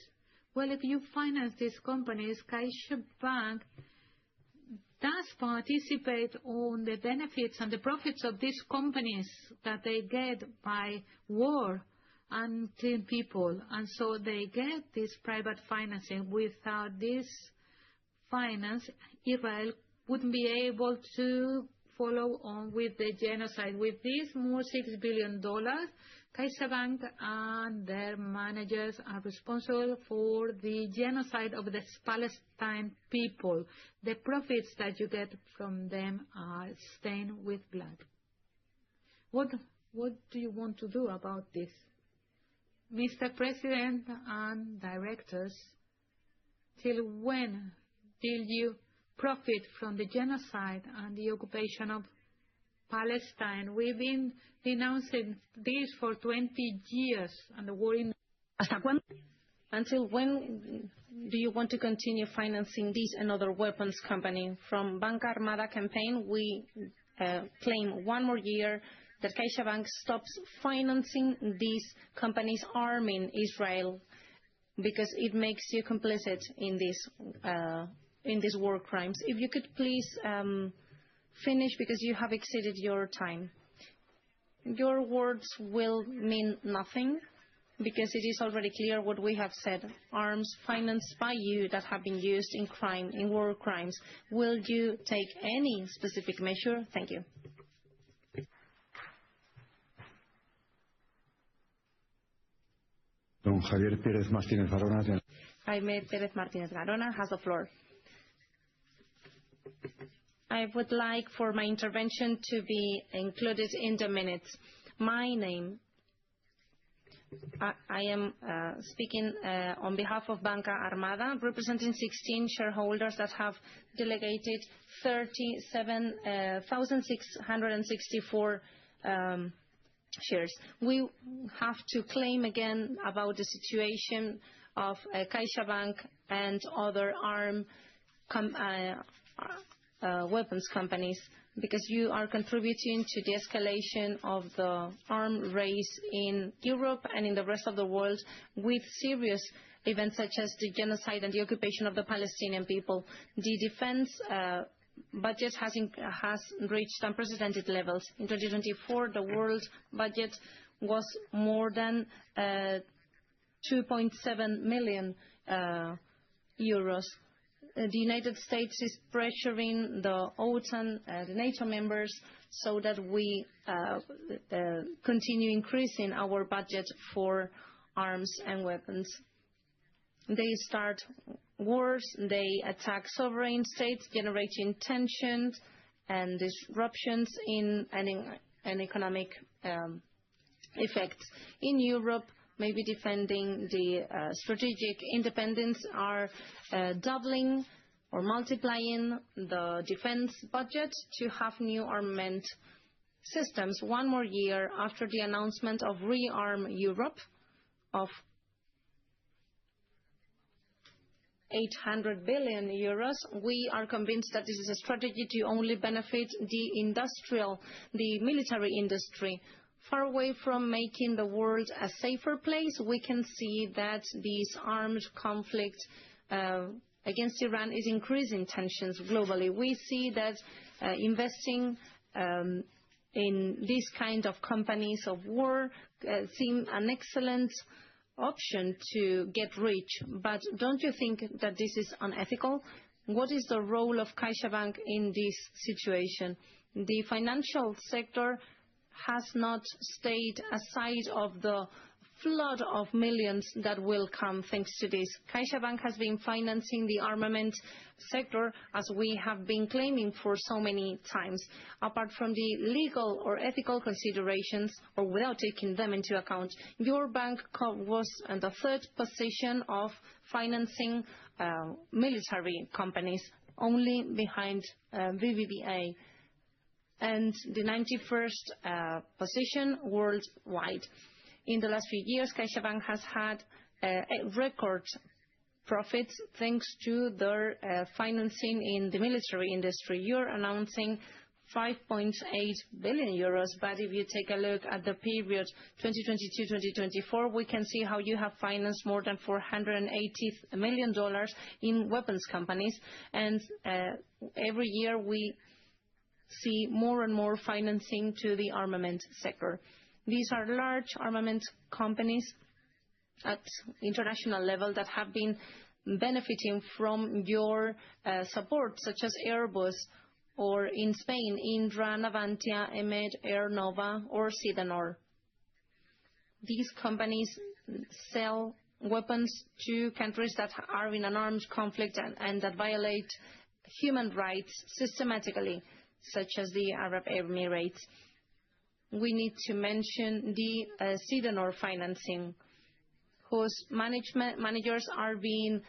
Well, if you finance these companies, CaixaBank does participate on the benefits and the profits of these companies that they get by war and killing people. And so they get this private financing. Without this finance, Israel wouldn't be able to follow on with the genocide. With this more $6 billion, CaixaBank and their managers are responsible for the genocide of the Palestine people. The profits that you get from them are stained with blood. What do you want to do about this? Mr. President and directors, till when will you profit from the genocide and the occupation of Palestine? We've been denouncing this for 20 years and the war in... Until when do you want to continue financing this and other weapons company? From Banca Armada campaign, we claim one more year that CaixaBank stops financing these companies arming Israel because it makes you complicit in these war crimes. If you could please finish, because you have exceeded your time. Your words will mean nothing because it is already clear what we have said. Arms financed by you that have been used in crime, in war crimes. Will you take any specific measure? Thank you. Don Javier Pérez Martínez Garona. Jaime Pérez Martínez Garona has the floor. I would like for my intervention to be included in the minutes. My name, I am speaking on behalf of Banca Armada, representing 16 shareholders that have delegated 37,664 shares. We have to claim again about the situation of CaixaBank and other weapons companies, because you are contributing to the escalation of the arms race in Europe and in the rest of the world, with serious events such as the genocide and the occupation of the Palestinian people. The defense budget has reached unprecedented levels. In 2024, the world budget was more than 2.7 million euros. The United States is pressuring the OTAN, the NATO members, so that we continue increasing our budget for arms and weapons. They start wars, they attack sovereign states, generating tensions and disruptions in economic effects. In Europe, maybe defending the strategic independence are doubling or multiplying the defense budget to have new armament systems. One more year after the announcement of Rearm Europe of 800 billion euros, we are convinced that this is a strategy to only benefit the military industry. Far away from making the world a safer place, we can see that this armed conflict against Iran is increasing tensions globally. We see that investing in these kind of companies of war seem an excellent option to get rich. But don't you think that this is unethical? What is the role of CaixaBank in this situation? The financial sector has not stayed aside of the flood of millions that will come thanks to this. CaixaBank has been financing the armament sector, as we have been claiming for so many times. Apart from the legal or ethical considerations, or without taking them into account, your bank was in the third position of financing military companies, only behind BBVA, and the 91st position worldwide. In the last few years, CaixaBank has had record profits thanks to their financing in the military industry. You're announcing 5.8 billion euros, but if you take a look at the period 2022-2024, we can see how you have financed more than $480 million in weapons companies, and every year we see more and more financing to the armament sector. These are large armament companies at international level that have been benefiting from your support, such as Airbus, or in Spain, Indra, Navantia, EMED, Air Nova, or Sidenor. These companies sell weapons to countries that are in an armed conflict and that violate human rights systematically, such as the Arab Emirates. We need to mention the Sidenor financing, whose managers are being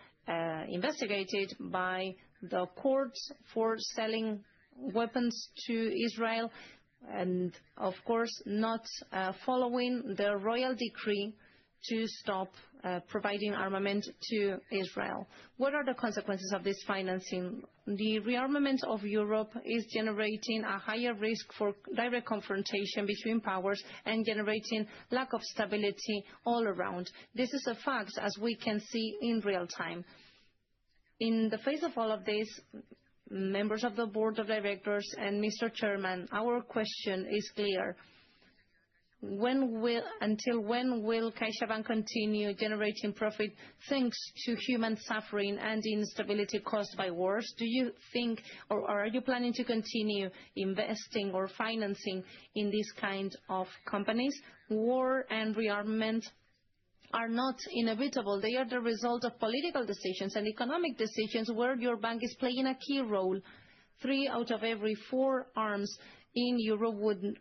investigated by the courts for selling weapons to Israel and, of course, not following the royal decree to stop providing armament to Israel. What are the consequences of this financing? The rearmament of Europe is generating a higher risk for direct confrontation between powers and generating lack of stability all around. This is a fact, as we can see in real time. In the face of all of this, members of the board of directors and Mr. Chairman, our question is clear. Until when will CaixaBank continue generating profit thanks to human suffering and instability caused by wars? Do you think, or are you planning to continue investing or financing in these kind of companies? War and rearmament are not inevitable. They are the result of political decisions and economic decisions where your bank is playing a key role. 3 out of every 4 arms in Europe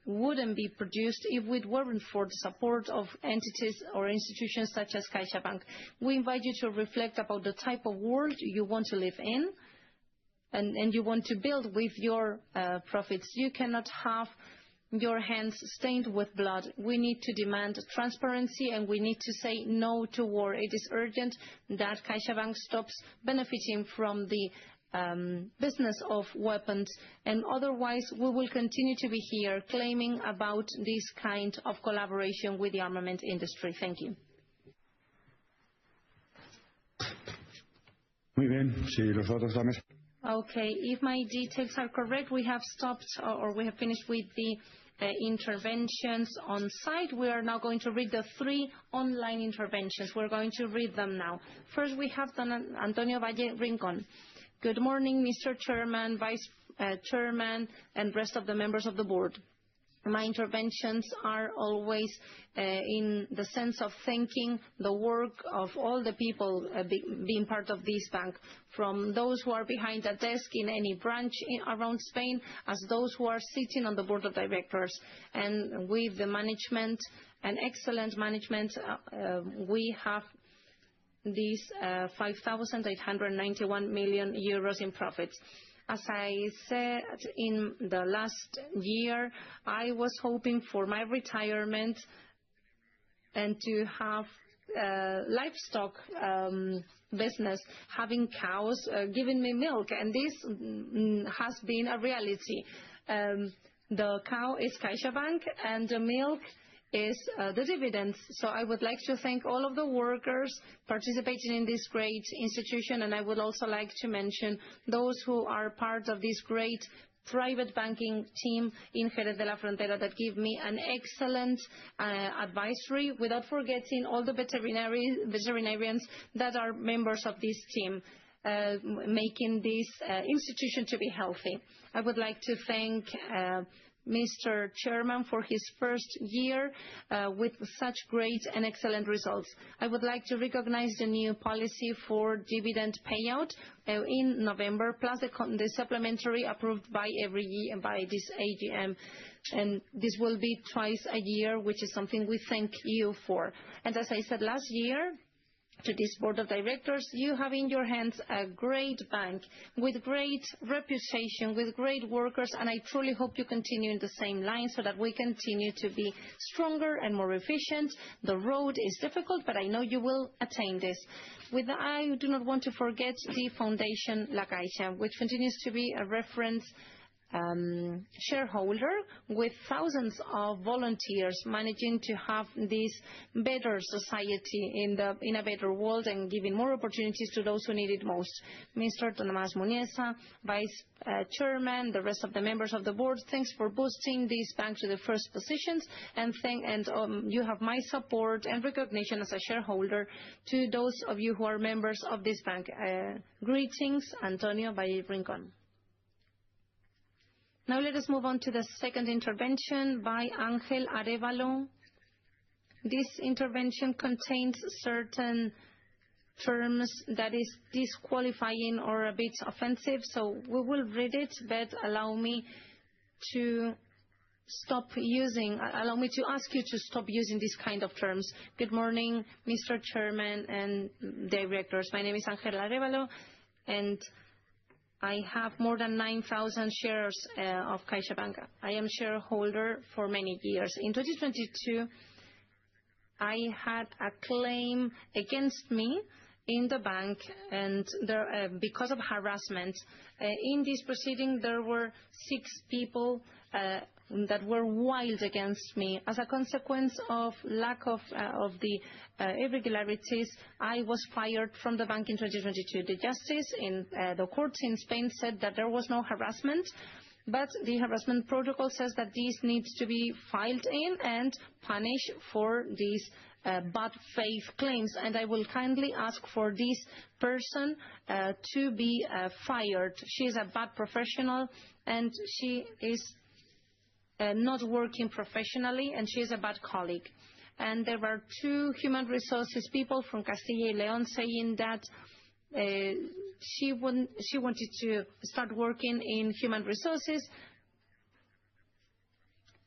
wouldn't be produced if it weren't for the support of entities or institutions such as CaixaBank. We invite you to reflect about the type of world you want to live in and you want to build with your profits. You cannot have your hands stained with blood. We need to demand transparency and we need to say no to war. It is urgent that CaixaBank stops benefiting from the business of weapons, and otherwise we will continue to be here claiming about this kind of collaboration with the armament industry. Thank you. Muy bien, si los datos de la mesa. Okay, if my details are correct, we have stopped or we have finished with the interventions on site. We are now going to read the 3 online interventions. We're going to read them now. First, we have Antonio Valle Rincon. Good morning, Mr. Chairman, Vice Chairman, and rest of the members of the board. My interventions are always in the sense of thanking the work of all the people being part of this bank, from those who are behind a desk in any branch around Spain, as those who are sitting on the board of directors. And with the management, an excellent management, we have these 5,891 million euros in profits. As I said in the last year, I was hoping for my retirement and to have livestock business, having cows giving me milk, and this has been a reality. The cow is CaixaBank and the milk is the dividends. So I would like to thank all of the workers participating in this great institution, and I would also like to mention those who are part of this great private banking team in Jerez de la Frontera that give me an excellent advisory, without forgetting all the veterinarians that are members of this team, making this institution to be healthy. I would like to thank Mr. Chairman for his first year with such great and excellent results. I would like to recognize the new policy for dividend payout in November, plus the supplementary approved by every year by this AGM. And this will be twice a year, which is something we thank you for. And as I said last year, to this board of directors, you have in your hands a great bank with great reputation, with great workers, and I truly hope you continue in the same line so that we continue to be stronger and more efficient. The road is difficult, but I know you will attain this. I do not want to forget the Foundation La Caixa, which continues to be a reference shareholder with thousands of volunteers managing to have this better society in a better world and giving more opportunities to those who need it most. Mr. Tomás Muniesa, Vice Chairman, the rest of the members of the board, thanks for boosting this bank to the first positions, and you have my support and recognition as a shareholder to those of you who are members of this bank. Greetings, Antonio Valle Rincón. Now let us move on to the second intervention by Ángel Arévalo. This intervention contains certain terms that is disqualifying or a bit offensive, so we will read it, but allow me to ask you to stop using this kind of terms. Good morning, Mr. Chairman and directors. My name is Ángel Arévalo, and I have more than 9,000 shares of CaixaBank. I am shareholder for many years. In 2022, I had a claim against me in the bank and because of harassment. In this proceeding, there were 6 people that were wild against me. As a consequence of lack of the irregularities, I was fired from the bank in 2022. The justice in the courts in Spain said that there was no harassment, but the harassment protocol says that this needs to be filed in and punished for these bad faith claims. And I will kindly ask for this person to be fired. She is a bad professional and she is not working professionally, and she is a bad colleague. And there were 2 human resources people from Castilla y León saying that she wanted to start working in human resources,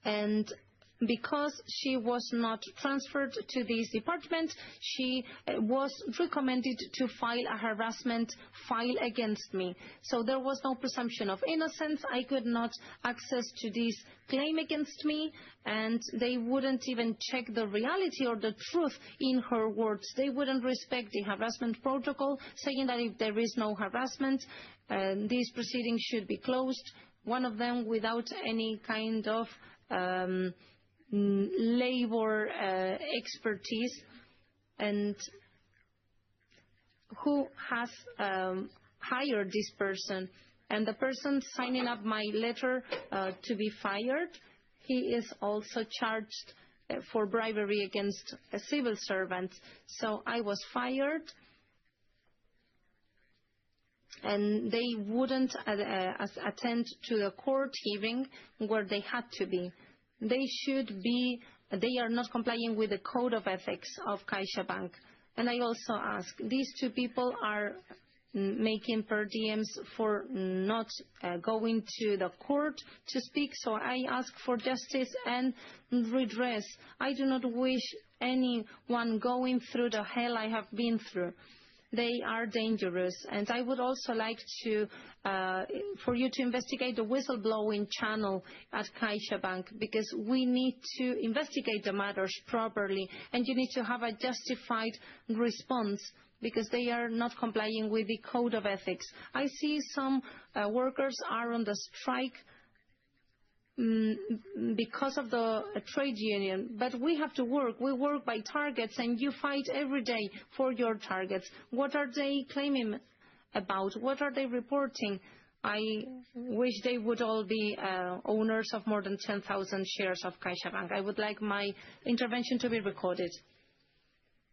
and because she was not transferred to this department, she was recommended to file a harassment file against me. So there was no presumption of innocence. I could not access to this claim against me, and they wouldn't even check the reality or the truth in her words. They wouldn't respect the harassment protocol, saying that if there is no harassment, these proceedings should be closed, one of them without any kind of labor expertise. And who has hired this person? And the person signing up my letter to be fired, he is also charged for bribery against a civil servant. So I was fired. and they wouldn't attend to the court hearing where they had to be. They are not complying with the code of ethics of CaixaBank. And I also ask, these two people are making per diems for not going to the court to speak, so I ask for justice and redress. I do not wish anyone going through the hell I have been through. They are dangerous, and I would also like for you to investigate the whistleblowing channel at CaixaBank, because we need to investigate the matters properly, and you need to have a justified response, because they are not complying with the code of ethics. I see some workers are on the strike because of the trade union, but we have to work. We work by targets, and you fight every day for your targets. What are they claiming about? What are they reporting? I wish they would all be owners of more than 10,000 shares of CaixaBank. I would like my intervention to be recorded.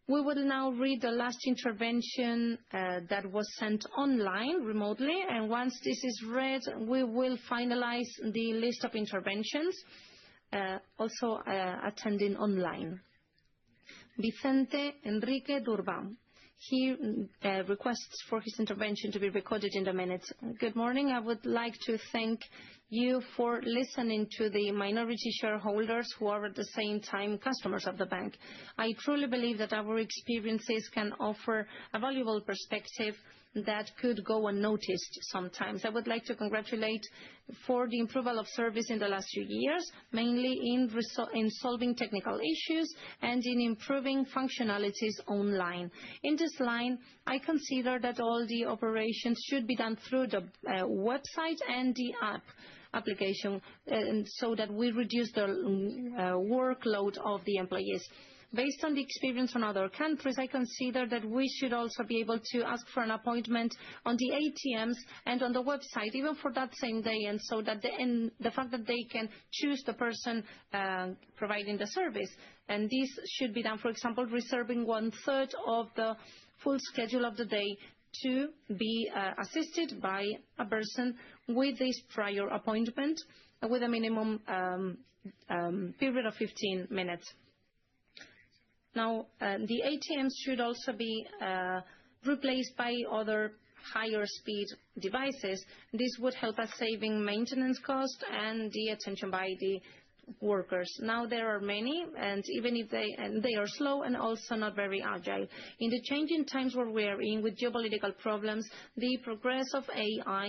We will now read the last intervention that was sent online remotely, and once this is read, we will finalize the list of interventions also attending online. Vicente Enrique Durban. He requests for his intervention to be recorded in the minutes. Good morning. I would like to thank you for listening to the minority shareholders who are at the same time customers of the bank. I truly believe that our experiences can offer a valuable perspective that could go unnoticed sometimes. I would like to congratulate for the improvement of service in the last few years, mainly in solving technical issues and in improving functionalities online. In this line, I consider that all the operations should be done through the website and the application, so that we reduce the workload of the employees. Based on the experience from other countries, I consider that we should also be able to ask for an appointment on the ATMs and on the website, even for that same day, and so that the fact that they can choose the person providing the service. And this should be done, for example, reserving 1/3 of the full schedule of the day to be assisted by a person with this prior appointment with a minimum period of 15 minutes. Now, the ATMs should also be replaced by other higher speed devices. This would help us saving maintenance cost and the attention by the workers. Now there are many, and even if they are slow and also not very agile. In the changing times where we are in with geopolitical problems, the progress of AI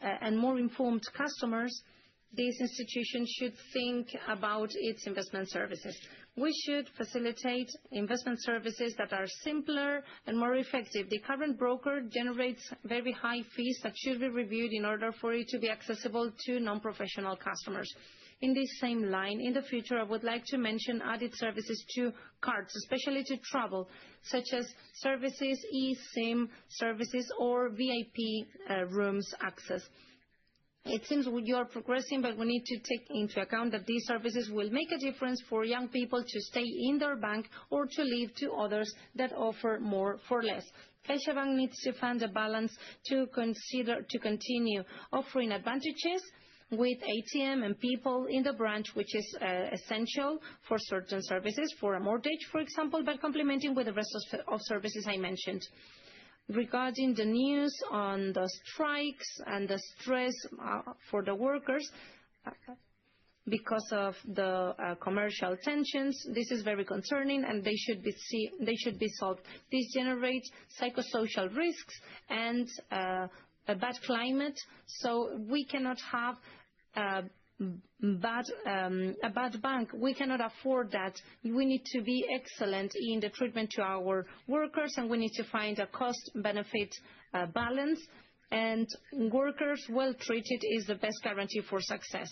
and more informed customers, this institution should think about its investment services. We should facilitate investment services that are simpler and more effective. The current broker generates very high fees that should be reviewed in order for it to be accessible to non-professional customers. In this same line, in the future, I would like to mention added services to cards, especially to travel, such as services, eSIM services, or VIP rooms access. It seems you are progressing, but we need to take into account that these services will make a difference for young people to stay in their bank or to leave to others that offer more for less. CaixaBank needs to find a balance to continue offering advantages with ATM and people in the branch, which is essential for certain services, for a mortgage, for example, but complementing with the rest of services I mentioned. Regarding the news on the strikes and the stress for the workers because of the commercial tensions, this is very concerning, and they should be solved. This generates psychosocial risks and a bad climate, so we cannot have a bad bank. We cannot afford that. We need to be excellent in the treatment to our workers, and we need to find a cost-benefit balance, and workers well treated is the best guarantee for success.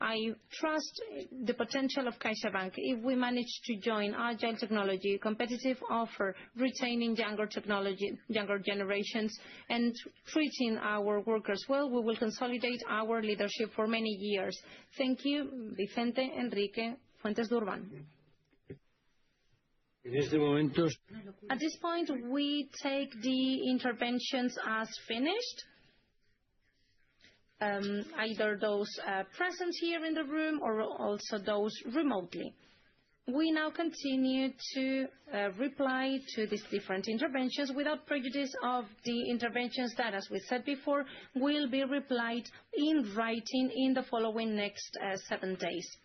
I trust the potential of CaixaBank if we manage to join agile technology, competitive offer, retaining younger generations, and treating our workers well. We will consolidate our leadership for many years. Thank you, Vicente Enrique Fuentes Durban. En este momento, At this point, we take the interventions as finished, either those present here in the room or also those remotely. We now continue to reply to these different interventions without prejudice of the interventions that, as we said before, will be replied in writing in the following next 7 days.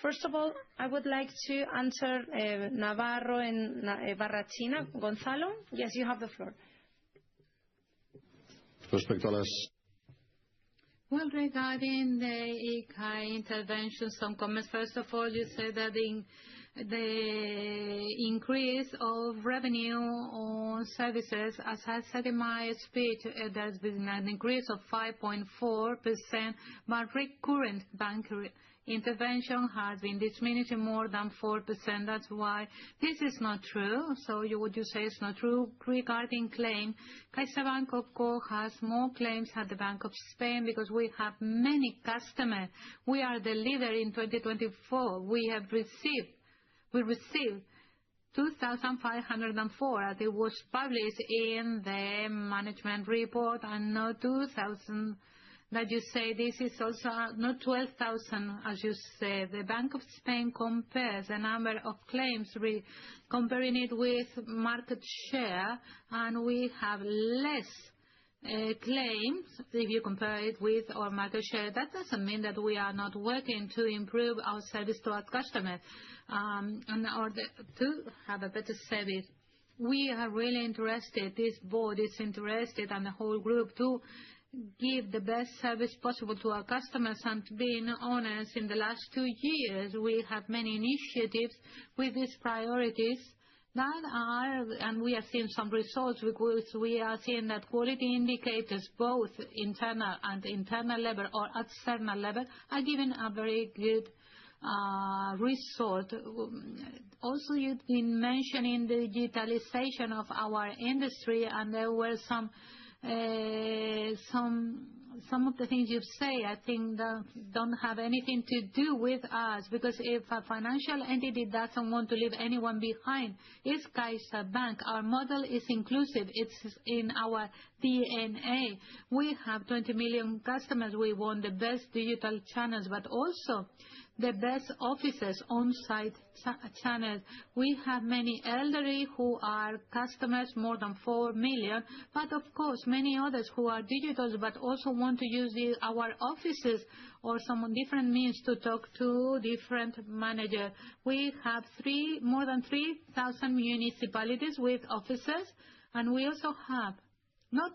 First of all, I would like to answer Navarro and Barrachina. Gonzalo, yes, you have the floor. Respecto a las Well, regarding the ICAI intervention, some comments. First of all, you said that the increase of revenue on services, as I said in my speech, there's been an increase of 5.4%, but recurrent bank intervention has been diminishing more than 4%. That's why this is not true. So would you say it's not true? Regarding claim, CaixaBank, of course, has more claims at the Bank of Spain because we have many customers. We are the leader in 2024. We received 2,504 as it was published in the management report, and not 2,000 that you say. This is also not 12,000 as you say. The Bank of Spain compares the number of claims comparing it with market share, and we have less claims if you compare it with our market share. That doesn't mean that we are not working to improve our service to our customers in order to have a better service. We are really interested, this board is interested, and the whole group, to give the best service possible to our customers. And being honest, in the last 2 years we have many initiatives with these priorities that are, and we are seeing some results because we are seeing that quality indicators, both internal and internal level or external level, are giving a very good result. Also, you've been mentioning the digitalization of our industry, and there were some of the things you say, I think, that don't have anything to do with us, because if a financial entity doesn't want to leave anyone behind, it's CaixaBank. Our model is inclusive. It's in our DNA. We have 20 million customers. We want the best digital channels, but also the best offices, on-site channels. We have many elderly who are customers, more than 4 million, but of course many others who are digital but also want to use our offices or some different means to talk to different managers. We have more than 3,000 municipalities with offices, and we also have not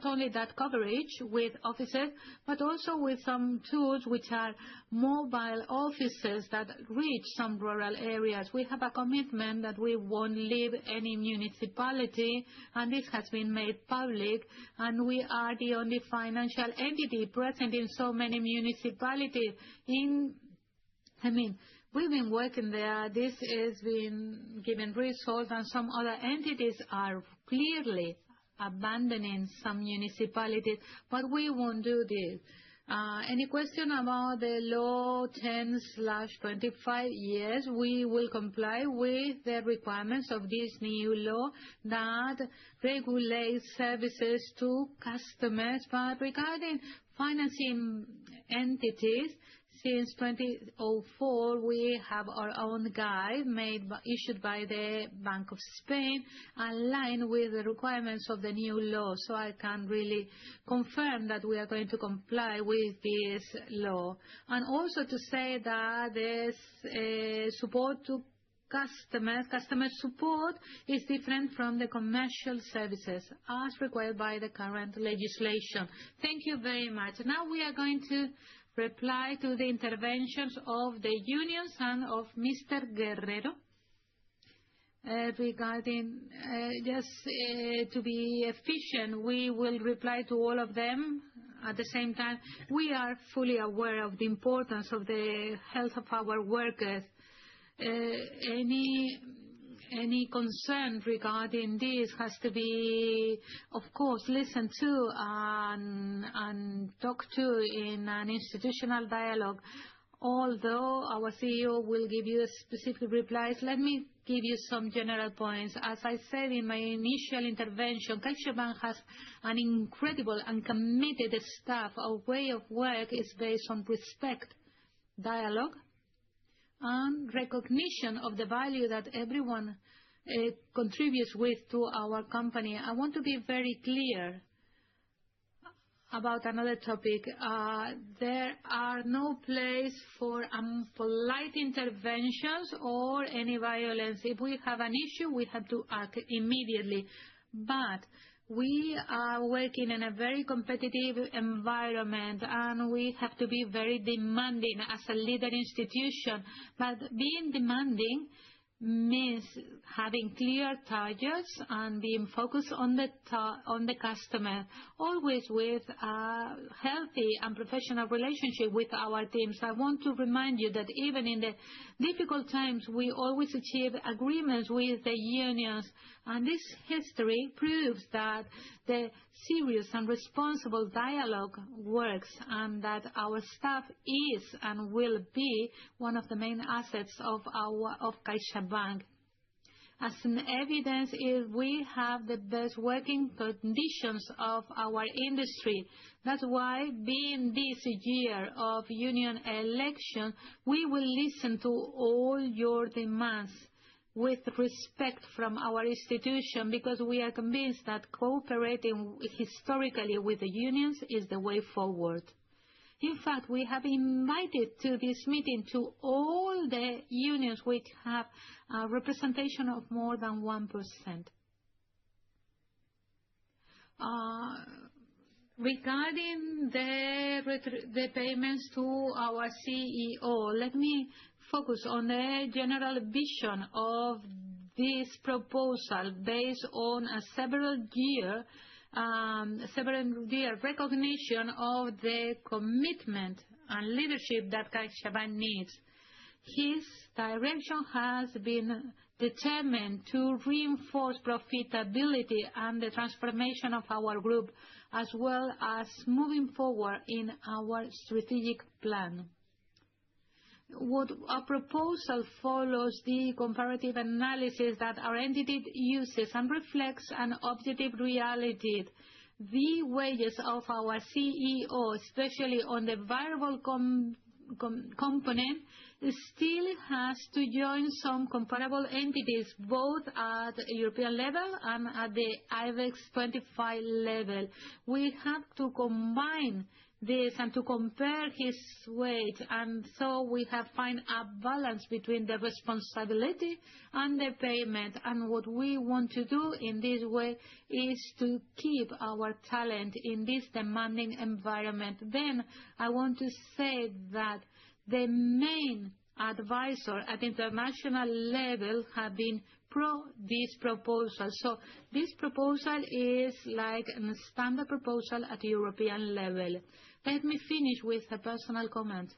only that coverage with offices, but also with some tools which are mobile offices that reach some rural areas. We have a commitment that we won't leave any municipality, and this has been made public, and we are the only financial entity present in so many municipalities. We've been working there. This has been giving results, and some other entities are clearly abandoning some municipalities, but we won't do this. Any question about the law 10/25? Yes, we will comply with the requirements of this new law that regulates services to customers. But regarding financing entities, since 2004, we have our own guide issued by the Bank of Spain, aligned with the requirements of the new law. So I can really confirm that we are going to comply with this law. And also to say that there's support to customer support is different from the commercial services as required by the current legislation. Thank you very much. Now we are going to reply to the interventions of the unions and of Mr. Guerrero. Regarding, just to be efficient, we will reply to all of them at the same time. We are fully aware of the importance of the health of our workers. Any concern regarding this has to be, of course, listened to and talked to in an institutional dialogue. Although our CEO will give you specific replies, let me give you some general points. As I said in my initial intervention, CaixaBank has an incredible and committed staff. Our way of work is based on respect, dialogue, and recognition of the value that everyone contributes with to our company. I want to be very clear about another topic. There are no place for polite interventions or any violence. If we have an issue, we have to act immediately. But we are working in a very competitive environment, and we have to be very demanding as a leader institution. But being demanding means having clear targets and being focused on the customer, always with a healthy and professional relationship with our teams. I want to remind you that even in the difficult times, we always achieve agreements with the unions, and this history proves that the serious and responsible dialogue works, and that our staff is and will be one of the main assets of CaixaBank. As an evidence is we have the best working conditions of our industry. That's why, being this year of union election, we will listen to all your demands with respect from our institution, because we are convinced that cooperating historically with the unions is the way forward. In fact, we have invited to this meeting to all the unions which have a representation of more than 1%. Regarding the payments to our CEO, let me focus on the general vision of this proposal based on a several-year recognition of the commitment and leadership that CaixaBank needs. His direction has been determined to reinforce profitability and the transformation of our group, as well as moving forward in our strategic plan. What our proposal follows the comparative analysis that our entity uses and reflects an objective reality. The wages of our CEO, especially on the variable component, still has to join some comparable entities, both at European level and at the IBEX 25 level. We have to combine this and to compare his weight, and so we have find a balance between the responsibility and the payment. And what we want to do in this way is to keep our talent in this demanding environment. Then I want to say that the main advisor at international level have been pro this proposal. So this proposal is like a standard proposal at European level. Let me finish with a personal comment.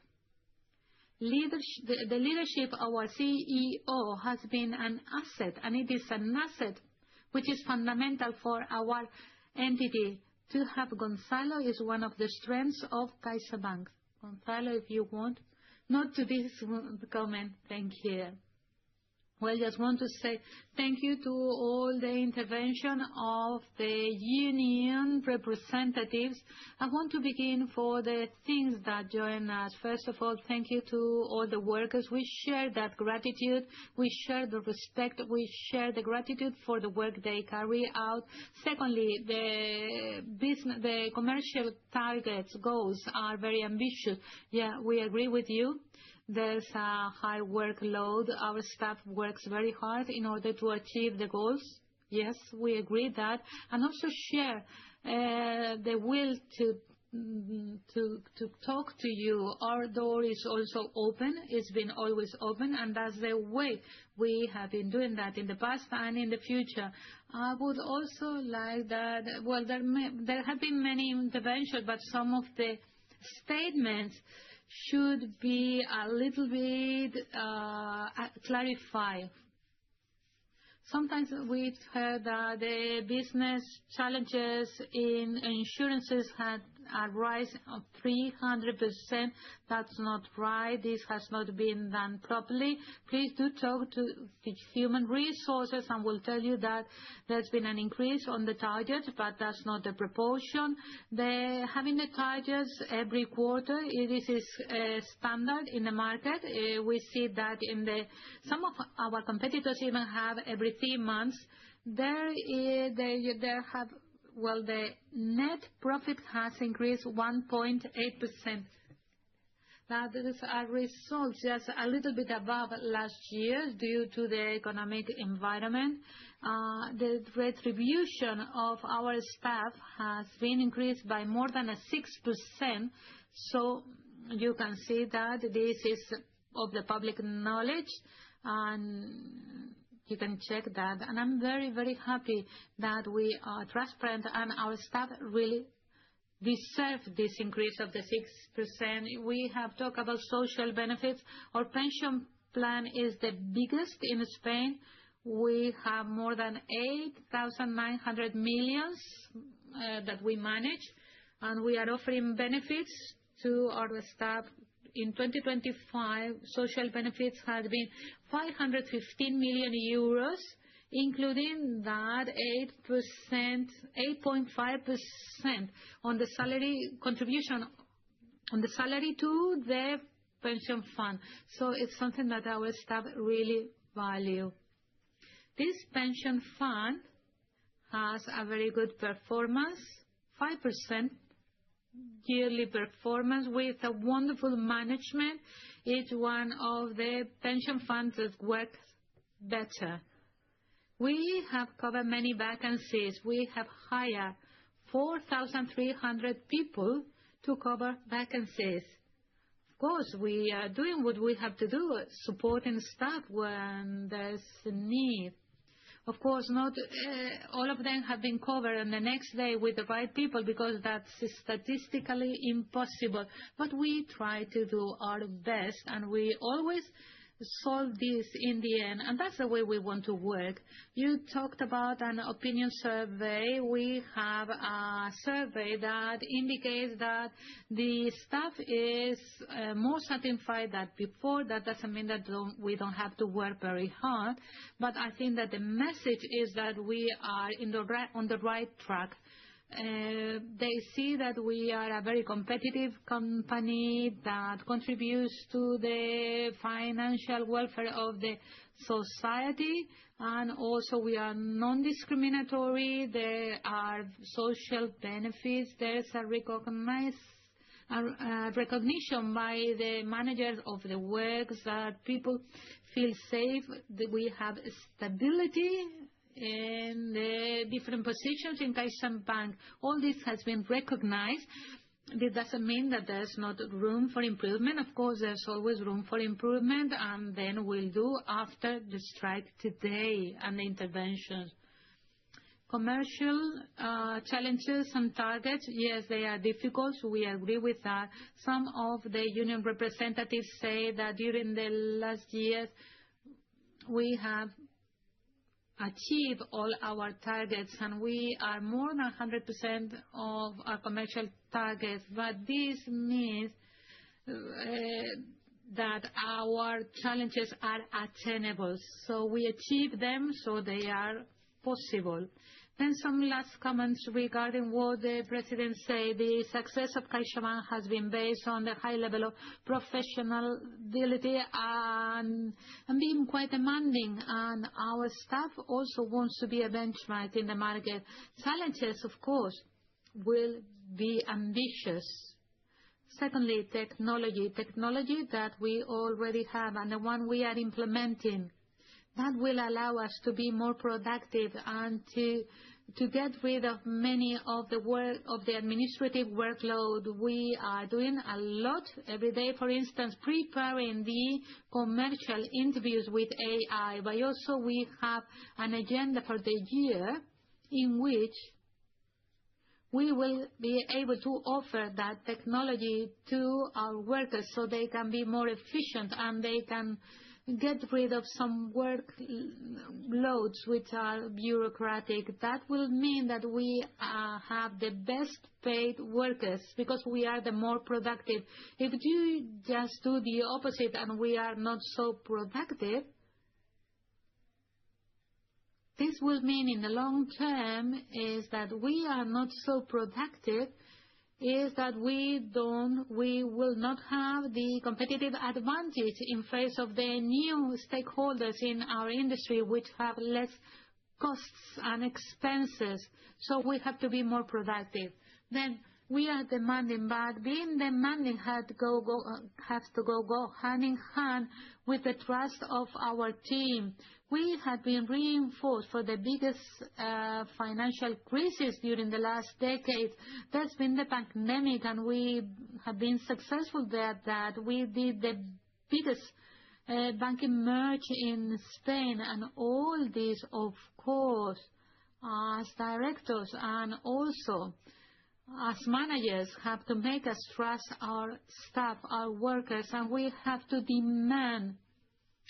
The leadership of our CEO has been an asset, and it is an asset which is fundamental for our entity. To have Gonzalo is one of the strengths of CaixaBank. Gonzalo, if you want. Not to this comment. Thank you. Well, just want to say thank you to all the intervention of the union representatives. I want to begin for the things that join us. First of all, thank you to all the workers. We share that gratitude. We share the respect. We share the gratitude for the work they carry out. Secondly, the commercial targets, goals are very ambitious. Yeah, we agree with you. There's a high workload. Our staff works very hard in order to achieve the goals. Yes, we agree that. And also share the will to talk to you. Our door is also open. It's been always open, and that's the way we have been doing that in the past and in the future. I would also like that, well, there have been many interventions, but some of the statements should be a little bit clarified. Sometimes we've heard that the business challenges in insurances a rise of 300%. That's not right. This has not been done properly. Please do talk to the human resources and we'll tell you that there's been an increase on the targets, but that's not the proportion. Having the targets every quarter, this is standard in the market. We see that some of our competitors even have every 3 months. The net profit has increased 1.8%. That is a result just a little bit above last year due to the economic environment. The retribution of our staff has been increased by more than 6%. So you can see that this is of the public knowledge, and you can check that. And I'm very, very happy that we are transparent and our staff really deserve this increase of the 6%. We have talked about social benefits. Our pension plan is the biggest in Spain. We have more than 8,900 million that we manage, and we are offering benefits to our staff. In 2025, social benefits have been 515 million euros, including that 8.5% on the salary contribution, on the salary to the pension fund. So it's something that our staff really value. This pension fund has a very good performance, 5% yearly performance with a wonderful management. It's one of the pension funds that works better. We have covered many vacancies. We have hired 4,300 people to cover vacancies. Of course, we are doing what we have to do, supporting staff when there's a need. Of course, not all of them have been covered on the next day with the right people because that's statistically impossible. But we try to do our best, and we always solve this in the end, and that's the way we want to work. You talked about an opinion survey. We have a survey that indicates that the staff is more satisfied than before. That doesn't mean that we don't have to work very hard, but I think that the message is that we are on the right track. They see that we are a very competitive company that contributes to the financial welfare of the society, and also we are non-discriminatory. There are social benefits. There's a recognition by the managers of the works that people feel safe, that we have stability in the different positions in CaixaBank. All this has been recognized. This doesn't mean that there's not room for improvement. Of course, there's always room for improvement, and then we'll do after the strike today and the interventions. Commercial challenges and targets, yes, they are difficult. So we agree with that. Some of the union representatives say that during the last years we have achieve all our targets, and we are more than 100% of our commercial targets. But this means that our challenges are attainable. So we achieve them, so they are possible. Then some last comments regarding what the President said. The success of CaixaBank has been based on the high level of professionality and being quite demanding. And our staff also wants to be a benchmark in the market. Challenges, of course, will be ambitious. Secondly, technology that we already have and the one we are implementing. That will allow us to be more productive and to get rid of many of the work of the administrative workload. We are doing a lot every day, for instance, preparing the commercial interviews with AI, but also we have an agenda for the year in which we will be able to offer that technology to our workers so they can be more efficient and they can get rid of some workloads which are bureaucratic. That will mean that we have the best paid workers because we are the more productive. If you just do the opposite and we are not so productive, this will mean in the long term is that we are not so productive, is that we will not have the competitive advantage in face of the new stakeholders in our industry which have less costs and expenses. So we have to be more productive. Then we are demanding, but being demanding has to go hand in hand with the trust of our team. We have been reinforced for the biggest financial crisis during the last decade. That's been the pandemic, and we have been successful there. That we did the biggest banking merge in Spain, and all this, of course, as directors and also as managers have to make us trust our staff, our workers, and we have to demand,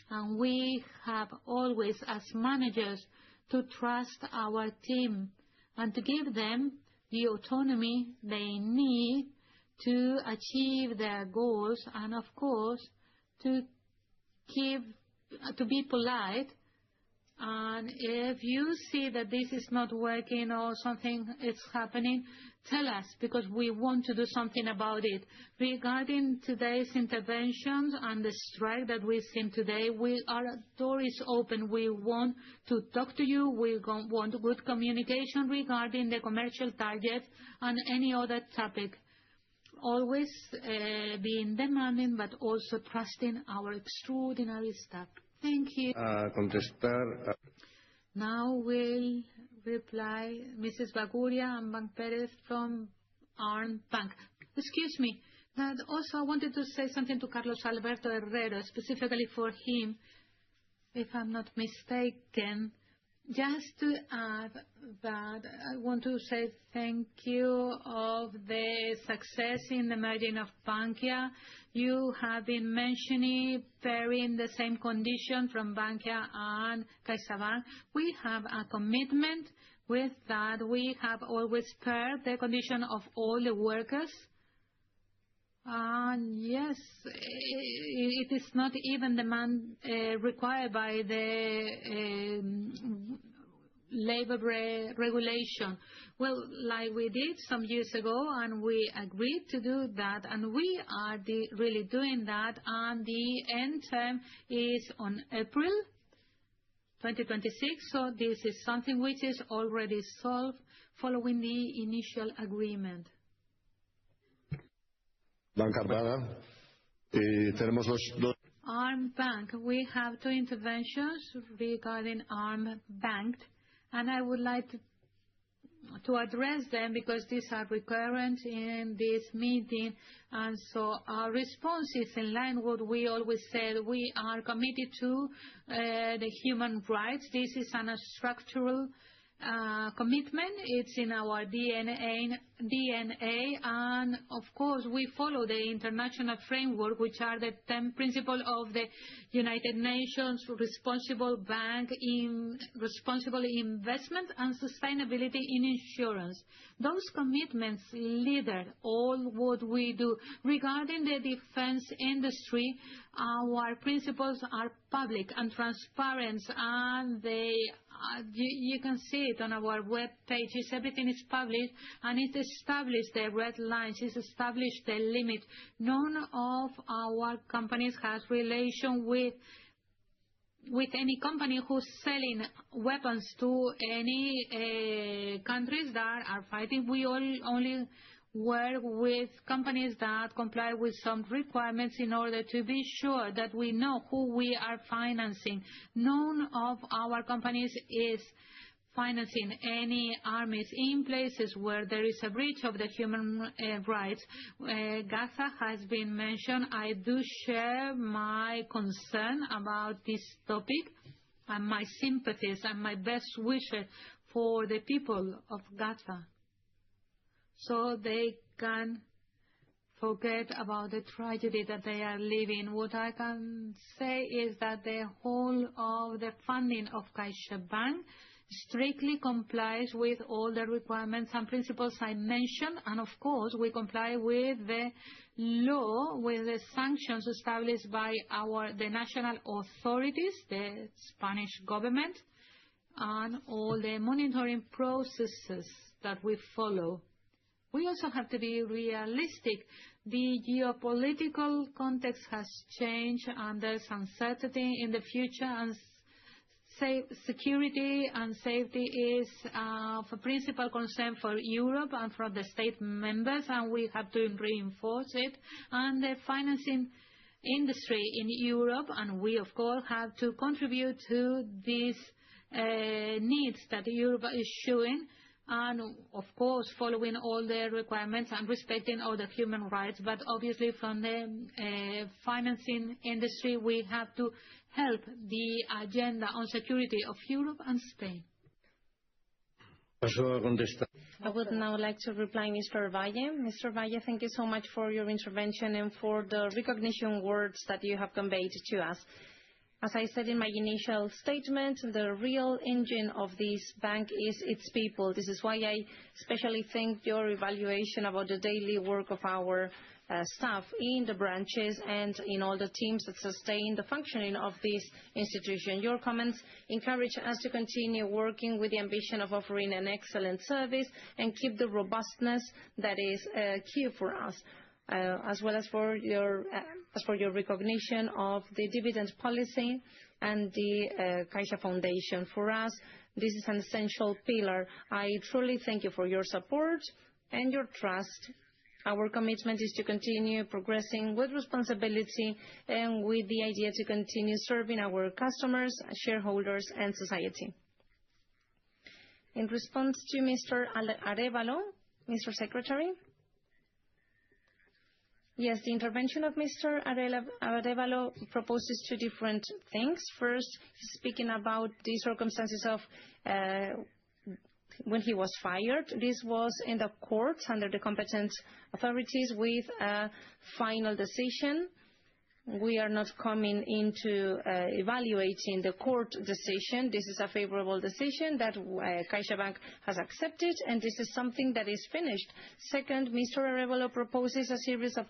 and we have always as managers to trust our team and to give them the autonomy they need to achieve their goals, and of course to be polite. And if you see that this is not working or something is happening, tell us, because we want to do something about it. Regarding today's interventions and the strike that we've seen today, our door is open. We want to talk to you. We want good communication regarding the commercial target and any other topic. Always being demanding, but also trusting our extraordinary staff. Thank you. Now we'll reply Mrs. Baguria and Bank Perez from ARM Bank. Excuse me. Also, I wanted to say something to Carlos Alberto Herrero, specifically for him, if I'm not mistaken. Just to add that I want to say thank you of the success in the merging of Bankia. You have been mentioning pairing the same condition from Bankia and CaixaBank. We have a commitment with that. We have always paired the condition of all the workers. Yes, it is not even demand required by the labor regulation. Well, like we did some years ago, and we agreed to do that, and we are really doing that, and the end term is on April 2026, so this is something which is already solved following the initial agreement. ARM Bank. We have two interventions regarding ARM Bank, and I would like to address them because these are recurrent in this meeting, and so our response is in line with what we always said. We are committed to the human rights. This is a structural commitment. It's in our DNA, and of course we follow the international framework, which are the 10 principles of the United Nations: responsible bank, responsible investment, and sustainability in insurance. Those commitments lead all what we do. Regarding the defense industry, our principles are public and transparent, and you can see it on our web pages. Everything is published, and it establishes the red lines. It establishes the limit. None of our companies has relation with any company who's selling weapons to any countries that are fighting. We only work with companies that comply with some requirements in order to be sure that we know who we are financing. None of our companies is financing any armies in places where there is a breach of the human rights. Gaza has been mentioned. I do share my concern about this topic and my sympathies and my best wishes for the people of Gaza, so they can forget about the tragedy that they are living. What I can say is that the whole of the funding of CaixaBank strictly complies with all the requirements and principles I mentioned, and of course we comply with the law, with the sanctions established by the national authorities, the Spanish government, and all the monitoring processes that we follow. We also have to be realistic. The geopolitical context has changed and there's uncertainty in the future, and security and safety is of principal concern for Europe and for the state members, and we have to reinforce it. And the financing industry in Europe, and we of course have to contribute to these needs that Europe is showing, and of course following all the requirements and respecting all the human rights. But obviously from the financing industry we have to help the agenda on security of Europe and Spain. I would now like to reply Mr. Valle. Mr. Valle, thank you so much for your intervention and for the recognition words that you have conveyed to us. As I said in my initial statement, the real engine of this bank is its people. This is why I especially think your evaluation about the daily work of our staff in the branches and in all the teams that sustain the functioning of this institution. Your comments encourage us to continue working with the ambition of offering an excellent service and keep the robustness that is key for us, as well as for your recognition of the dividend policy and the Caixa Foundation. For us, this is an essential pillar. I truly thank you for your support and your trust. Our commitment is to continue progressing with responsibility and with the idea to continue serving our customers, shareholders, and society. In response to Mr. Arévalo, Mr. Secretary. Yes, the intervention of Mr. Arévalo proposes two different things. First, he's speaking about the circumstances of when he was fired. This was in the courts under the competent authorities with a final decision. We are not coming into evaluating the court decision. This is a favorable decision that CaixaBank has accepted, and this is something that is finished. Second, Mr. Arévalo proposes a series of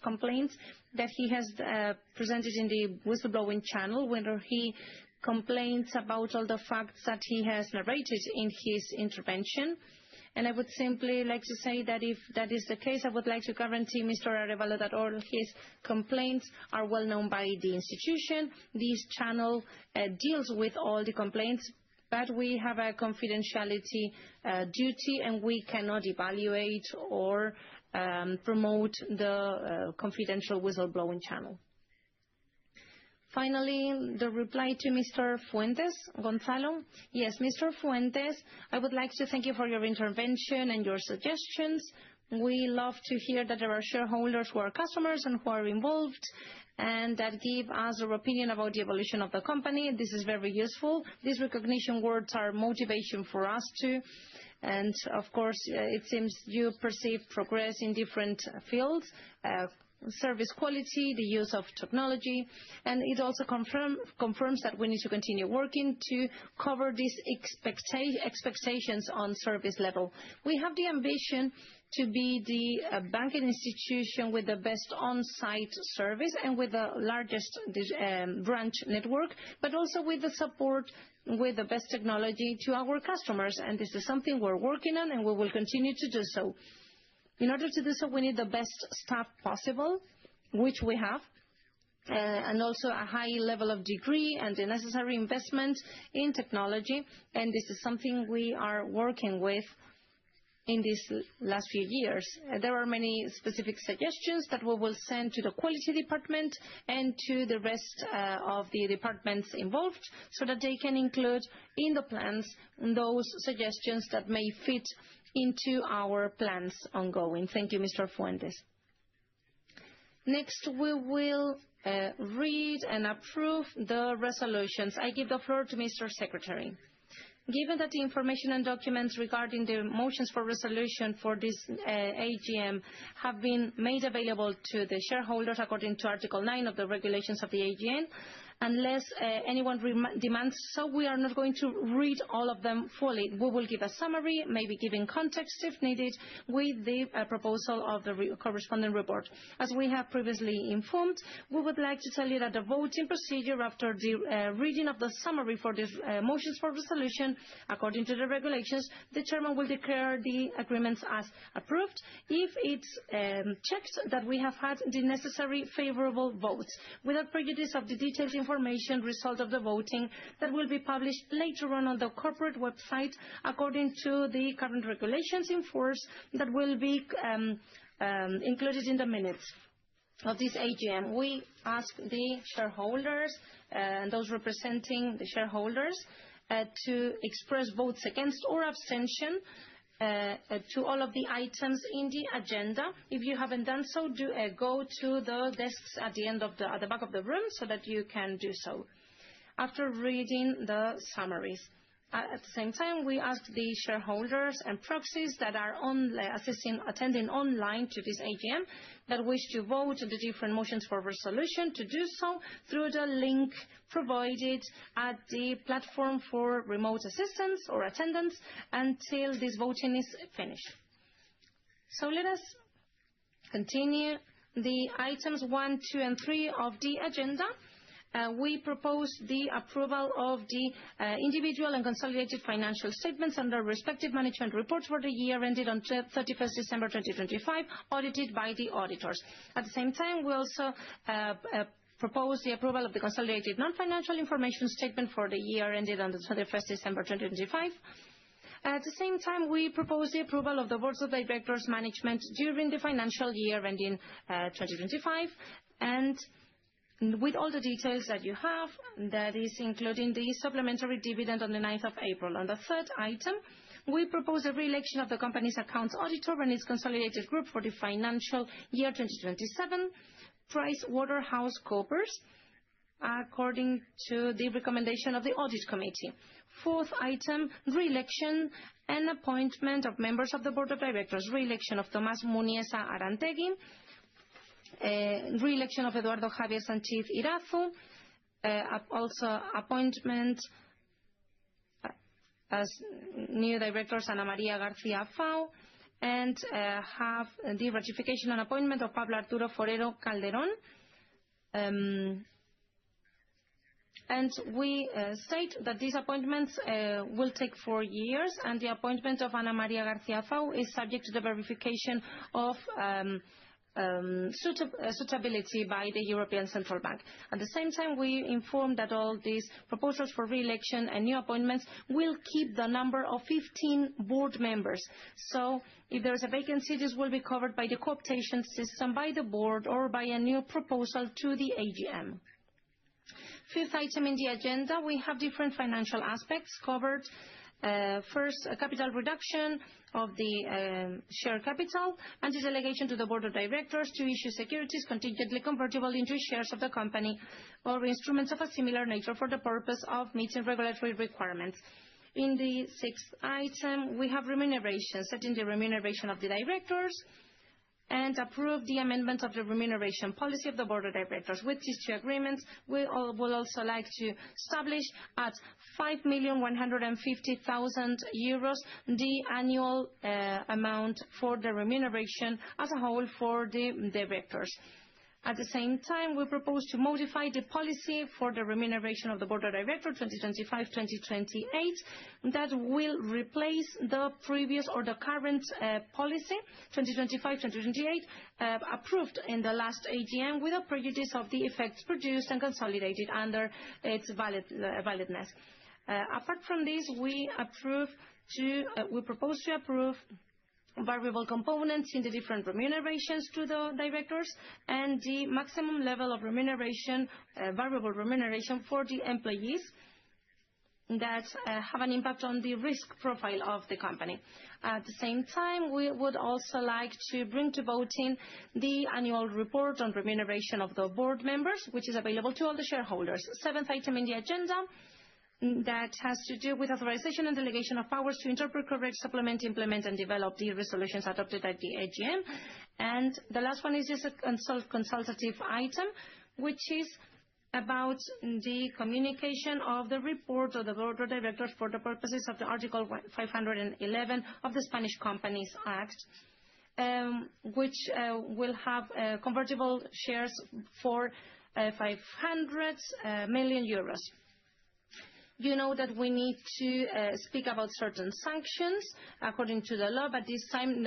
complaints that he has presented in the whistleblowing channel, where he complains about all the facts that he has narrated in his intervention. And I would simply like to say that if that is the case, I would like to guarantee Mr. Arévalo that all his complaints are well known by the institution. This channel deals with all the complaints, but we have a confidentiality duty and we cannot evaluate or promote the confidential whistleblowing channel. Finally, the reply to Mr. Fuentes, Gonzalo. Yes, Mr. Fuentes, I would like to thank you for your intervention and your suggestions. We love to hear that there are shareholders who are customers and who are involved and that give us their opinion about the evolution of the company. This is very useful. These recognition words are motivation for us too. And of course, it seems you perceive progress in different fields, service quality, the use of technology, and it also confirms that we need to continue working to cover these expectations on service level. We have the ambition to be the banking institution with the best on-site service and with the largest branch network, but also with the support with the best technology to our customers. And this is something we're working on and we will continue to do so. In order to do so, we need the best staff possible, which we have, and also a high level of degree and the necessary investment in technology. And this is something we are working with in these last few years. There are many specific suggestions that we will send to the quality department and to the rest of the departments involved so that they can include in the plans those suggestions that may fit into our plans ongoing. Thank you, Mr. Fuentes. Next, we will read and approve the resolutions. I give the floor to Mr. Secretary. Given that the information and documents regarding the motions for resolution for this AGM have been made available to the shareholders according to Article 9 of the regulations of the AGM, unless anyone demands so, we are not going to read all of them fully. We will give a summary, maybe giving context if needed, with the proposal of the corresponding report. As we have previously informed, we would like to tell you that the voting procedure after the reading of the summary for the motions for resolution, according to the regulations, the chairman will declare the agreements as approved if it's checked that we have had the necessary favorable votes, without prejudice of the detailed information result of the voting that will be published later on the corporate website according to the current regulations in force that will be included in the minutes of this AGM. We ask the shareholders and those representing the shareholders to express votes against or abstention to all of the items in the agenda. If you haven't done so, go to the desks at the back of the room so that you can do so after reading the summaries. At the same time, we ask the shareholders and proxies that are attending online to this AGM that wish to vote the different motions for resolution to do so through the link provided at the platform for remote assistance or attendance until this voting is finished. So let us continue the items 1, 2, and 3 of the agenda. We propose the approval of the individual and consolidated financial statements and their respective management reports for the year ended on 31st December 2025, audited by the auditors. At the same time, we also propose the approval of the consolidated non-financial information statement for the year ended on the 31st December 2025. At the same time, we propose the approval of the boards of directors management during the financial year ending 2025, and with all the details that you have, that is including the supplementary dividend on the 9th of April. On the third item, we propose the re-election of the company's accounts auditor and its consolidated group for the financial year 2027, PricewaterhouseCoopers, according to the recommendation of the audit committee. Fourth item, re-election and appointment of members of the board of directors. Re-election of Tomás Muniesa Arantegui, re-election of Eduardo Javier Sánchez Irazu, also appointment as new directors Ana María García Fau, and have the ratification and appointment of Pablo Arturo Forero Calderón. And we state that these appointments will take 4 years, and the appointment of Ana María García Fau is subject to the verification of suitability by the European Central Bank. At the same time, we inform that all these proposals for re-election and new appointments will keep the number of 15 board members. So if there is a vacancy, this will be covered by the cooptation system by the board or by a new proposal to the AGM. Fifth item in the agenda, we have different financial aspects covered. First, a capital reduction of the share capital and the delegation to the board of directors to issue securities contingently convertible into shares of the company or instruments of a similar nature for the purpose of meeting regulatory requirements. In the sixth item, we have remuneration, setting the remuneration of the directors, and approve the amendment of the remuneration policy of the board of directors. With these two agreements, we will also like to establish at 5,150,000 euros the annual amount for the remuneration as a whole for the directors. At the same time, we propose to modify the policy for the remuneration of the Board of Directors 2025-2028 that will replace the previous or the current policy 2025-2028 approved in the last AGM with a prejudice of the effects produced and consolidated under its validness. Apart from this, we propose to approve variable components in the different remunerations to the directors and the maximum level of remuneration, variable remuneration for the employees that have an impact on the risk profile of the company. At the same time, we would also like to bring to voting the annual report on remuneration of the board members, which is available to all the shareholders. Seventh item in the agenda, that has to do with authorization and delegation of powers to interpret, correct, supplement, implement, and develop the resolutions adopted at the AGM. And the last one is just a consultative item, which is about the communication of the report of the Board of Directors for the purposes of the Article 511 of the Spanish Companies Act, which will have convertible shares for 500 million euros. You know that we need to speak about certain sanctions according to the law, but this time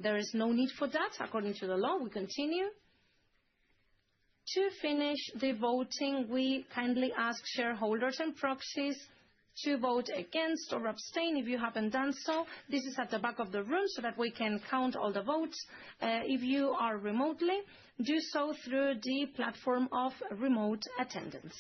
there is no need for that according to the law. We continue. To finish the voting, we kindly ask shareholders and proxies to vote against or abstain if you haven't done so. This is at the back of the room so that we can count all the votes. If you are remotely, do so through the platform of remote attendance.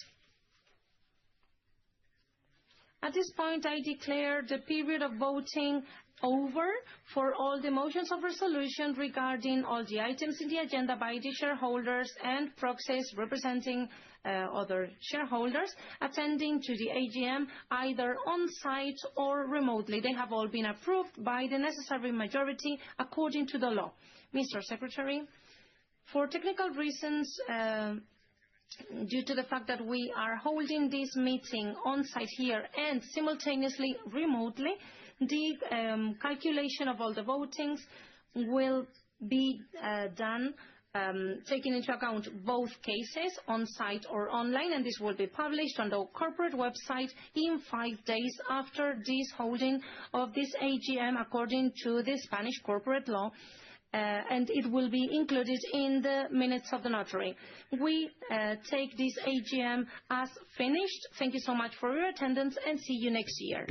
At this point, I declare the period of voting over for all the motions of resolution regarding all the items in the agenda by the shareholders and proxies representing other shareholders attending to the AGM either on-site or remotely. They have all been approved by the necessary majority according to the law. Mr. Secretary, for technical reasons, due to the fact that we are holding this meeting on-site here and simultaneously remotely, the calculation of all the votings will be done taking into account both cases, on-site or online, and this will be published on the corporate website in 5 days after this holding of this AGM according to the Spanish corporate law. And it will be included in the minutes of the notary. We take this AGM as finished. Thank you so much for your attendance and see you next year.